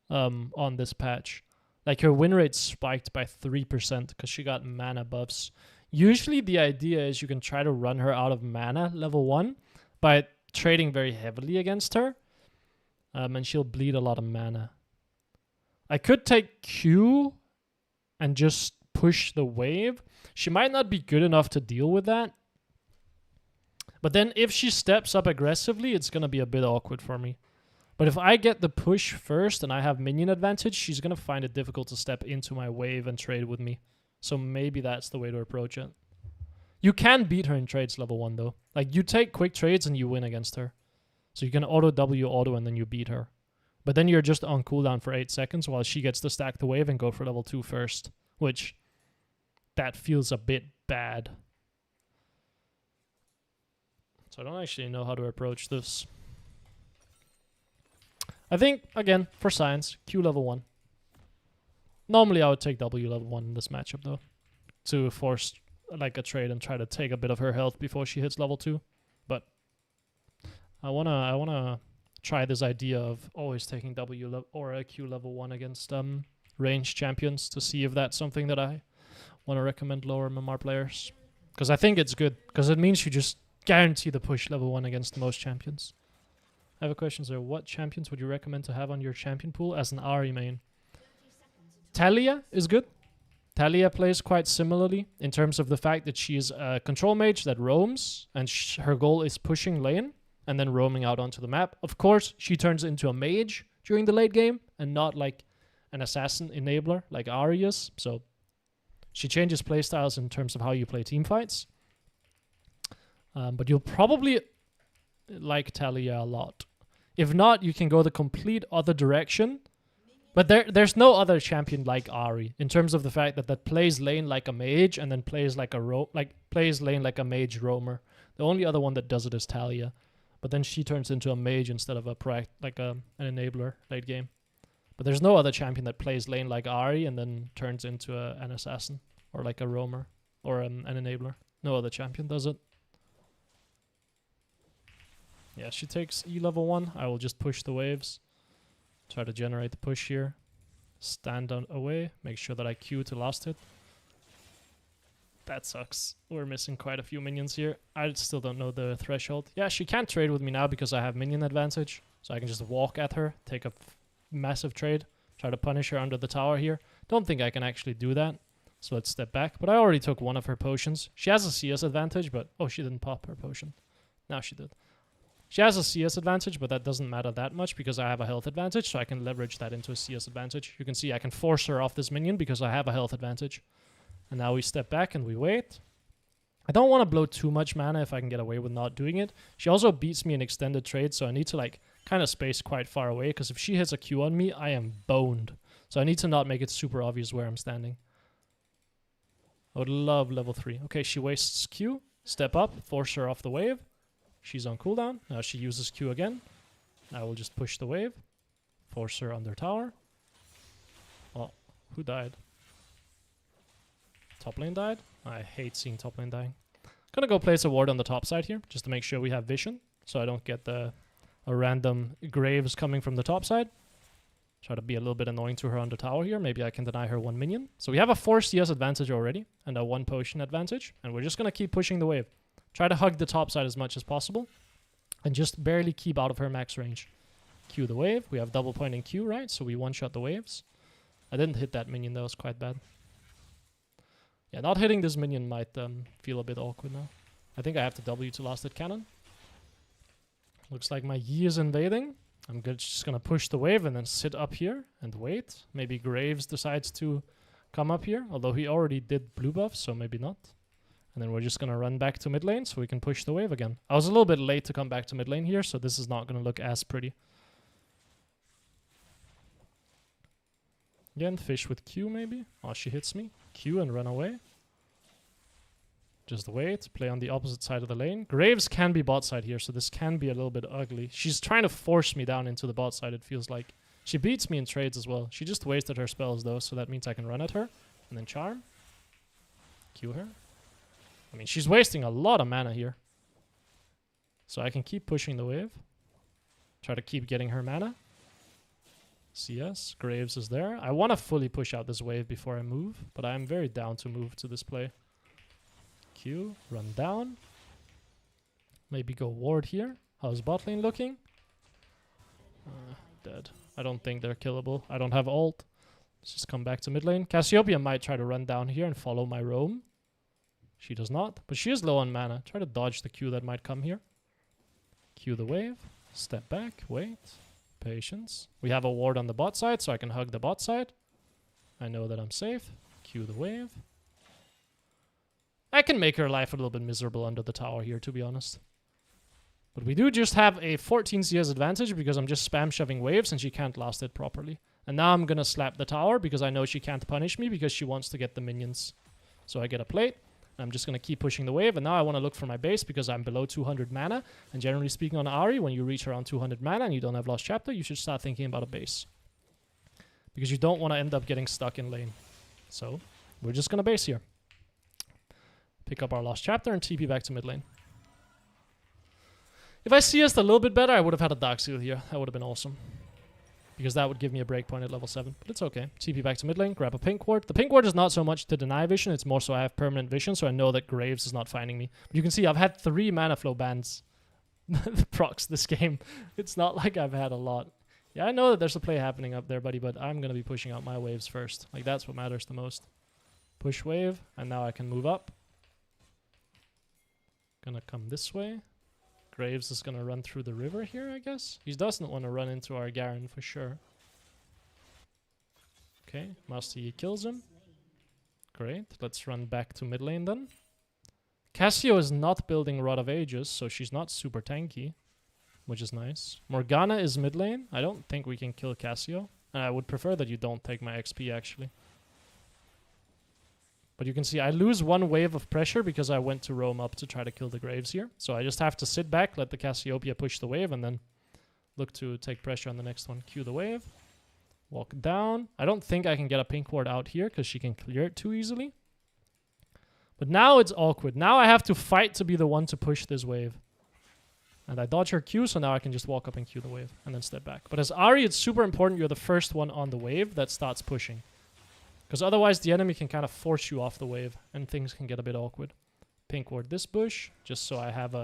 on this patch. Like her win rate spiked by 3% because she got mana buffs. Usually the idea is you can try to run her out of mana level 1 by trading very heavily against her. And she'll bleed a lot of mana. I could take Q and just push the wave. She might not be good enough to deal with that. But then if she steps up aggressively, it's going to be a bit awkward for me. But if I get the push first and I have minion advantage, she's going to find it difficult to step into my wave and trade with me. So maybe that's the way to approach it. You can beat her in trades level 1 though. Like you take quick trades and you win against her. So you can auto W auto and then you beat her. But then you're just on cooldown for 8 seconds while she gets to stack the wave and go for level 2 first. Which, that feels a bit bad. So I don't actually know how to approach this. I think, again, for science, Q level 1. Normally I would take W level 1 in this matchup though. To force like a trade and try to take a bit of her health before she hits level 2. But I wanna try this idea of always taking W or a Q level 1 against ranged champions to see if that's something that I want to recommend lower MMR players. Because I think it's good, because it means you just guarantee the push level 1 against most champions. I have a question, sir. What champions would you recommend to have on your champion pool as an Ahri main? Talia is good. Talia plays quite similarly in terms of the fact that she is a control mage that roams, and her goal is pushing lane and then roaming out onto the map. Of course, she turns into a mage during the late game and not like an assassin enabler like Ahri is. So she changes playstyles in terms of how you play team fights. But you'll probably like Talia a lot. If not, you can go the complete other direction. But there's no other champion like Ahri in terms of the fact that plays lane like a mage and then plays like plays lane like a mage roamer. The only other one that does it is Talia. But then she turns into a mage instead of an enabler late game. But there's no other champion that plays lane like Ahri and then turns into an assassin or like a roamer or an enabler. No other champion does it. Yeah, she takes E level 1. I will just push the waves. Try to generate the push here. Stand away. Make sure that I Q to last hit. That sucks. We're missing quite a few minions here. I still don't know the threshold. Yeah, she can't trade with me now because I have minion advantage. So I can just walk at her, take a massive trade, try to punish her under the tower here. Don't think I can actually do that. So let's step back. But I already took one of her potions. She has a CS advantage, but... Oh, she didn't pop her potion. Now she did. She has a CS advantage, but that doesn't matter that much because I have a health advantage, so I can leverage that into a CS advantage. You can see I can force her off this minion because I have a health advantage. And now we step back and we wait. I don't want to blow too much mana if I can get away with not doing it. She also beats me in extended trade, so I need to like kind of space quite far away because if she hits a Q on me, I am boned. So I need to not make it super obvious where I'm standing. I would love level 3. Okay, she wastes Q. Step up, force her off the wave. She's on cooldown. Now she uses Q again. I will just push the wave. Force her under tower. Oh, who died? Top lane died? I hate seeing top lane dying. Gonna go place a ward on the top side here, just to make sure we have vision, so I don't get a random graves coming from the top side. Try to be a little bit annoying to her on the tower here. Maybe I can deny her one minion. So we have a 4 CS advantage already, and a 1 potion advantage, and we're just gonna keep pushing the wave. Try to hug the top side as much as possible, and just barely keep out of her max range. Q the wave. We have double pointing Q, right? So we one-shot the waves. I didn't hit that minion, that was quite bad. Yeah, not hitting this minion might feel a bit awkward now. I think I have to W to last hit cannon. Looks like my Yi is invading. I'm just gonna push the wave and then sit up here and wait. Maybe Graves decides to come up here, although he already did blue buff, so maybe not. And then we're just gonna run back to mid lane so we can push the wave again. I was a little bit late to come back to mid lane here, so this is not gonna look as pretty. Again, fish with Q maybe. Oh, she hits me. Q and run away. Just wait. Play on the opposite side of the lane. Graves can be bot side here, so this can be a little bit ugly. She's trying to force me down into the bot side, it feels like. She beats me in trades as well. She just wasted her spells though, so that means I can run at her. And then charm. Q her. I mean, she's wasting a lot of mana here. So I can keep pushing the wave. Try to keep getting her mana. CS. Graves is there. I want to fully push out this wave before I move, but I'm very down to move to this play. Q, run down. Maybe go ward here. How's bot lane looking? Dead. I don't think they're killable. I don't have ult. Let's just come back to mid lane. Cassiopeia might try to run down here and follow my roam. She does not, but she is low on mana. Try to dodge the Q that might come here. Q the wave. Step back. Wait. Patience. We have a ward on the bot side, so I can hug the bot side. I know that I'm safe. Q the wave. I can make her life a little bit miserable under the tower here, to be honest. But we do just have a 14 CS advantage because I'm just spam shoving waves and she can't last it properly. And now I'm gonna slap the tower because I know she can't punish me because she wants to get the minions. So I get a plate. I'm just gonna keep pushing the wave, and now I want to look for my base because I'm below 200 mana. And generally speaking on Ahri, when you reach around 200 mana and you don't have Lost Chapter, you should start thinking about a base. Because you don't want to end up getting stuck in lane. So, we're just gonna base here. Pick up our Lost Chapter and TP back to mid lane. If I CS'd a little bit better, I would have had a Dark Seal here. That would have been awesome. Because that would give me a breakpoint at level 7. But it's okay. TP back to mid lane, grab a pink ward. The pink ward is not so much to deny vision, it's more so I have permanent vision, so I know that Graves is not finding me. But you can see I've had 3 mana flow bans procs this game. It's not like I've had a lot. Yeah, I know that there's a play happening up there, buddy, but I'm going to be pushing out my waves first. Like, that's what matters the most. Push wave, and now I can move up. Gonna come this way. Graves is gonna run through the river here, I guess. He doesn't want to run into our Garen for sure. Okay, Master Yi kills him. Great, let's run back to mid lane then. Cassio is not building Rod of Ages, so she's not super tanky, which is nice. Morgana is mid lane. I don't think we can kill Cassio. And I would prefer that you don't take my XP, actually. But you can see I lose 1 wave of pressure because I went to roam up to try to kill the Graves here. So I just have to sit back, let the Cassiopeia push the wave, and then look to take pressure on the next one. Q the wave. Walk down. I don't think I can get a pink ward out here because she can clear it too easily. But now it's awkward. Now I have to fight to be the one to push this wave. And I dodge her Q, so now I can just walk up and Q the wave and then step back. But as Ahri, it's super important you're the first one on the wave that starts pushing. Because otherwise the enemy can kind of force you off the wave and things can get a bit awkward. Pink ward this bush, just so I have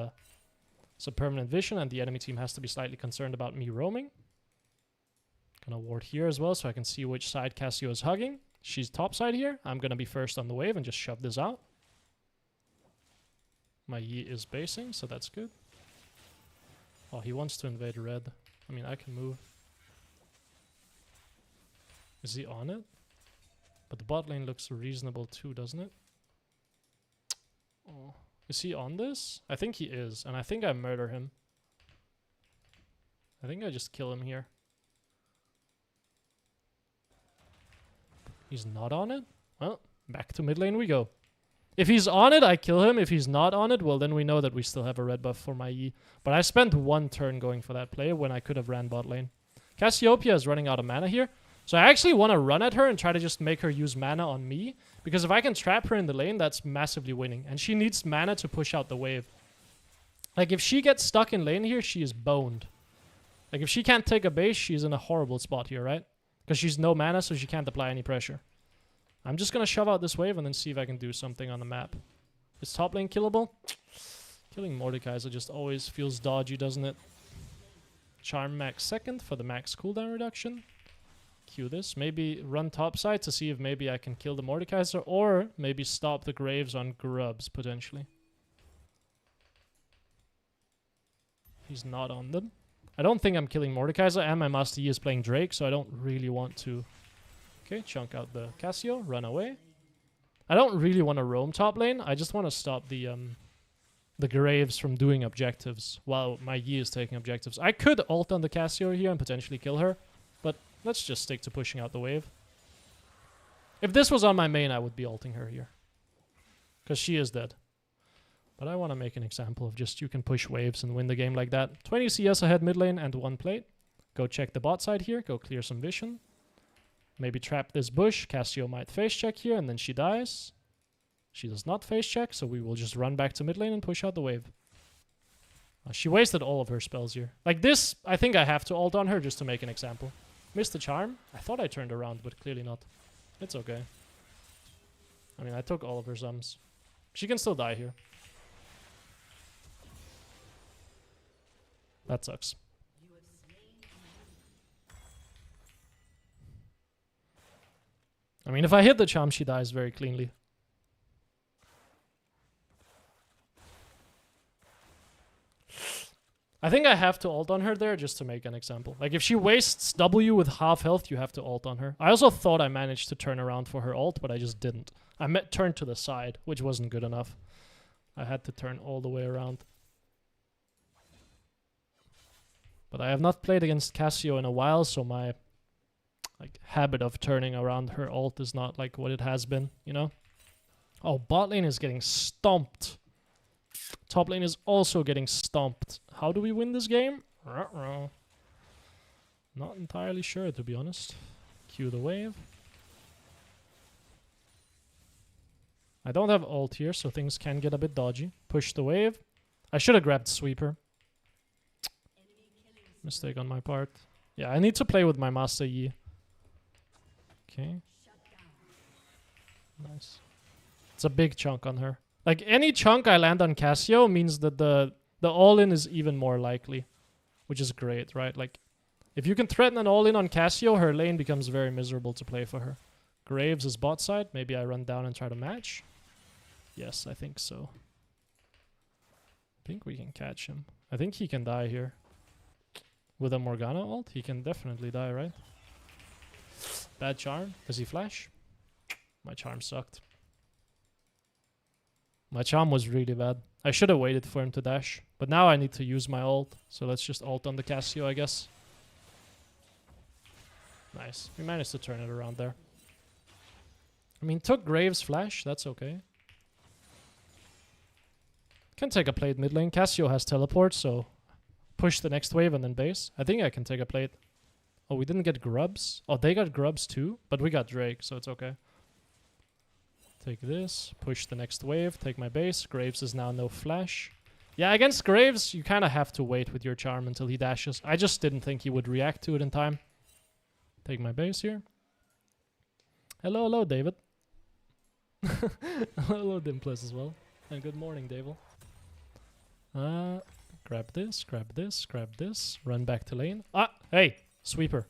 some permanent vision and the enemy team has to be slightly concerned about me roaming. Gonna ward here as well so I can see which side Cassio is hugging. She's top side here. I'm gonna be first on the wave and just shove this out. My Yi is basing, so that's good. Oh, he wants to invade red. I mean, I can move. Is he on it? But the bot lane looks reasonable too, doesn't it? Oh. Is he on this? I think he is, and I think I murder him. I think I just kill him here. He's not on it? Well, back to mid lane we go. If he's on it, I kill him. If he's not on it, well, then we know that we still have a red buff for my Yi. But I spent 1 turn going for that play when I could have ran bot lane. Cassiopeia is running out of mana here. So I actually want to run at her and try to just make her use mana on me. Because if I can trap her in the lane, that's massively winning. And she needs mana to push out the wave. Like, if she gets stuck in lane here, she is boned. Like, if she can't take a base, she's in a horrible spot here, right? Because she's no mana, so she can't apply any pressure. I'm just going to shove out this wave and then see if I can do something on the map. Is top lane killable? Killing Mordekaiser just always feels dodgy, doesn't it? Charm max second for the max cooldown reduction. Q this. Maybe run top side to see if maybe I can kill the Mordekaiser, or maybe stop the Graves on grubs, potentially. He's not on them. I don't think I'm killing Mordekaiser, and my Master Yi is playing Drake, so I don't really want to... Okay, chunk out the Cassio, run away. I don't really want to roam top lane, I just want to stop the Graves from doing objectives while my Yi is taking objectives. I could ult on the Cassio here and potentially kill her, but let's just stick to pushing out the wave. If this was on my main, I would be ulting her here. Because she is dead. But I want to make an example of just you can push waves and win the game like that. 20 CS ahead mid lane and 1 plate. Go check the bot side here. Go clear some vision. Maybe trap this bush. Cassio might face check here and then she dies. She does not face check, so we will just run back to mid lane and push out the wave. She wasted all of her spells here. Like this, I think I have to ult on her just to make an example. Missed the charm. I thought I turned around, but clearly not. It's okay. I mean, I took all of her sums. She can still die here. That sucks. I mean, if I hit the charm, she dies very cleanly. I think I have to ult on her there just to make an example. Like, if she wastes W with half health, you have to ult on her. I also thought I managed to turn around for her ult, but I just didn't. I turned to the side, which wasn't good enough. I had to turn all the way around. But I have not played against Cassio in a while, so my habit of turning around her ult is not like what it has been, you know? Oh, bot lane is getting stomped. Top lane is also getting stomped. How do we win this game? Not entirely sure, to be honest. Cue the wave. I don't have ult here, so things can get a bit dodgy. Push the wave. I should have grabbed sweeper. Mistake on my part. Yeah, I need to play with my Master Yi. Okay. Nice. It's a big chunk on her. Like, any chunk I land on Cassio means that the all-in is even more likely. Which is great, right? Like, if you can threaten an all-in on Cassio, her lane becomes very miserable to play for her. Graves is bot side. Maybe I run down and try to match. Yes, I think so. I think we can catch him. I think he can die here. With a Morgana ult, he can definitely die, right? Bad charm. Does he flash? My charm sucked. My charm was really bad. I should have waited for him to dash. But now I need to use my ult. So let's just ult on the Cassio, I guess. Nice. We managed to turn it around there. I mean, took Graves flash. That's okay. Can take a plate mid lane. Cassio has teleport, so push the next wave and then base. I think I can take a plate. Oh, we didn't get grubs. Oh, they got grubs too, but we got Drake, so it's okay. Take this, push the next wave, take my base. Graves is now no flash. Yeah, against Graves, you kind of have to wait with your charm until he dashes. I just didn't think he would react to it in time. Take my base here. Hello, hello, David. Hello, Dimples as well. And good morning, David. Grab this, grab this, grab this. Run back to lane. Ah, hey, sweeper.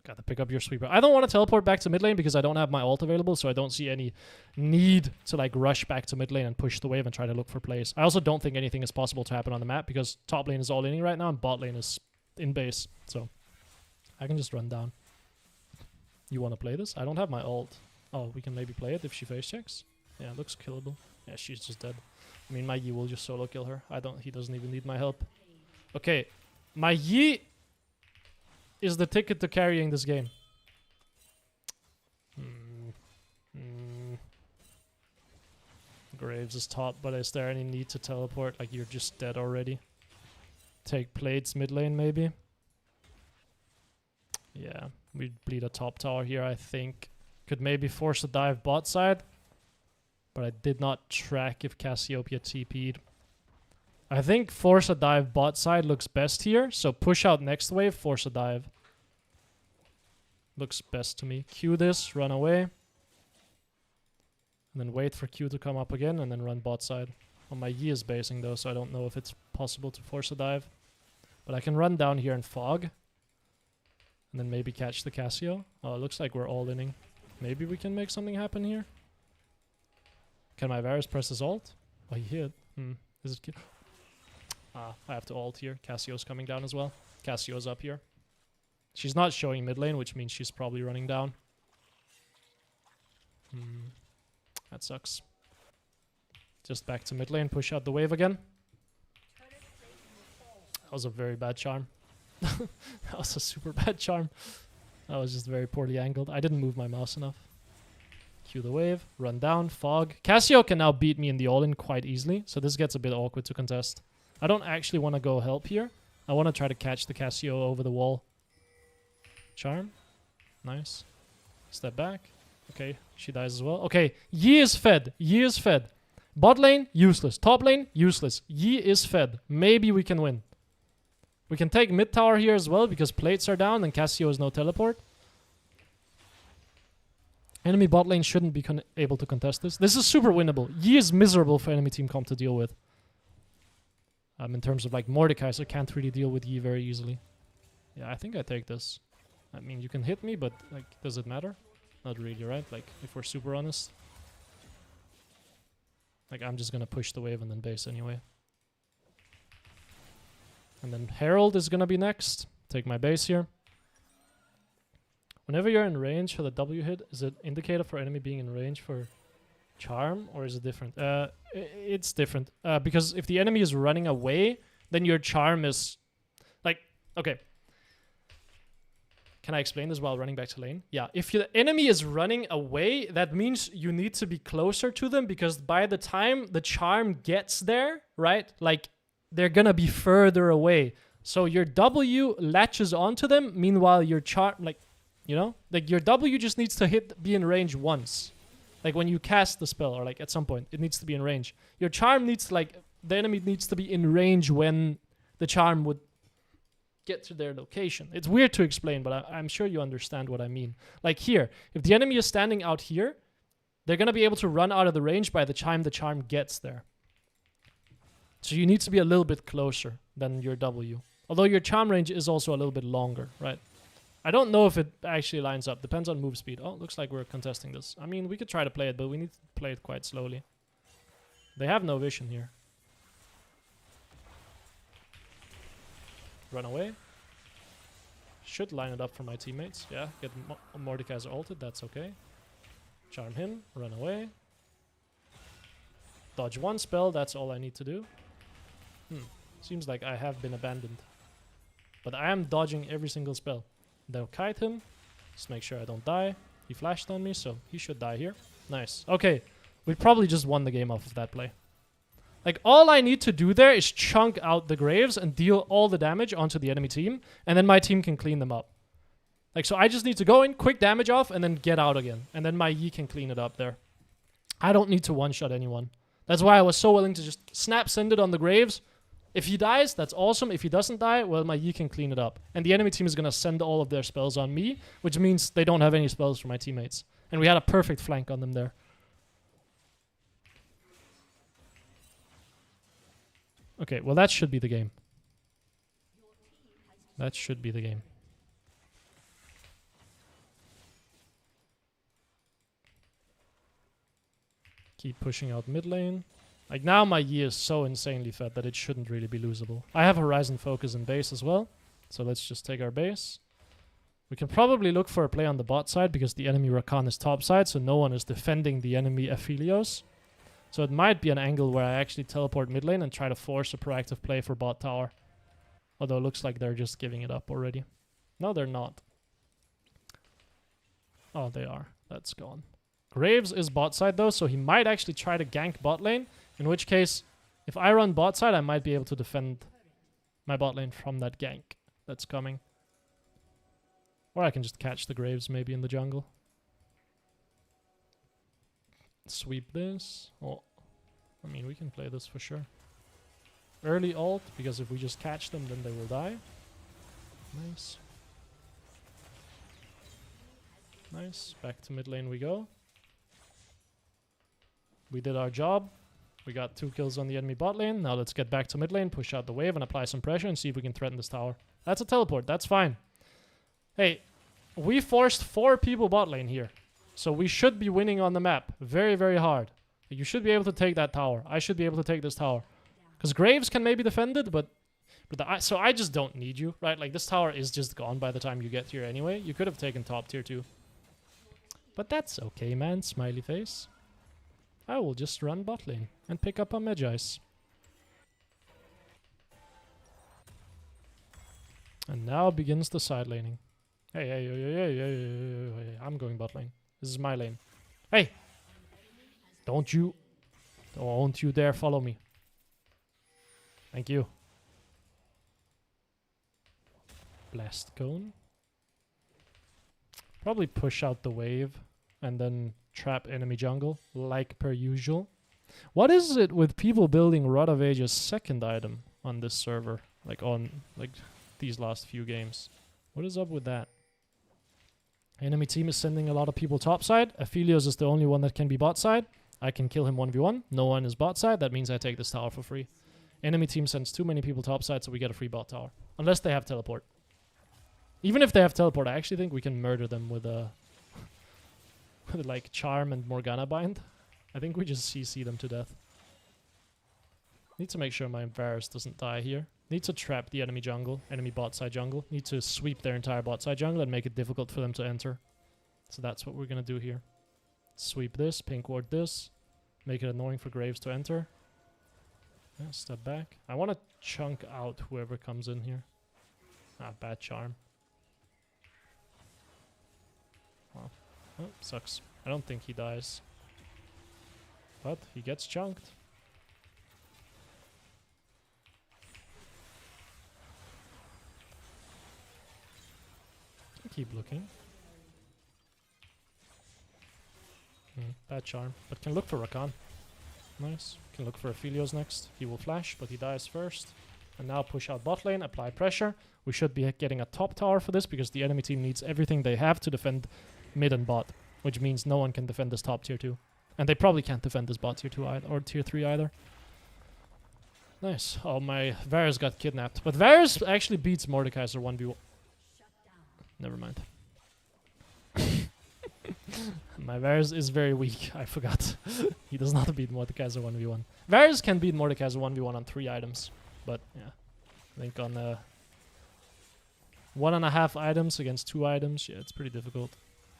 Gotta pick up your sweeper. I don't want to teleport back to mid lane because I don't have my ult available, so I don't see any need to like rush back to mid lane and push the wave and try to look for plays. I also don't think anything is possible to happen on the map because top lane is all inning right now and bot lane is in base, so I can just run down. You want to play this? I don't have my ult. Oh, we can maybe play it if she face checks. Yeah, it looks killable. Yeah, she's just dead. I mean, my Yi will just solo kill her. He doesn't even need my help. Okay, my Yi is the ticket to carrying this game. Graves is top, but is there any need to teleport? Like, you're just dead already. Take plates mid lane, maybe. Yeah, we bleed a top tower here, I think. Could maybe force a dive bot side. But I did not track if Cassiopeia TP'd. I think force a dive bot side looks best here. So push out next wave, force a dive. Looks best to me. Q this, run away. And then wait for Q to come up again and then run bot side. Well, my Yi is basing though, so I don't know if it's possible to force a dive. But I can run down here and fog. And then maybe catch the Cassio. Oh, it looks like we're all inning. Maybe we can make something happen here. Can my Varus press his ult? Oh, he hit. Is it... I have to ult here. Cassio's coming down as well. Cassio's up here. She's not showing mid lane, which means she's probably running down. That sucks. Just back to mid lane. Push out the wave again. That was a very bad charm. That was a super bad charm. That was just very poorly angled. I didn't move my mouse enough. Cue the wave, run down, fog. Cassio can now beat me in the all-in quite easily, so this gets a bit awkward to contest. I don't actually want to go help here. I want to try to catch the Cassio over the wall. Charm. Nice. Step back. Okay, she dies as well. Okay, Yi is fed. Yi is fed. Bot lane, useless. Top lane, useless. Yi is fed. Maybe we can win. We can take mid tower here as well because plates are down and Cassio has no teleport. Enemy bot lane shouldn't be able to contest this. This is super winnable. Yi is miserable for enemy team comp to deal with. In terms of like Mordekaiser can't really deal with Yi very easily. Yeah, I think I take this. I mean, you can hit me, but like, does it matter? Not really, right? Like, if we're super honest. Like, I'm just gonna push the wave and then base anyway. And then Herald is gonna be next. Take my base here. Whenever you're in range for the W hit, is it indicator for enemy being in range for charm, or is it different? It's different. Because if the enemy is running away, then your charm is... Like, okay. Can I explain this while running back to lane? Yeah, if your enemy is running away, that means you need to be closer to them, because by the time the charm gets there, right? Like, they're gonna be further away. So your W latches onto them, meanwhile your charm, like, you know? Like, your W just needs to be in range once. Like, when you cast the spell, or like at some point, it needs to be in range. Your charm needs to, like, the enemy needs to be in range when the charm would get to their location. It's weird to explain, but I'm sure you understand what I mean. Like here, if the enemy is standing out here, they're going to be able to run out of the range by the time the charm gets there. So you need to be a little bit closer than your W. Although your charm range is also a little bit longer, right? I don't know if it actually lines up. Depends on move speed. Oh, looks like we're contesting this. I mean, we could try to play it, but we need to play it quite slowly. They have no vision here. Run away. Should line it up for my teammates. Yeah, get Mordekaiser ulted. That's okay. Charm him. Run away. Dodge one spell. That's all I need to do. Seems like I have been abandoned. But I am dodging every single spell. They'll kite him. Just make sure I don't die. He flashed on me, so he should die here. Nice. Okay. We probably just won the game off of that play. Like, all I need to do there is chunk out the graves and deal all the damage onto the enemy team, and then my team can clean them up. Like, so I just need to go in, quick damage off, and then get out again. And then my Yi can clean it up there. I don't need to one-shot anyone. That's why I was so willing to just snap send it on the graves. If he dies, that's awesome. If he doesn't die, well, my Yi can clean it up. And the enemy team is going to send all of their spells on me, which means they don't have any spells for my teammates. And we had a perfect flank on them there. Okay, well, that should be the game. That should be the game. Keep pushing out mid lane. Like, now my Yi is so insanely fed that it shouldn't really be losable. I have Horizon Focus in base as well. So let's just take our base. We can probably look for a play on the bot side because the enemy Rakan is top side, so no one is defending the enemy Aphelios. So it might be an angle where I actually teleport mid lane and try to force a proactive play for bot tower. Although it looks like they're just giving it up already. No, they're not. Oh, they are. That's gone. Graves is bot side though, so he might actually try to gank bot lane. In which case, if I run bot side, I might be able to defend my bot lane from that gank that's coming. Or I can just catch the Graves maybe in the jungle. Sweep this. Oh, I mean, we can play this for sure. Early ult, because if we just catch them, then they will die. Nice. Nice. Back to mid lane we go. We did our job. We got 2 kills on the enemy bot lane. Now let's get back to mid lane, push out the wave, and apply some pressure and see if we can threaten this tower. That's a teleport. That's fine. Hey, we forced 4 people bot lane here. So we should be winning on the map. Very, very hard. You should be able to take that tower. I should be able to take this tower. Because Graves can maybe defend it, so I just don't need you, right? Like, this tower is just gone by the time you get here anyway. You could have taken top tier 2. But that's okay, man. Smiley face. I will just run bot lane and pick up a Magi's. And now begins the side laning. Hey, I'm going bot lane. This is my lane. Hey! Don't you dare follow me. Thank you. Blast cone. Probably push out the wave and then trap enemy jungle, like per usual. What is it with people building Rod of Age's second item on this server? Like, these last few games. What is up with that? Enemy team is sending a lot of people top side. Aphelios is the only one that can be bot side. I can kill him 1v1. No one is bot side. That means I take this tower for free. Enemy team sends too many people top side, so we get a free bot tower. Unless they have teleport. Even if they have teleport, I actually think we can murder them with a... with like Charm and Morgana bind. I think we just CC them to death. Need to make sure my Varus doesn't die here. Need to trap the enemy jungle, enemy bot side jungle. Need to sweep their entire bot side jungle and make it difficult for them to enter. So that's what we're gonna do here. Sweep this, pink ward this. Make it annoying for Graves to enter. Yeah, step back. I want to chunk out whoever comes in here. Ah, bad charm. Wow. Oh, sucks. I don't think he dies. But he gets chunked. Keep looking. Bad charm. But can look for Rakan. Nice. Can look for Aphelios next. He will flash, but he dies first. And now push out bot lane, apply pressure. We should be getting a top tower for this because the enemy team needs everything they have to defend mid and bot. Which means no one can defend this top tier 2. And they probably can't defend this bot tier 2 or tier 3 either. Nice. Oh, my Varus got kidnapped. But Varus actually beats Mordekaiser 1v1. Never mind. My Varus is very weak. I forgot. He does not beat Mordekaiser 1v1. Varus can beat Mordekaiser 1v1 on 3 items. But, yeah. I think on 1.5 items against 2 items, yeah, it's pretty difficult.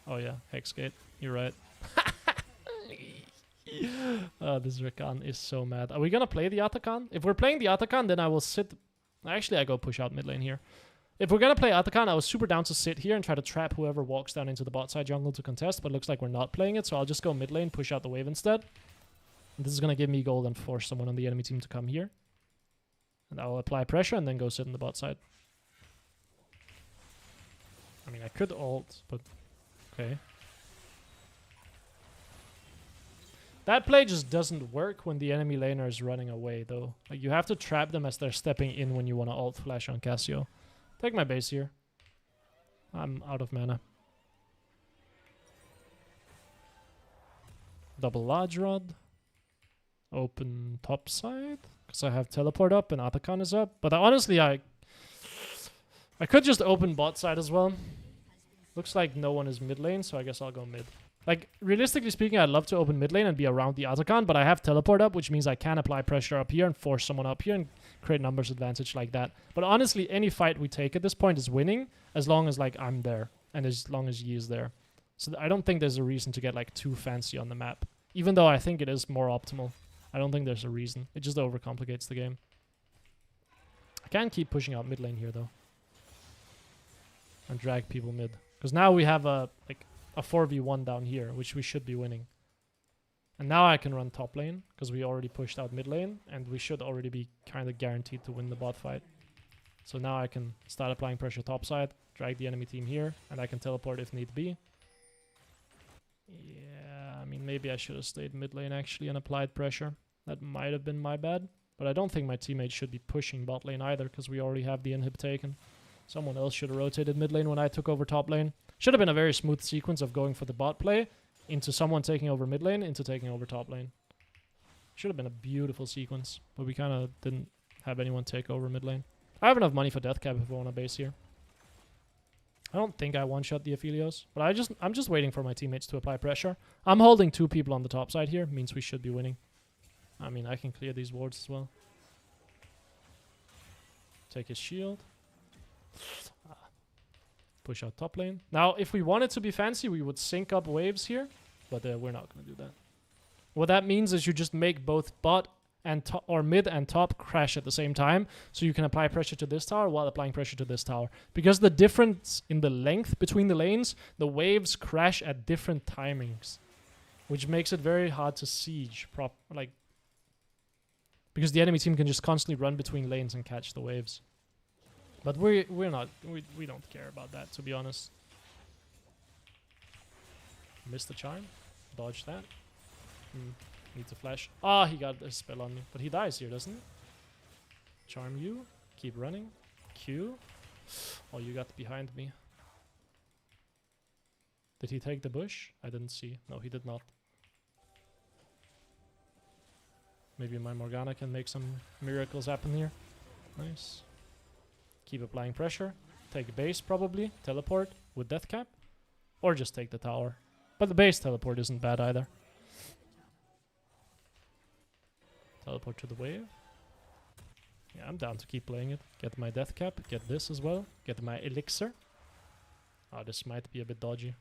Oh, yeah. Hexgate. You're right. Oh, this Rakan is so mad. Are we gonna play the Atakan? If we're playing the Atakan, then I will sit... Actually, I go push out mid lane here. If we're gonna play Atakan, I was super down to sit here and try to trap whoever walks down into the bot side jungle to contest, but it looks like we're not playing it, so I'll just go mid lane, push out the wave instead. And this is gonna give me gold and force someone on the enemy team to come here. And I will apply pressure and then go sit in the bot side. I mean, I could ult, but... Okay. That play just doesn't work when the enemy laner is running away, though. Like, you have to trap them as they're stepping in when you want to ult flash on Cassio. Take my base here. I'm out of mana. Double large rod. Open top side. Because I have teleport up and Atakan is up. But honestly, I could just open bot side as well. Looks like no one is mid lane, so I guess I'll go mid. Like, realistically speaking, I'd love to open mid lane and be around the Atakan, but I have teleport up, which means I can apply pressure up here and force someone up here and create numbers advantage like that. But honestly, any fight we take at this point is winning, as long as, like, I'm there, and as long as Yi is there. So I don't think there's a reason to get, like, too fancy on the map. Even though I think it is more optimal. I don't think there's a reason. It just overcomplicates the game. I can keep pushing out mid lane here, though. And drag people mid. Because now we have a 4v1 down here, which we should be winning. And now I can run top lane, because we already pushed out mid lane, and we should already be kind of guaranteed to win the bot fight. So now I can start applying pressure top side, drag the enemy team here, and I can teleport if need be. Yeah, I mean, maybe I should have stayed mid lane actually and applied pressure. That might have been my bad. But I don't think my teammates should be pushing bot lane either, because we already have the inhib taken. Someone else should have rotated mid lane when I took over top lane. Should have been a very smooth sequence of going for the bot play, into someone taking over mid lane, into taking over top lane. Should have been a beautiful sequence, but we kind of didn't have anyone take over mid lane. I have enough money for death cap if I want to base here. I don't think I one-shot the Aphelios, but I'm just waiting for my teammates to apply pressure. I'm holding 2 people on the top side here, means we should be winning. I mean, I can clear these wards as well. Take his shield. Push out top lane. Now, if we wanted to be fancy, we would sync up waves here, but we're not going to do that. What that means is you just make both bot and or mid and top crash at the same time, so you can apply pressure to this tower while applying pressure to this tower. Because the difference in the length between the lanes, the waves crash at different timings, which makes it very hard to siege because the enemy team can just constantly run between lanes and catch the waves. But we don't care about that, to be honest. Missed the charm. Dodge that. Need to flash. Ah, he got a spell on me. But he dies here, doesn't he? Charm you. Keep running. Q. Oh, you got behind me. Did he take the bush? I didn't see. No, he did not. Maybe my Morgana can make some miracles happen here. Nice. Keep applying pressure. Take a base probably. Teleport with death cap. Or just take the tower. But the base teleport isn't bad either. Teleport to the wave. Yeah, I'm down to keep playing it. Get my death cap. Get this as well. Get my elixir. Oh, this might be a bit dodgy.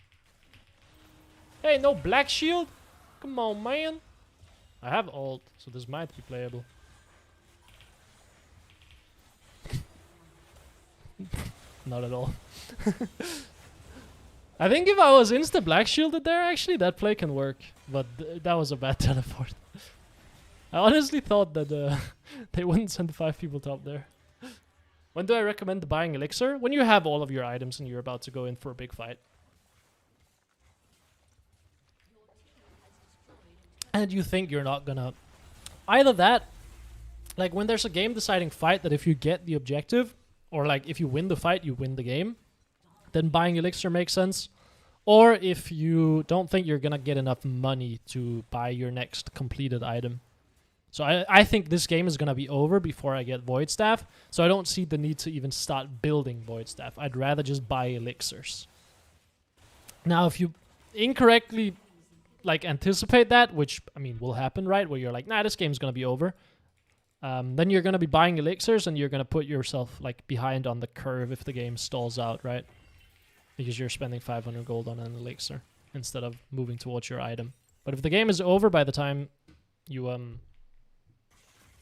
Hey, no black shield? Come on, man. I have ult, so this might be playable. Not at all. I think if I was insta black shielded there, actually, that play can work. But that was a bad teleport. I honestly thought that they wouldn't send 5 people top there. When do I recommend buying elixir? When you have all of your items and you're about to go in for a big fight. And you think you're not gonna... Either that, like when there's a game deciding fight that if you get the objective, or like if you win the fight, you win the game, then buying elixir makes sense. Or if you don't think you're gonna get enough money to buy your next completed item. So I think this game is gonna be over before I get Void Staff, so I don't see the need to even start building Void Staff. I'd rather just buy elixirs. Now, if you incorrectly like anticipate that, which I mean will happen, right? Where you're like, nah, this game's gonna be over. Then you're gonna be buying elixirs, and you're gonna put yourself like behind on the curve if the game stalls out, right? Because you're spending 500 gold on an elixir instead of moving towards your item. But if the game is over by the time you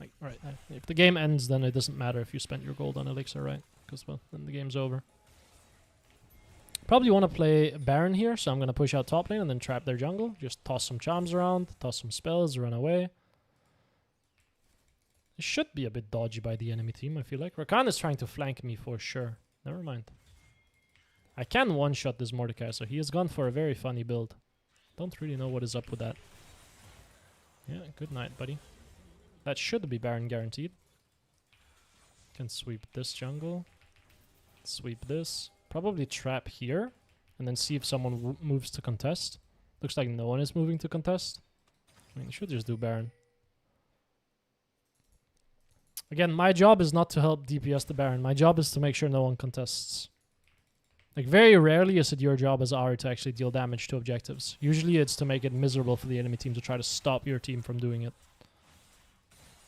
like right, if the game ends, then it doesn't matter if you spent your gold on elixir, right? Because well, then the game's over. Probably want to play Baron here, so I'm going to push out top lane and then trap their jungle. Just toss some charms around, toss some spells, run away. It should be a bit dodgy by the enemy team, I feel like. Rakan is trying to flank me for sure. Never mind. I can one-shot this Mordecai, so he has gone for a very funny build. Don't really know what is up with that. Yeah, good night, buddy. That should be Baron guaranteed. Can sweep this jungle. Sweep this. Probably trap here, and then see if someone moves to contest. Looks like no one is moving to contest. I mean, you should just do Baron. Again, my job is not to help DPS the Baron. My job is to make sure no one contests. Like, very rarely is it your job as Ahri to actually deal damage to objectives. Usually it's to make it miserable for the enemy team to try to stop your team from doing it.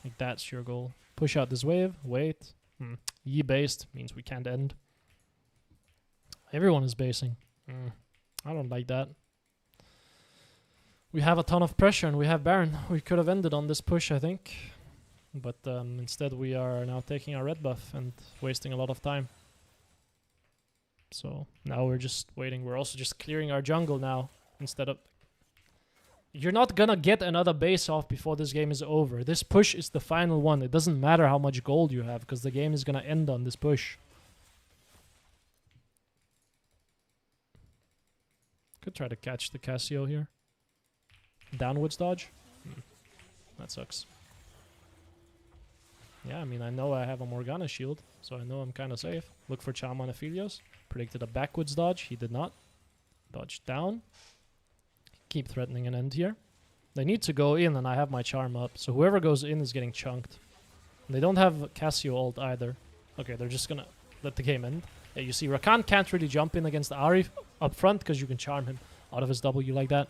Like, that's your goal. Push out this wave. Wait. Yi based means we can't end. Everyone is basing. I don't like that. We have a ton of pressure and we have Baron. We could have ended on this push, I think. But instead we are now taking our red buff and wasting a lot of time. So now we're just waiting. We're also just clearing our jungle now instead of... You're not gonna get another base off before this game is over. This push is the final one. It doesn't matter how much gold you have because the game is gonna end on this push. Could try to catch the Cassio here. Downwards dodge. That sucks. Yeah, I mean, I know I have a Morgana shield, so I know I'm kind of safe. Look for Charm on Aphelios. Predicted a backwards dodge. He did not. Dodge down. Keep threatening an end here. They need to go in, and I have my Charm up. So whoever goes in is getting chunked. And they don't have Cassio ult either. Okay, they're just gonna let the game end. Yeah, you see, Rakan can't really jump in against Ahri up front because you can charm him out of his W like that.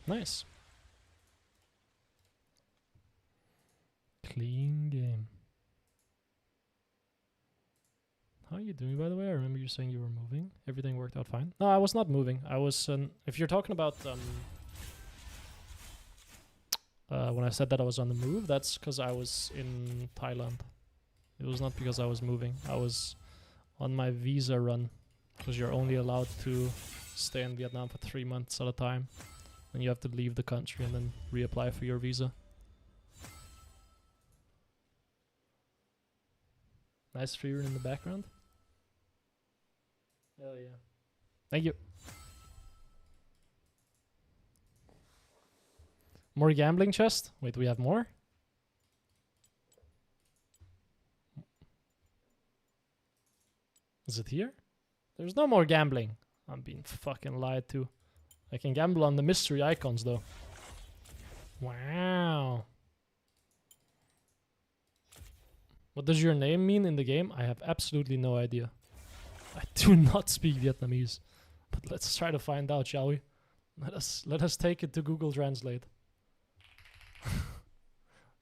Nice. Clean game. How are you doing, by the way? I remember you saying you were moving. Everything worked out fine. No, I was not moving. I was... if you're talking about... when I said that I was on the move, that's because I was in Thailand. It was not because I was moving. I was on my visa run. Because you're only allowed to stay in Vietnam for 3 months at a time. And you have to leave the country and then reapply for your visa. Nice free run in the background. Hell yeah. Thank you. More gambling chest? Wait, we have more? Is it here? There's no more gambling. I'm being fucking lied to. I can gamble on the mystery icons though. Wow. What does your name mean in the game? I have absolutely no idea. I do not speak Vietnamese. But let's try to find out, shall we? Let us take it to Google Translate.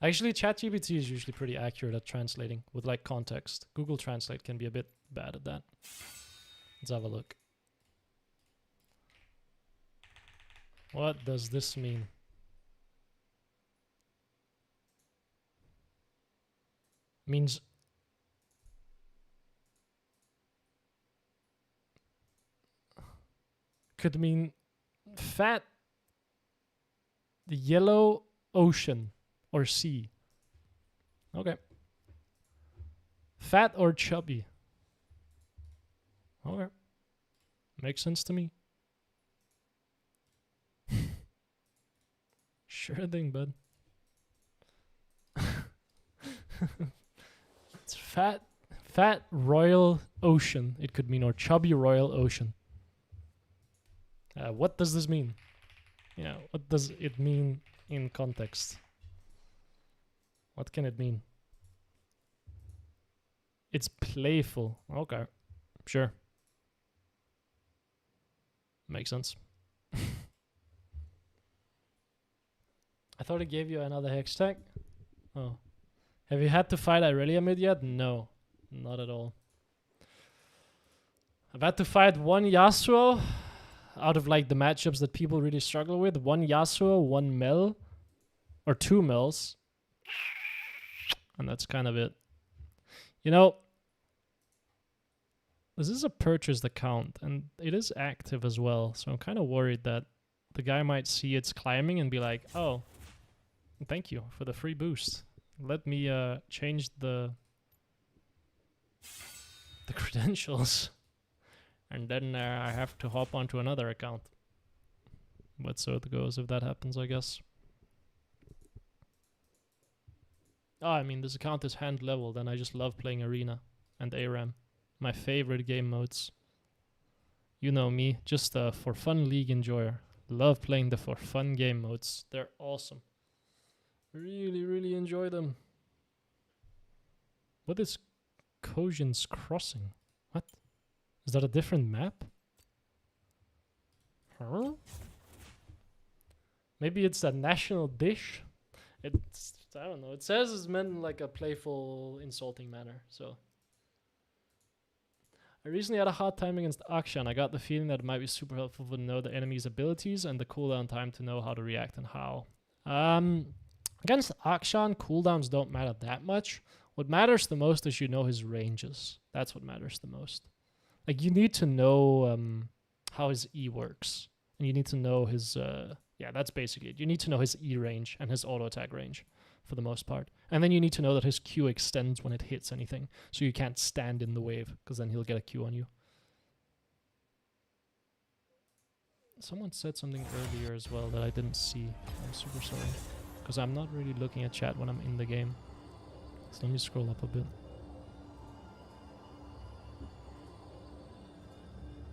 Actually, ChatGPT is usually pretty accurate at translating with like context. Google Translate can be a bit bad at that. Let's have a look. What does this mean? Means could mean fat, the yellow ocean or sea. Okay. Fat or chubby. Okay. Makes sense to me. Sure thing, bud. It's fat royal ocean. It could mean, or chubby royal ocean. What does this mean? Yeah, what does it mean in context? What can it mean? It's playful. Okay, sure. Makes sense. I thought it gave you another hex tag. Oh. Have you had to fight Irelia mid yet? No, not at all. I've had to fight one Yasuo out of like the matchups that people really struggle with. One Yasuo, one Mel, or two Mels. And that's kind of it. You know, this is a purchased account and it is active as well. So I'm kind of worried that the guy might see it's climbing and be like, oh, thank you for the free boost. Let me change the credentials. And then I have to hop onto another account. But so it goes if that happens, I guess. Oh, I mean, this account is hand leveled and I just love playing Arena and ARAM. My favorite game modes. You know me, just a for fun league enjoyer. Love playing the for fun game modes. They're awesome. Really, really enjoy them. What is Kojin's Crossing? What? Is that a different map? Huh? Maybe it's a national dish? It's, I don't know. It says it's meant in like a playful, insulting manner, so. I recently had a hard time against Akshan. I got the feeling that it might be super helpful to know the enemy's abilities and the cooldown time to know how to react and how. Against Akshan, cooldowns don't matter that much. What matters the most is you know his ranges. That's what matters the most. Like, you need to know how his E works. And you need to know his... yeah, that's basically it. You need to know his E range and his auto attack range for the most part. And then you need to know that his Q extends when it hits anything. So you can't stand in the wave, because then he'll get a Q on you. Someone said something earlier as well that I didn't see. I'm super sorry. Because I'm not really looking at chat when I'm in the game. So let me scroll up a bit.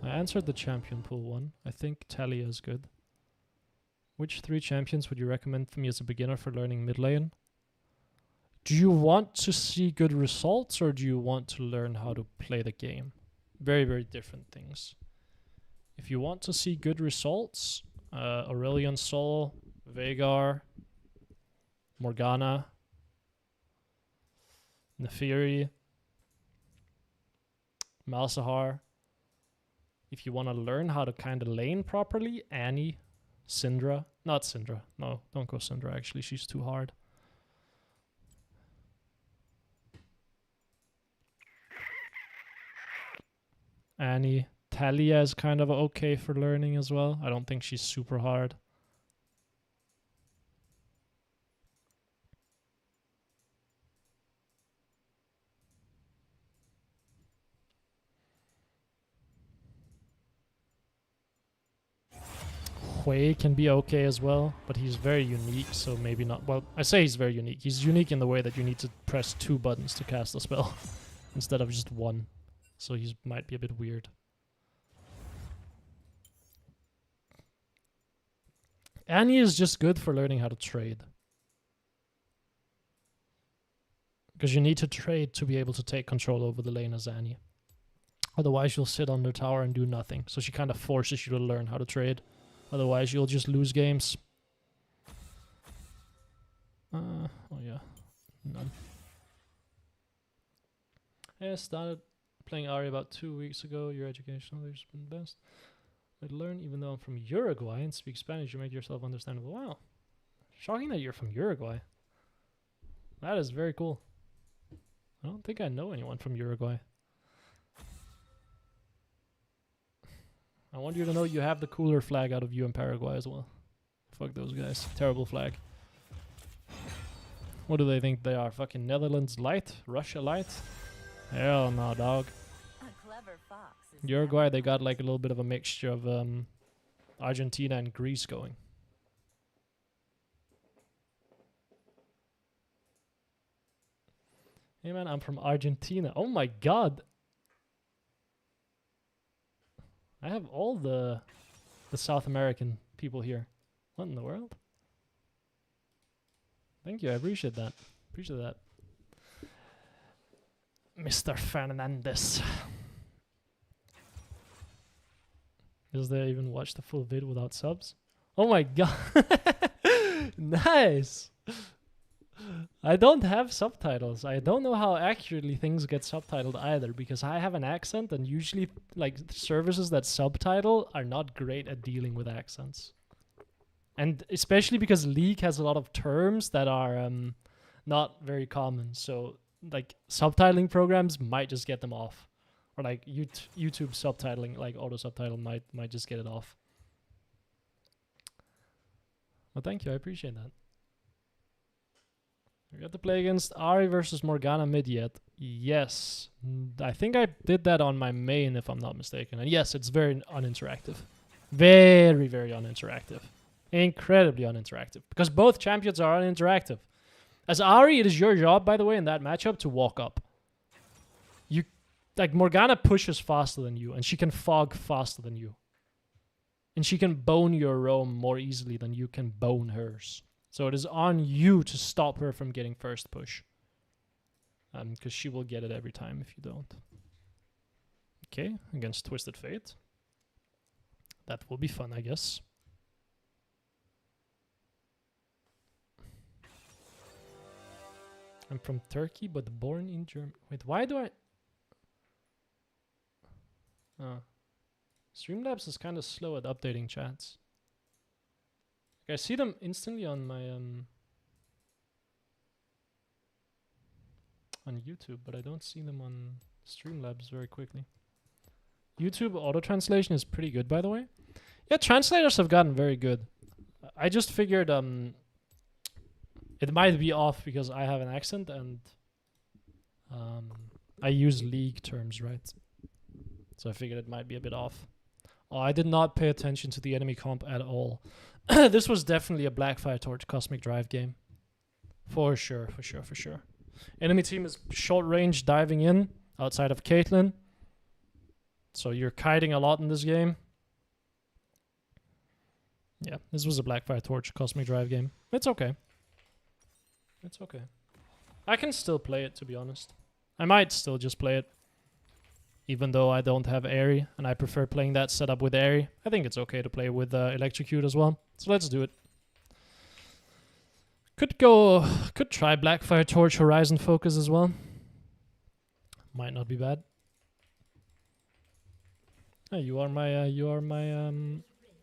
I answered the champion pool one. I think Talia is good. Which 3 champions would you recommend for me as a beginner for learning mid lane? Do you want to see good results or do you want to learn how to play the game? Very, very different things. If you want to see good results, Aurelion Sol, Veigar, Morgana, Neferi, Malzahar. If you want to learn how to kind of lane properly, Annie, Syndra. Not Syndra. No, don't go Syndra actually. She's too hard. Annie. Talia is kind of okay for learning as well. I don't think she's super hard. Hui can be okay as well, but he's very unique, so maybe not. Well, I say he's very unique. He's unique in the way that you need to press 2 buttons to cast a spell instead of just 1. So he might be a bit weird. Annie is just good for learning how to trade. Because you need to trade to be able to take control over the lane as Annie. Otherwise, you'll sit on the tower and do nothing. So she kind of forces you to learn how to trade. Otherwise, you'll just lose games. Oh yeah, none. I started playing Ahri about 2 weeks ago. Your educational leadership has been best. I'd learn even though I'm from Uruguay and speak Spanish, you make yourself understandable. Wow. Shocking that you're from Uruguay. That is very cool. I don't think I know anyone from Uruguay. I want you to know you have the cooler flag out of you in Paraguay as well. Fuck those guys. Terrible flag. What do they think they are? Fucking Netherlands light? Russia light? Hell no, dog.
A clever fox is
Uruguay, they got like a little bit of a mixture of Argentina and Greece going. Hey man, I'm from Argentina. Oh my god. I have all the South American people here. What in the world? Thank you, I appreciate that. Appreciate that. Mr. Fernandez. Does they even watch the full vid without subs? Oh my god. Nice. I don't have subtitles. I don't know how accurately things get subtitled either, because I have an accent, and usually like services that subtitle are not great at dealing with accents. And especially because League has a lot of terms that are not very common. So like subtitling programs might just get them off. Or like YouTube subtitling, like auto subtitle might just get it off. Well, thank you. I appreciate that. We got to play against Ahri versus Morgana mid yet. Yes. I think I did that on my main, if I'm not mistaken. And yes, it's very uninteractive. Very, very uninteractive. Incredibly uninteractive. Because both champions are uninteractive. As Ahri, it is your job, by the way, in that matchup to walk up. Like, Morgana pushes faster than you, and she can fog faster than you. And she can bone your roam more easily than you can bone hers. So it is on you to stop her from getting first push. Because she will get it every time if you don't. Okay, against Twisted Fate. That will be fun, I guess. I'm from Turkey, but born in Germany. Wait, why do I... Streamlabs is kind of slow at updating chats. Like, I see them instantly on my on YouTube, but I don't see them on Streamlabs very quickly. YouTube auto translation is pretty good, by the way. Yeah, translators have gotten very good. I just figured it might be off because I have an accent and I use League terms, right? So I figured it might be a bit off. Oh, I did not pay attention to the enemy comp at all. This was definitely a Blackfire Torch Cosmic Drive game. For sure, for sure, for sure. Enemy team is short range diving in outside of Caitlyn. So you're kiting a lot in this game. Yeah, this was a Blackfire Torch Cosmic Drive game. It's okay. It's okay. I can still play it, to be honest. I might still just play it. Even though I don't have Ahri, and I prefer playing that setup with Ahri. I think it's okay to play with Electrocute as well. So let's do it. Could try Blackfire Torch Horizon Focus as well. Might not be bad. Hey, you are my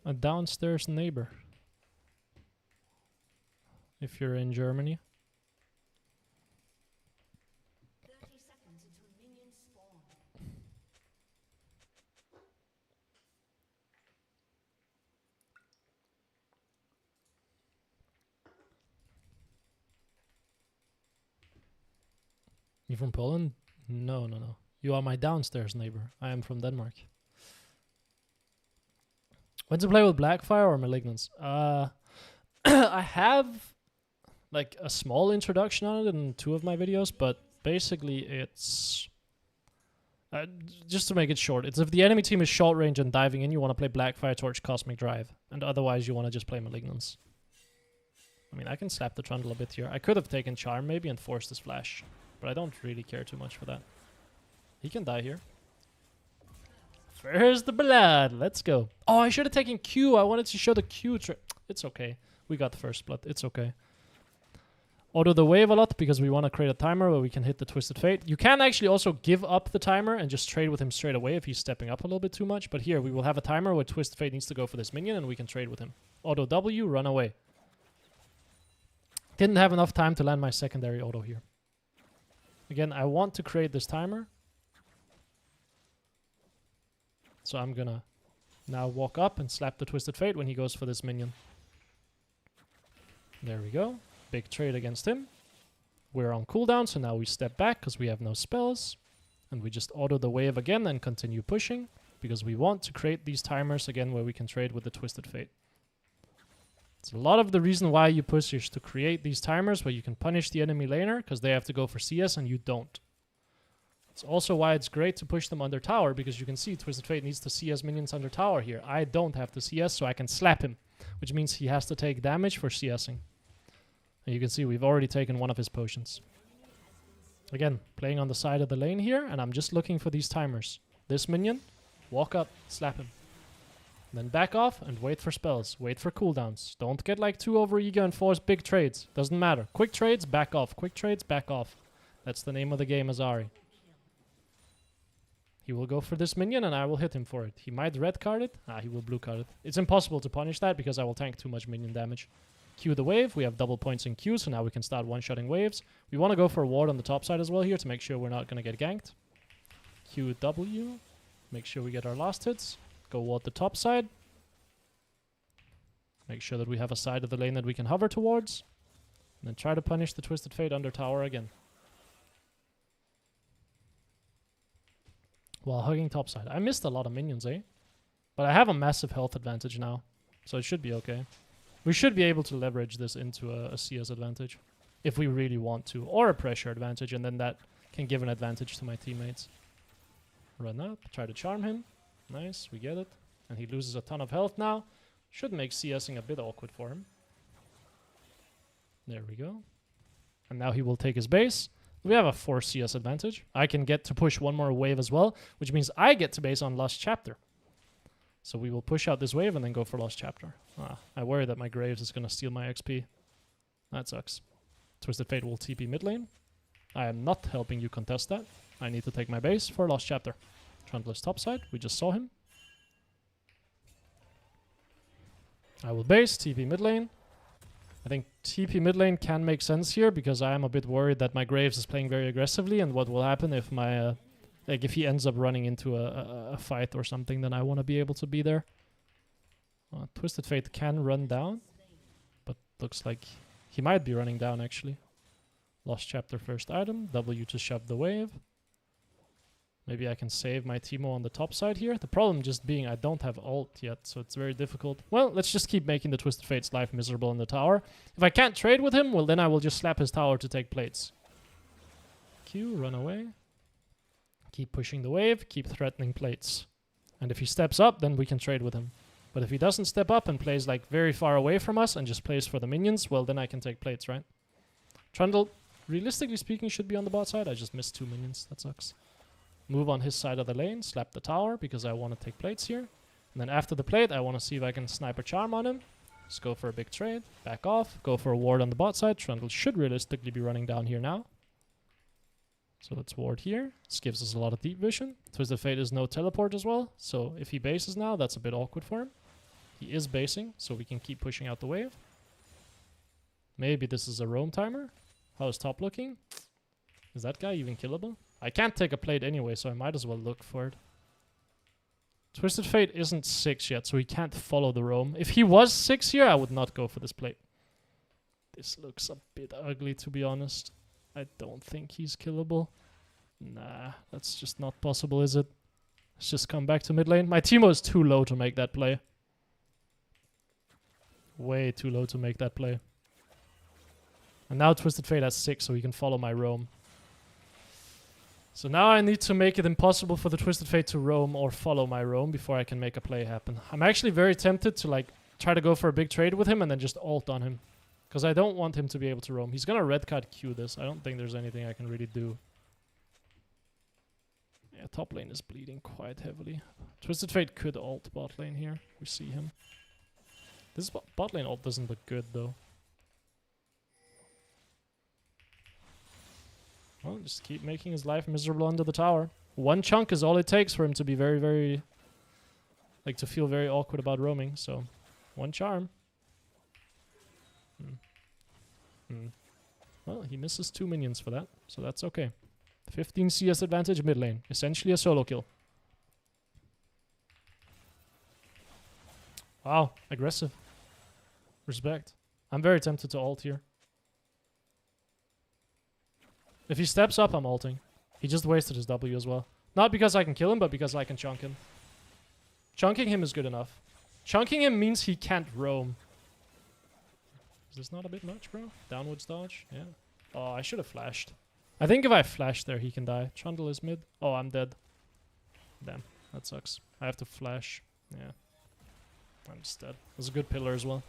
a downstairs neighbor. If you're in Germany. You from Poland? No, no, no. You are my downstairs neighbor. I am from Denmark. When to play with Blackfire or Malignance? I have like a small introduction on it in 2 of my videos, but basically it's Just to make it short, it's if the enemy team is short range and diving in, you want to play Blackfire Torch, Cosmic Drive. And otherwise, you want to just play Malignance. I mean, I can slap the Trundle a bit here. I could have taken Charm maybe and forced his flash. But I don't really care too much for that. He can die here. First the blood. Let's go. Oh, I should have taken Q. I wanted to show the Q. It's okay. We got the first blood. It's okay. Auto the wave a lot because we want to create a timer where we can hit the Twisted Fate. You can actually also give up the timer and just trade with him straight away if he's stepping up a little bit too much. But here, we will have a timer where Twisted Fate needs to go for this minion and we can trade with him. Auto W, run away. Didn't have enough time to land my secondary auto here. Again, I want to create this timer. So I'm gonna now walk up and slap the Twisted Fate when he goes for this minion. There we go. Big trade against him. We're on cooldown, so now we step back because we have no spells. And we just auto the wave again and continue pushing. Because we want to create these timers again where we can trade with the Twisted Fate. It's a lot of the reason why you push is to create these timers where you can punish the enemy laner because they have to go for CS and you don't. It's also why it's great to push them under tower because you can see Twisted Fate needs to CS minions under tower here. I don't have to CS, so I can slap him, which means he has to take damage for CSing. And you can see we've already taken one of his potions. Again, playing on the side of the lane here, and I'm just looking for these timers. This minion, walk up, slap him. Then back off and wait for spells. Wait for cooldowns. Don't get like too over eager and force big trades. Doesn't matter. Quick trades, back off. Quick trades, back off. That's the name of the game as Ahri. He will go for this minion and I will hit him for it. He might red card it. He will blue card it. It's impossible to punish that because I will tank too much minion damage. Q the wave. We have double points in Q, so now we can start one-shotting waves. We want to go for a ward on the top side as well here to make sure we're not going to get ganked. Q W. Make sure we get our last hits. Go ward the top side. Make sure that we have a side of the lane that we can hover towards. And then try to punish the Twisted Fate under tower again. While hugging top side. I missed a lot of minions, eh? But I have a massive health advantage now. So it should be okay. We should be able to leverage this into a CS advantage. If we really want to. Or a pressure advantage. And then that can give an advantage to my teammates. Run up. Try to charm him. Nice, we get it. And he loses a ton of health now. Should make CSing a bit awkward for him. There we go. And now he will take his base. We have a 4 CS advantage. I can get to push one more wave as well, which means I get to base on Lost Chapter. So we will push out this wave and then go for Lost Chapter. I worry that my Graves is going to steal my XP. That sucks. Twisted Fate will TP mid lane. I am not helping you contest that. I need to take my base for Lost Chapter. Trundle is topside. We just saw him. I will base, TP mid lane. I think TP mid lane can make sense here because I am a bit worried that my Graves is playing very aggressively and what will happen if my like if he ends up running into a fight or something, then I want to be able to be there. Twisted Fate can run down, but looks like he might be running down actually. Lost Chapter first item, W to shove the wave. Maybe I can save my Teemo on the top side here. The problem just being I don't have ult yet, so it's very difficult. Well, let's just keep making the Twisted Fate's life miserable in the tower. If I can't trade with him, well then I will just slap his tower to take plates. Q, run away. Keep pushing the wave, keep threatening plates. And if he steps up, then we can trade with him. But if he doesn't step up and plays like very far away from us and just plays for the minions, well then I can take plates, right? Trundle, realistically speaking, should be on the bot side. I just missed 2 minions. That sucks. Move on his side of the lane, slap the tower because I want to take plates here. And then after the plate, I want to see if I can sniper charm on him. Just go for a big trade, back off, go for a ward on the bot side. Trundle should realistically be running down here now. So let's ward here. This gives us a lot of deep vision. Twisted Fate is no teleport as well, so if he bases now, that's a bit awkward for him. He is basing, so we can keep pushing out the wave. Maybe this is a roam timer. How is top looking? Is that guy even killable? I can't take a plate anyway, so I might as well look for it. Twisted Fate isn't 6 yet, so he can't follow the roam. If he was 6 here, I would not go for this plate. This looks a bit ugly, to be honest. I don't think he's killable. Nah, that's just not possible, is it? Let's just come back to mid lane. My Teemo is too low to make that play. Way too low to make that play. And now Twisted Fate has 6, so he can follow my roam. So now I need to make it impossible for the Twisted Fate to roam or follow my roam before I can make a play happen. I'm actually very tempted to like try to go for a big trade with him and then just ult on him. Because I don't want him to be able to roam. He's gonna red card Q this. I don't think there's anything I can really do. Yeah, top lane is bleeding quite heavily. Twisted Fate could ult bot lane here. We see him. This bot lane ult doesn't look good though. Well, just keep making his life miserable under the tower. One chunk is all it takes for him to be very, very... like, to feel very awkward about roaming, so... one charm. Well, he misses 2 minions for that, so that's okay. 15 CS advantage mid lane. Essentially a solo kill. Wow, aggressive. Respect. I'm very tempted to ult here. If he steps up, I'm ulting. He just wasted his W as well. Not because I can kill him, but because I can chunk him. Chunking him is good enough. Chunking him means he can't roam. Is this not a bit much, bro? Downwards dodge? Yeah. Oh, I should have flashed. I think if I flash there, he can die. Trundle is mid. Oh, I'm dead. Damn, that sucks. I have to flash. Yeah. I'm just dead. There's a good pillar as well.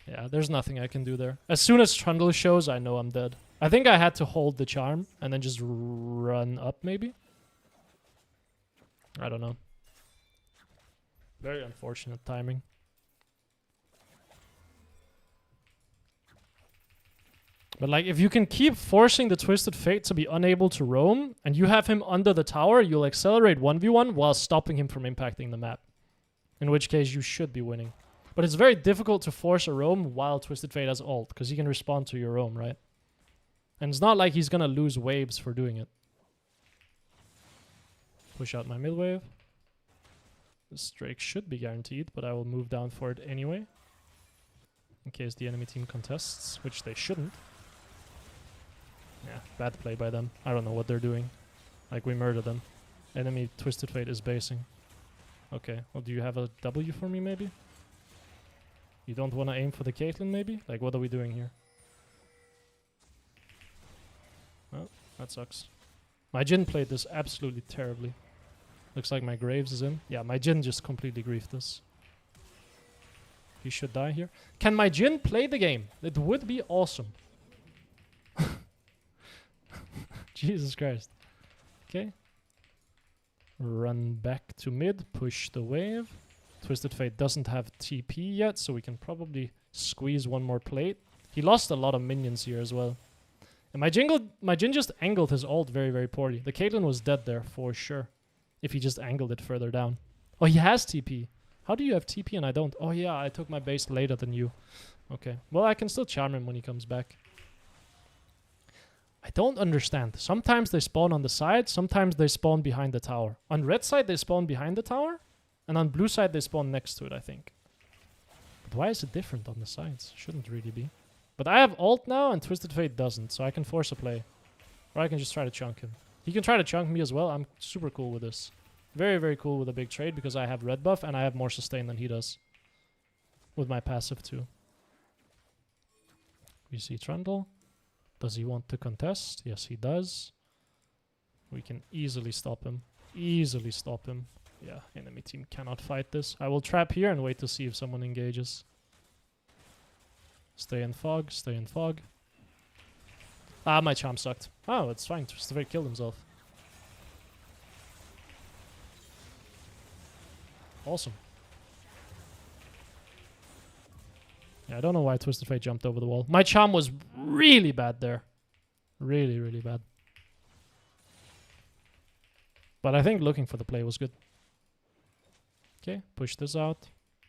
Yeah, there's nothing I can do there. As soon as Trundle shows, I know I'm dead. I think I had to hold the charm and then just run up, maybe? I don't know. Very unfortunate timing. But like, if you can keep forcing the Twisted Fate to be unable to roam, and you have him under the tower, you'll accelerate 1v1 while stopping him from impacting the map. In which case, you should be winning. But it's very difficult to force a roam while Twisted Fate has ult, because he can respond to your roam, right? And it's not like he's gonna lose waves for doing it. Push out my mid wave. This Drake should be guaranteed, but I will move down for it anyway. In case the enemy team contests, which they shouldn't. Yeah, bad play by them. I don't know what they're doing. Like, we murdered them. Enemy Twisted Fate is basing. Okay, well, do you have a W for me, maybe? You don't want to aim for the Caitlyn, maybe? Like, what are we doing here? Well, that sucks. My Jhin played this absolutely terribly. Looks like my Graves is in. Yeah, my Jhin just completely griefed this. He should die here. Can my Jhin play the game? It would be awesome. Jesus Christ. Okay. Run back to mid. Push the wave. Twisted Fate doesn't have TP yet, so we can probably squeeze one more plate. He lost a lot of minions here as well. And my Jhin just angled his ult very, very poorly. The Caitlyn was dead there for sure. If he just angled it further down. Oh, he has TP. How do you have TP and I don't? Oh yeah, I took my base later than you. Okay. Well, I can still charm him when he comes back. I don't understand. Sometimes they spawn on the side, sometimes they spawn behind the tower. On red side, they spawn behind the tower. And on blue side, they spawn next to it, I think. But why is it different on the sides? Shouldn't really be. But I have ult now, and Twisted Fate doesn't, so I can force a play. Or I can just try to chunk him. He can try to chunk me as well. I'm super cool with this. Very, very cool with a big trade, because I have red buff, and I have more sustain than he does. With my passive, too. We see Trundle. Does he want to contest? Yes, he does. We can easily stop him. Easily stop him. Yeah, enemy team cannot fight this. I will trap here and wait to see if someone engages. Stay in fog, stay in fog. Ah, my charm sucked. Oh, it's fine. Twisted Fate killed himself. Awesome. Yeah, I don't know why Twisted Fate jumped over the wall. My charm was really bad there. Really, really bad. But I think looking for the play was good. Okay, push this out.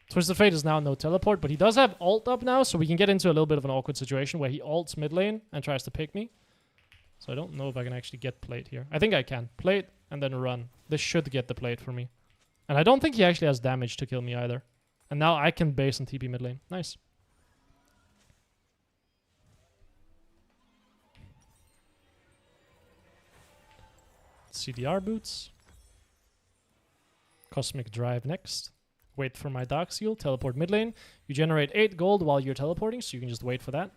Twisted Fate is now no teleport, but he does have ult up now, so we can get into a little bit of an awkward situation where he ults mid lane and tries to pick me. So I don't know if I can actually get plate here. I think I can. Plate and then run. This should get the plate for me. And I don't think he actually has damage to kill me either. And now I can base and TP mid lane. Nice. CDR boots. Cosmic Drive next. Wait for my Dark Seal. Teleport mid lane. You generate 8 gold while you're teleporting, so you can just wait for that.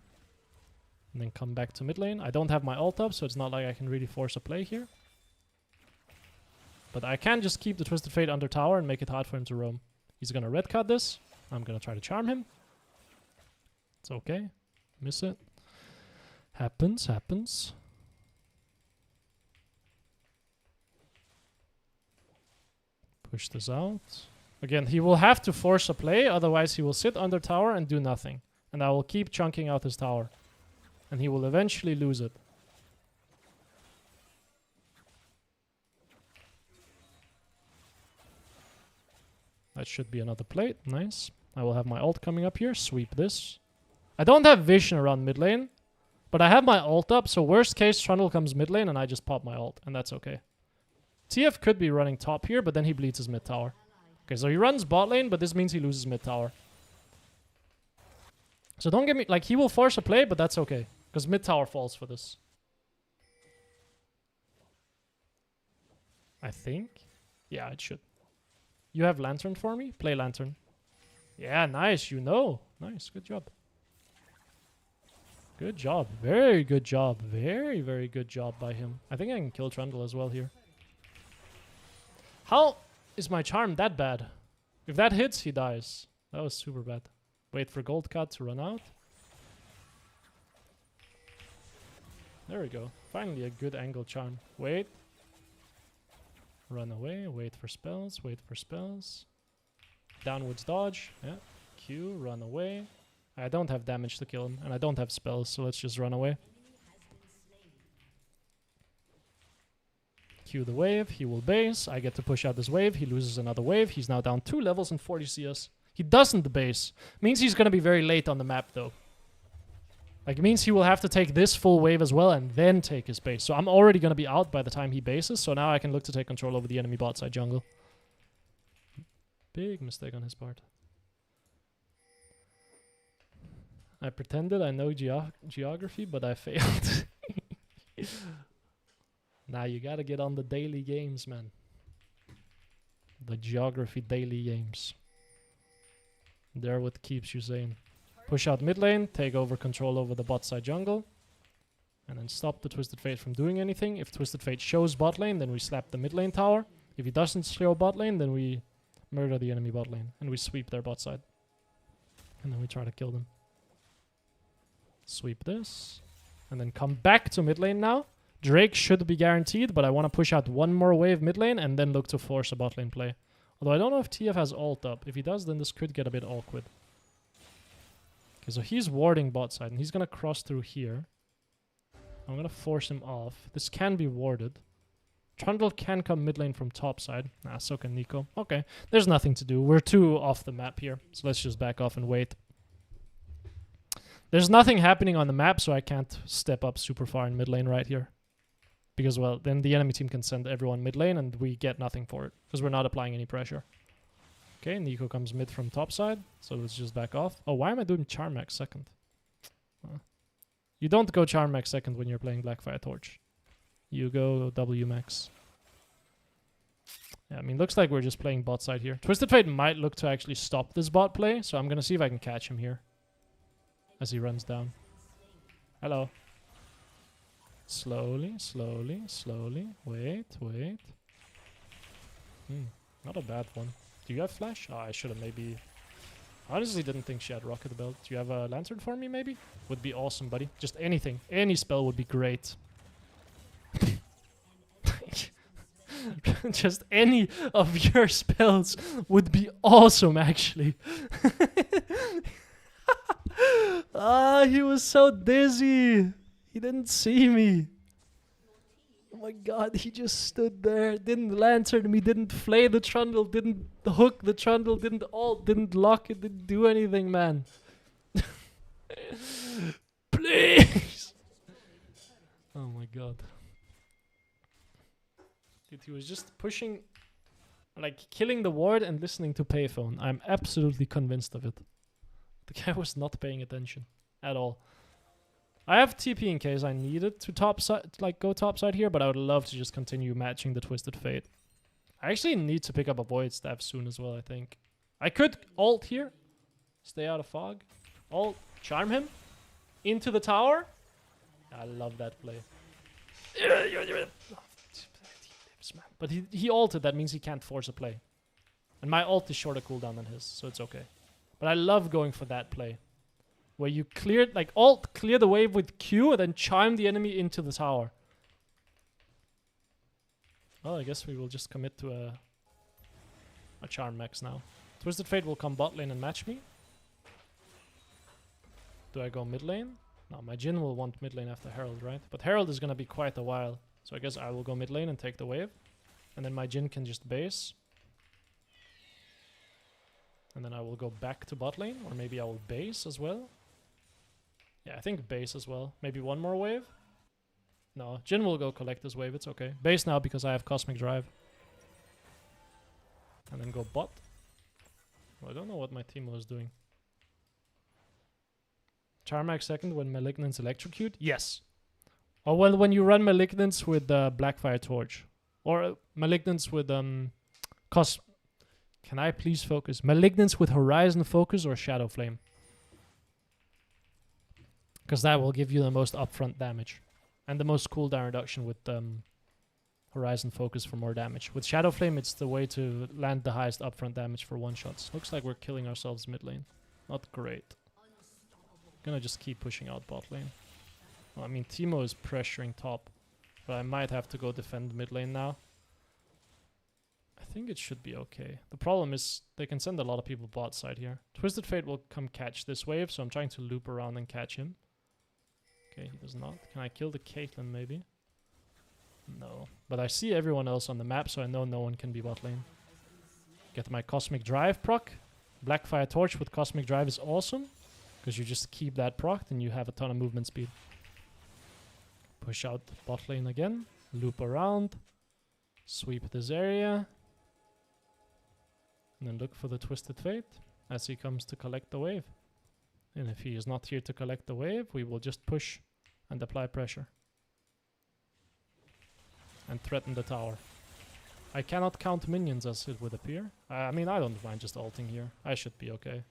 And then come back to mid lane. I don't have my ult up, so it's not like I can really force a play here. But I can just keep the Twisted Fate under tower and make it hard for him to roam. He's gonna red cut this. I'm gonna try to charm him. It's okay. Miss it. Happens, happens. Push this out. Again, he will have to force a play, otherwise he will sit under tower and do nothing. And I will keep chunking out his tower. And he will eventually lose it. That should be another plate. Nice. I will have my ult coming up here. Sweep this. I don't have vision around mid lane. But I have my ult up, so worst case, Trundle comes mid lane and I just pop my ult. And that's okay. TF could be running top here, but then he bleeds his mid tower. Okay, so he runs bot lane, but this means he loses mid tower. So don't get me... Like, he will force a play, but that's okay. Because mid tower falls for this. I think. Yeah, it should. You have Lantern for me? Play Lantern. Yeah, nice. You know. Nice. Good job. Good job. Very good job. Very, very good job by him. I think I can kill Trundle as well here. How is my charm that bad? If that hits, he dies. That was super bad. Wait for gold cut to run out. There we go. Finally a good angle charm. Wait. Run away. Wait for spells. Wait for spells. Downwards dodge. Yeah. Q. Run away. I don't have damage to kill him. And I don't have spells, so let's just run away. Q the wave. He will base. I get to push out this wave. He loses another wave. He's now down 2 levels and 40 CS. He doesn't base. Means he's going to be very late on the map, though. Like, it means he will have to take this full wave as well and then take his base. So I'm already going to be out by the time he bases. So now I can look to take control over the enemy bot side jungle. Big mistake on his part. I pretended I know geography, but I failed. Now you gotta get on the daily games, man. The geography daily games. They're what keeps you sane. Push out mid lane, take over control over the bot side jungle. And then stop the Twisted Fate from doing anything. If Twisted Fate shows bot lane, then we slap the mid lane tower. If he doesn't show bot lane, then we murder the enemy bot lane. And we sweep their bot side. And then we try to kill them. Sweep this. And then come back to mid lane now. Drake should be guaranteed, but I want to push out one more wave mid lane and then look to force a bot lane play. Although I don't know if TF has ult up. If he does, then this could get a bit awkward. Okay, so he's warding bot side, and he's going to cross through here. I'm going to force him off. This can be warded. Trundle can come mid lane from top side. Nah, so can Nico. Okay, there's nothing to do. We're too off the map here, so let's just back off and wait. There's nothing happening on the map, so I can't step up super far in mid lane right here. Because, well, then the enemy team can send everyone mid lane and we get nothing for it. Because we're not applying any pressure. Okay, Nico comes mid from top side. So let's just back off. Oh, why am I doing Charm Max second? You don't go Charm Max second when you're playing Blackfire Torch. You go W Max. Yeah, I mean, looks like we're just playing bot side here. Twisted Fate might look to actually stop this bot play. So I'm going to see if I can catch him here. As he runs down. Hello. Slowly, slowly, slowly. Wait, wait. Not a bad one. Do you have flash? Oh, I should have maybe... Honestly didn't think she had rocket belt. Do you have a lantern for me, maybe? Would be awesome, buddy. Just anything. Any spell would be great. Just any of your spells would be awesome, actually. Ah, he was so dizzy. He didn't see me. Oh my god, he just stood there, didn't lantern me, didn't flay the Trundle, didn't hook the Trundle, didn't ult, didn't lock it, didn't do anything, man. Please! Oh my god. Dude, he was just pushing, like killing the ward and listening to payphone. I'm absolutely convinced of it. The guy was not paying attention at all. I have TP in case I needed to go top side here, but I would love to just continue matching the Twisted Fate. I actually need to pick up a Void Staff soon as well, I think. I could ult here. Stay out of fog. Ult. Charm him. Into the tower. I love that play. But he ulted, that means he can't force a play. And my ult is shorter cooldown than his, so it's okay. But I love going for that play. Where you clear, like ult, clear the wave with Q and then chime the enemy into the tower. Well, I guess we will just commit to a charm max now. Twisted Fate will come bot lane and match me. Do I go mid lane? No, my Jhin will want mid lane after Herald, right? But Herald is gonna be quite a while. So I guess I will go mid lane and take the wave. And then my Jhin can just base. And then I will go back to bot lane. Or maybe I will base as well. Yeah, I think base as well. Maybe one more wave? No, Jhin will go collect this wave. It's okay. Base now because I have Cosmic Drive. And then go bot. Well, I don't know what my team was doing. Charmax second when Malignants electrocute? Yes. Or well, when you run Malignants with Blackfire Torch. Or Malignants with Can I please focus? Malignants with Horizon Focus or Shadow Flame. Because that will give you the most upfront damage. And the most cooldown reduction with Horizon Focus for more damage. With Shadow Flame, it's the way to land the highest upfront damage for one-shots. Looks like we're killing ourselves mid lane. Not great. Gonna just keep pushing out bot lane. Well, I mean, Teemo is pressuring top. But I might have to go defend mid lane now. I think it should be okay. The problem is they can send a lot of people bot side here. Twisted Fate will come catch this wave, so I'm trying to loop around and catch him. Okay, he does not. Can I kill the Caitlyn maybe? No. But I see everyone else on the map, so I know no one can be bot lane. Get my Cosmic Drive proc. Blackfire Torch with Cosmic Drive is awesome. Because you just keep that proc and you have a ton of movement speed. Push out bot lane again. Loop around. Sweep this area. And then look for the Twisted Fate as he comes to collect the wave. And if he is not here to collect the wave, we will just push and apply pressure. And threaten the tower. I cannot count minions as it would appear. I mean, I don't mind just ulting here. I should be okay.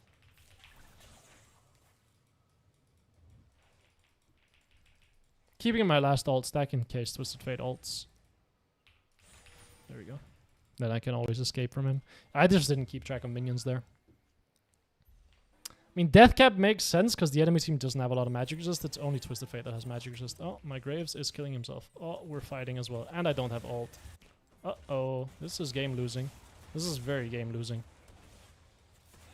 Keeping my last ult stack in case Twisted Fate ults. There we go. Then I can always escape from him. I just didn't keep track of minions there. I mean, Death Cap makes sense because the enemy team doesn't have a lot of magic resist. It's only Twisted Fate that has magic resist. Oh, my Graves is killing himself. Oh, we're fighting as well. And I don't have ult. Uh-oh. This is game losing. This is very game losing.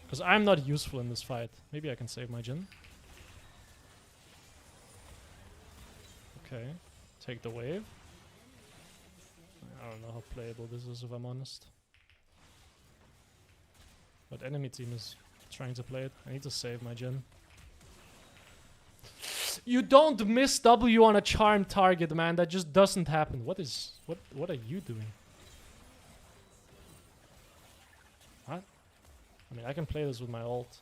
Because I'm not useful in this fight. Maybe I can save my Jhin. Okay. Take the wave. I don't know how playable this is, if I'm honest. But enemy team is trying to play it. I need to save my Jhin. You don't miss W on a charmed target, man. That just doesn't happen. What are you doing? What? I mean, I can play this with my ult.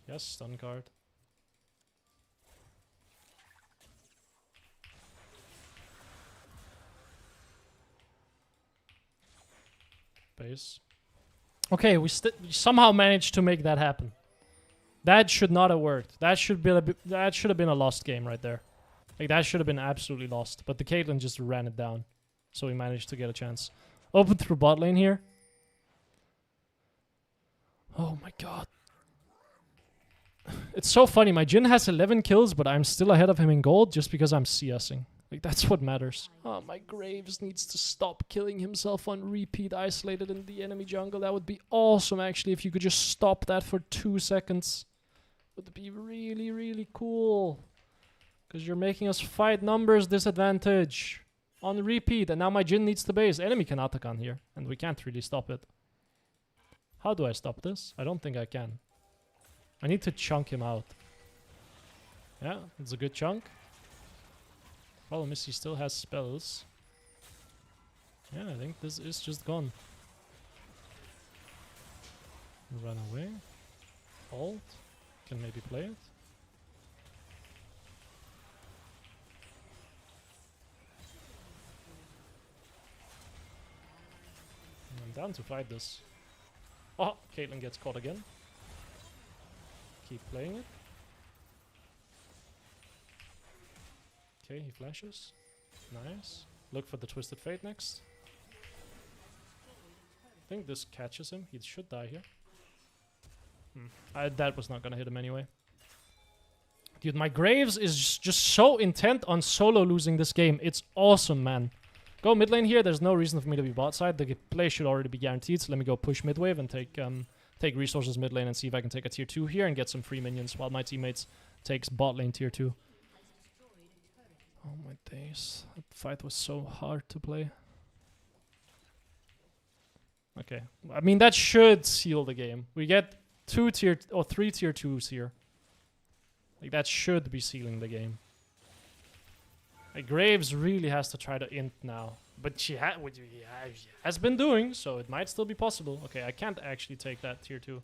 Yes, stun card. Base. Okay, we somehow managed to make that happen. That should not have worked. That should have been a lost game right there. Like that should have been absolutely lost. But the Caitlyn just ran it down, so we managed to get a chance. Open through bot lane here. Oh my god. It's so funny. My Jhin has 11 kills, but I'm still ahead of him in gold just because I'm CSing. Like, that's what matters. Oh, my Graves needs to stop killing himself on repeat isolated in the enemy jungle. That would be awesome, actually, if you could just stop that for 2 seconds. Would be really, really cool. Because you're making us fight numbers disadvantage. On repeat, and now my Jhin needs to base. Enemy can Atakan here, and we can't really stop it. How do I stop this? I don't think I can. I need to chunk him out. Yeah, it's a good chunk. Problem is he still has spells. Yeah, I think this is just gone. Run away. Ult. Can maybe play it. I'm down to fight this. Oh, Caitlyn gets caught again. Keep playing it. Okay, he flashes. Nice. Look for the Twisted Fate next. I think this catches him. He should die here. That was not gonna hit him anyway. Dude, my Graves is just so intent on solo losing this game. It's awesome, man. Go mid lane here. There's no reason for me to be bot side. The play should already be guaranteed. So let me go push mid wave and take resources mid lane and see if I can take a tier 2 here and get some free minions while my teammates takes bot lane tier 2. Oh my days. That fight was so hard to play. Okay. I mean, that should seal the game. We get 3 tier 2s here. Like, that should be sealing the game. Like, Graves really has to try to int now. But she has been doing, so it might still be possible. Okay, I can't actually take that tier 2.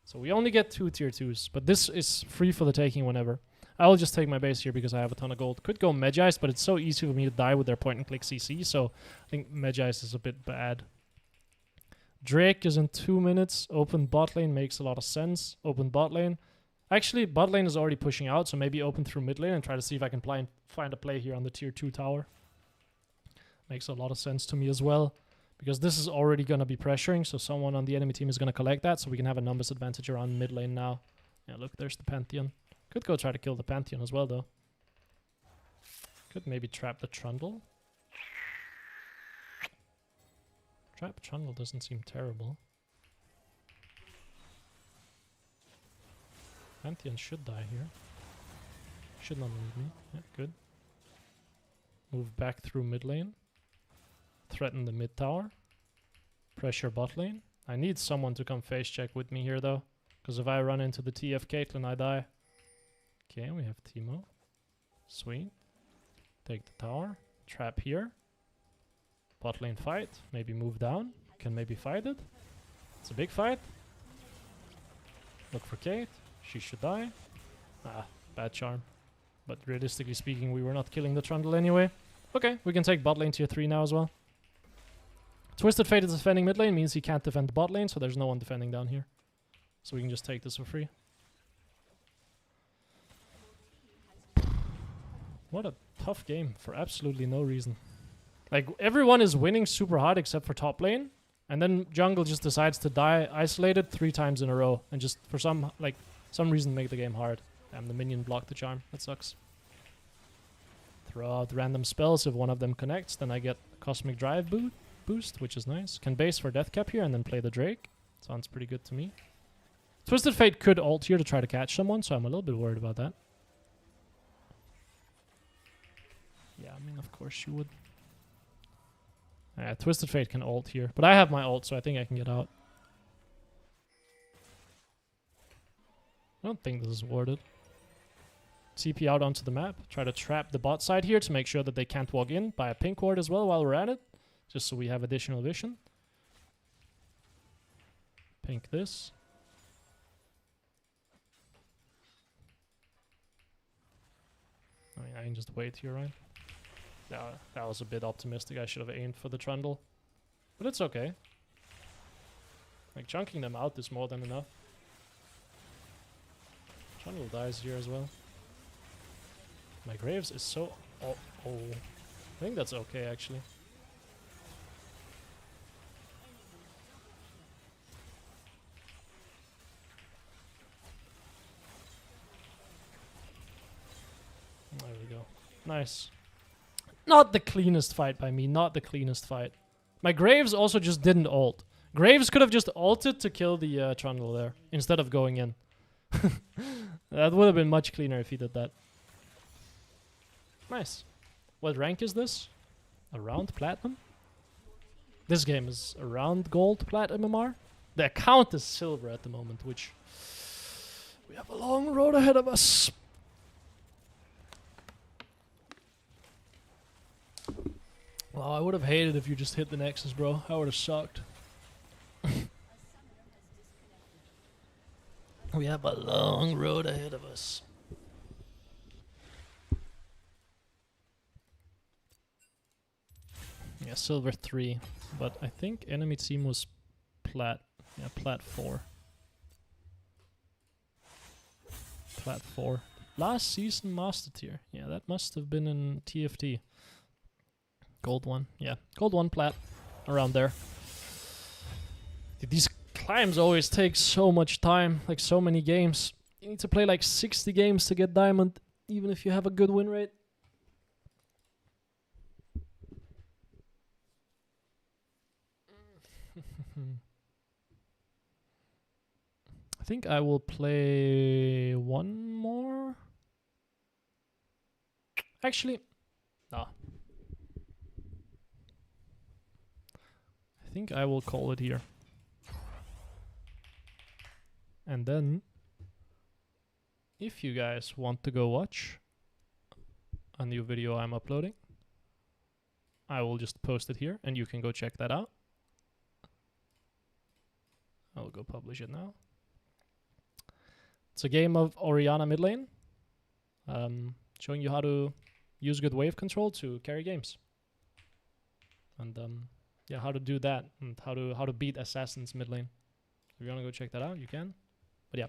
So we only get 2 tier 2s. But this is free for the taking whenever. I will just take my base here because I have a ton of gold. Could go Magi, but it's so easy for me to die with their point-and-click CC. So I think Magi is a bit bad. Drake is in 2 minutes. Open bot lane makes a lot of sense. Open bot lane. Actually, bot lane is already pushing out, so maybe open through mid lane and try to see if I can find a play here on the tier 2 tower. Makes a lot of sense to me as well, because this is already going to be pressuring, so someone on the enemy team is going to collect that, so we can have a numbers advantage around mid lane now. Yeah, look, there's the Pantheon. Could go try to kill the Pantheon as well, though. Could maybe trap the Trundle. Trap Trundle doesn't seem terrible. Pantheon should die here. Should not need me. Yeah, good. Move back through mid lane. Threaten the mid tower. Pressure bot lane. I need someone to come face check with me here though. Because if I run into the TF Caitlyn, I die. Okay, we have Teemo. Sweet. Take the tower. Trap here. Bot lane fight. Maybe move down. Can maybe fight it. It's a big fight. Look for Kate. She should die. Ah, bad charm. But realistically speaking, we were not killing the Trundle anyway. Okay, we can take bot lane tier 3 now as well. Twisted Fate is defending mid lane, means he can't defend bot lane, so there's no one defending down here. So we can just take this for free. What a tough game for absolutely no reason. Like, everyone is winning super hard except for top lane. And then jungle just decides to die isolated 3 times in a row. And just for some reason make the game hard. Damn, the minion blocked the charm. That sucks. Throw out random spells. If one of them connects, then I get Cosmic Drive boost, which is nice. Can base for death cap here and then play the Drake. Sounds pretty good to me. Twisted Fate could ult here to try to catch someone, so I'm a little bit worried about that. Yeah, I mean, of course you would. Twisted Fate can ult here. But I have my ult, so I think I can get out. I don't think this is warded. TP out onto the map. Try to trap the bot side here to make sure that they can't walk in. Buy a pink ward as well while we're at it. Just so we have additional vision. Pink this. I mean, I can just wait here, right? No, that was a bit optimistic. I should have aimed for the Trundle. But it's okay. Like, chunking them out is more than enough. Trundle dies here as well. My Graves is so... Oh. I think that's okay, actually. There we go. Nice. Not the cleanest fight by me. Not the cleanest fight. My Graves also just didn't ult. Graves could have just ulted to kill the Trundle there instead of going in. That would have been much cleaner if he did that. Nice. What rank is this? Around platinum? This game is around gold platinum MMR. The account is silver at the moment, which we have a long road ahead of us. Well, I would have hated if you just hit the Nexus, bro. I would have sucked. We have a long road ahead of us. Yeah, silver 3. But I think enemy team was plat. Yeah, plat 4. Plat 4. Last season master tier. Yeah, that must have been in TFT. Gold 1. Yeah, gold 1 plat. Around there. Dude, these climbs always take so much time. Like so many games. You need to play like 60 games to get diamond. Even if you have a good win rate. I think I will play one more. Actually, no. I think I will call it here. And then, if you guys want to go watch a new video I'm uploading, I will just post it here and you can go check that out. I'll go publish it now. It's a game of Orianna mid lane, showing you how to use good wave control to carry games, and yeah, how to do that and how to beat assassins mid lane. If you wanna go check that out, you can. But yeah,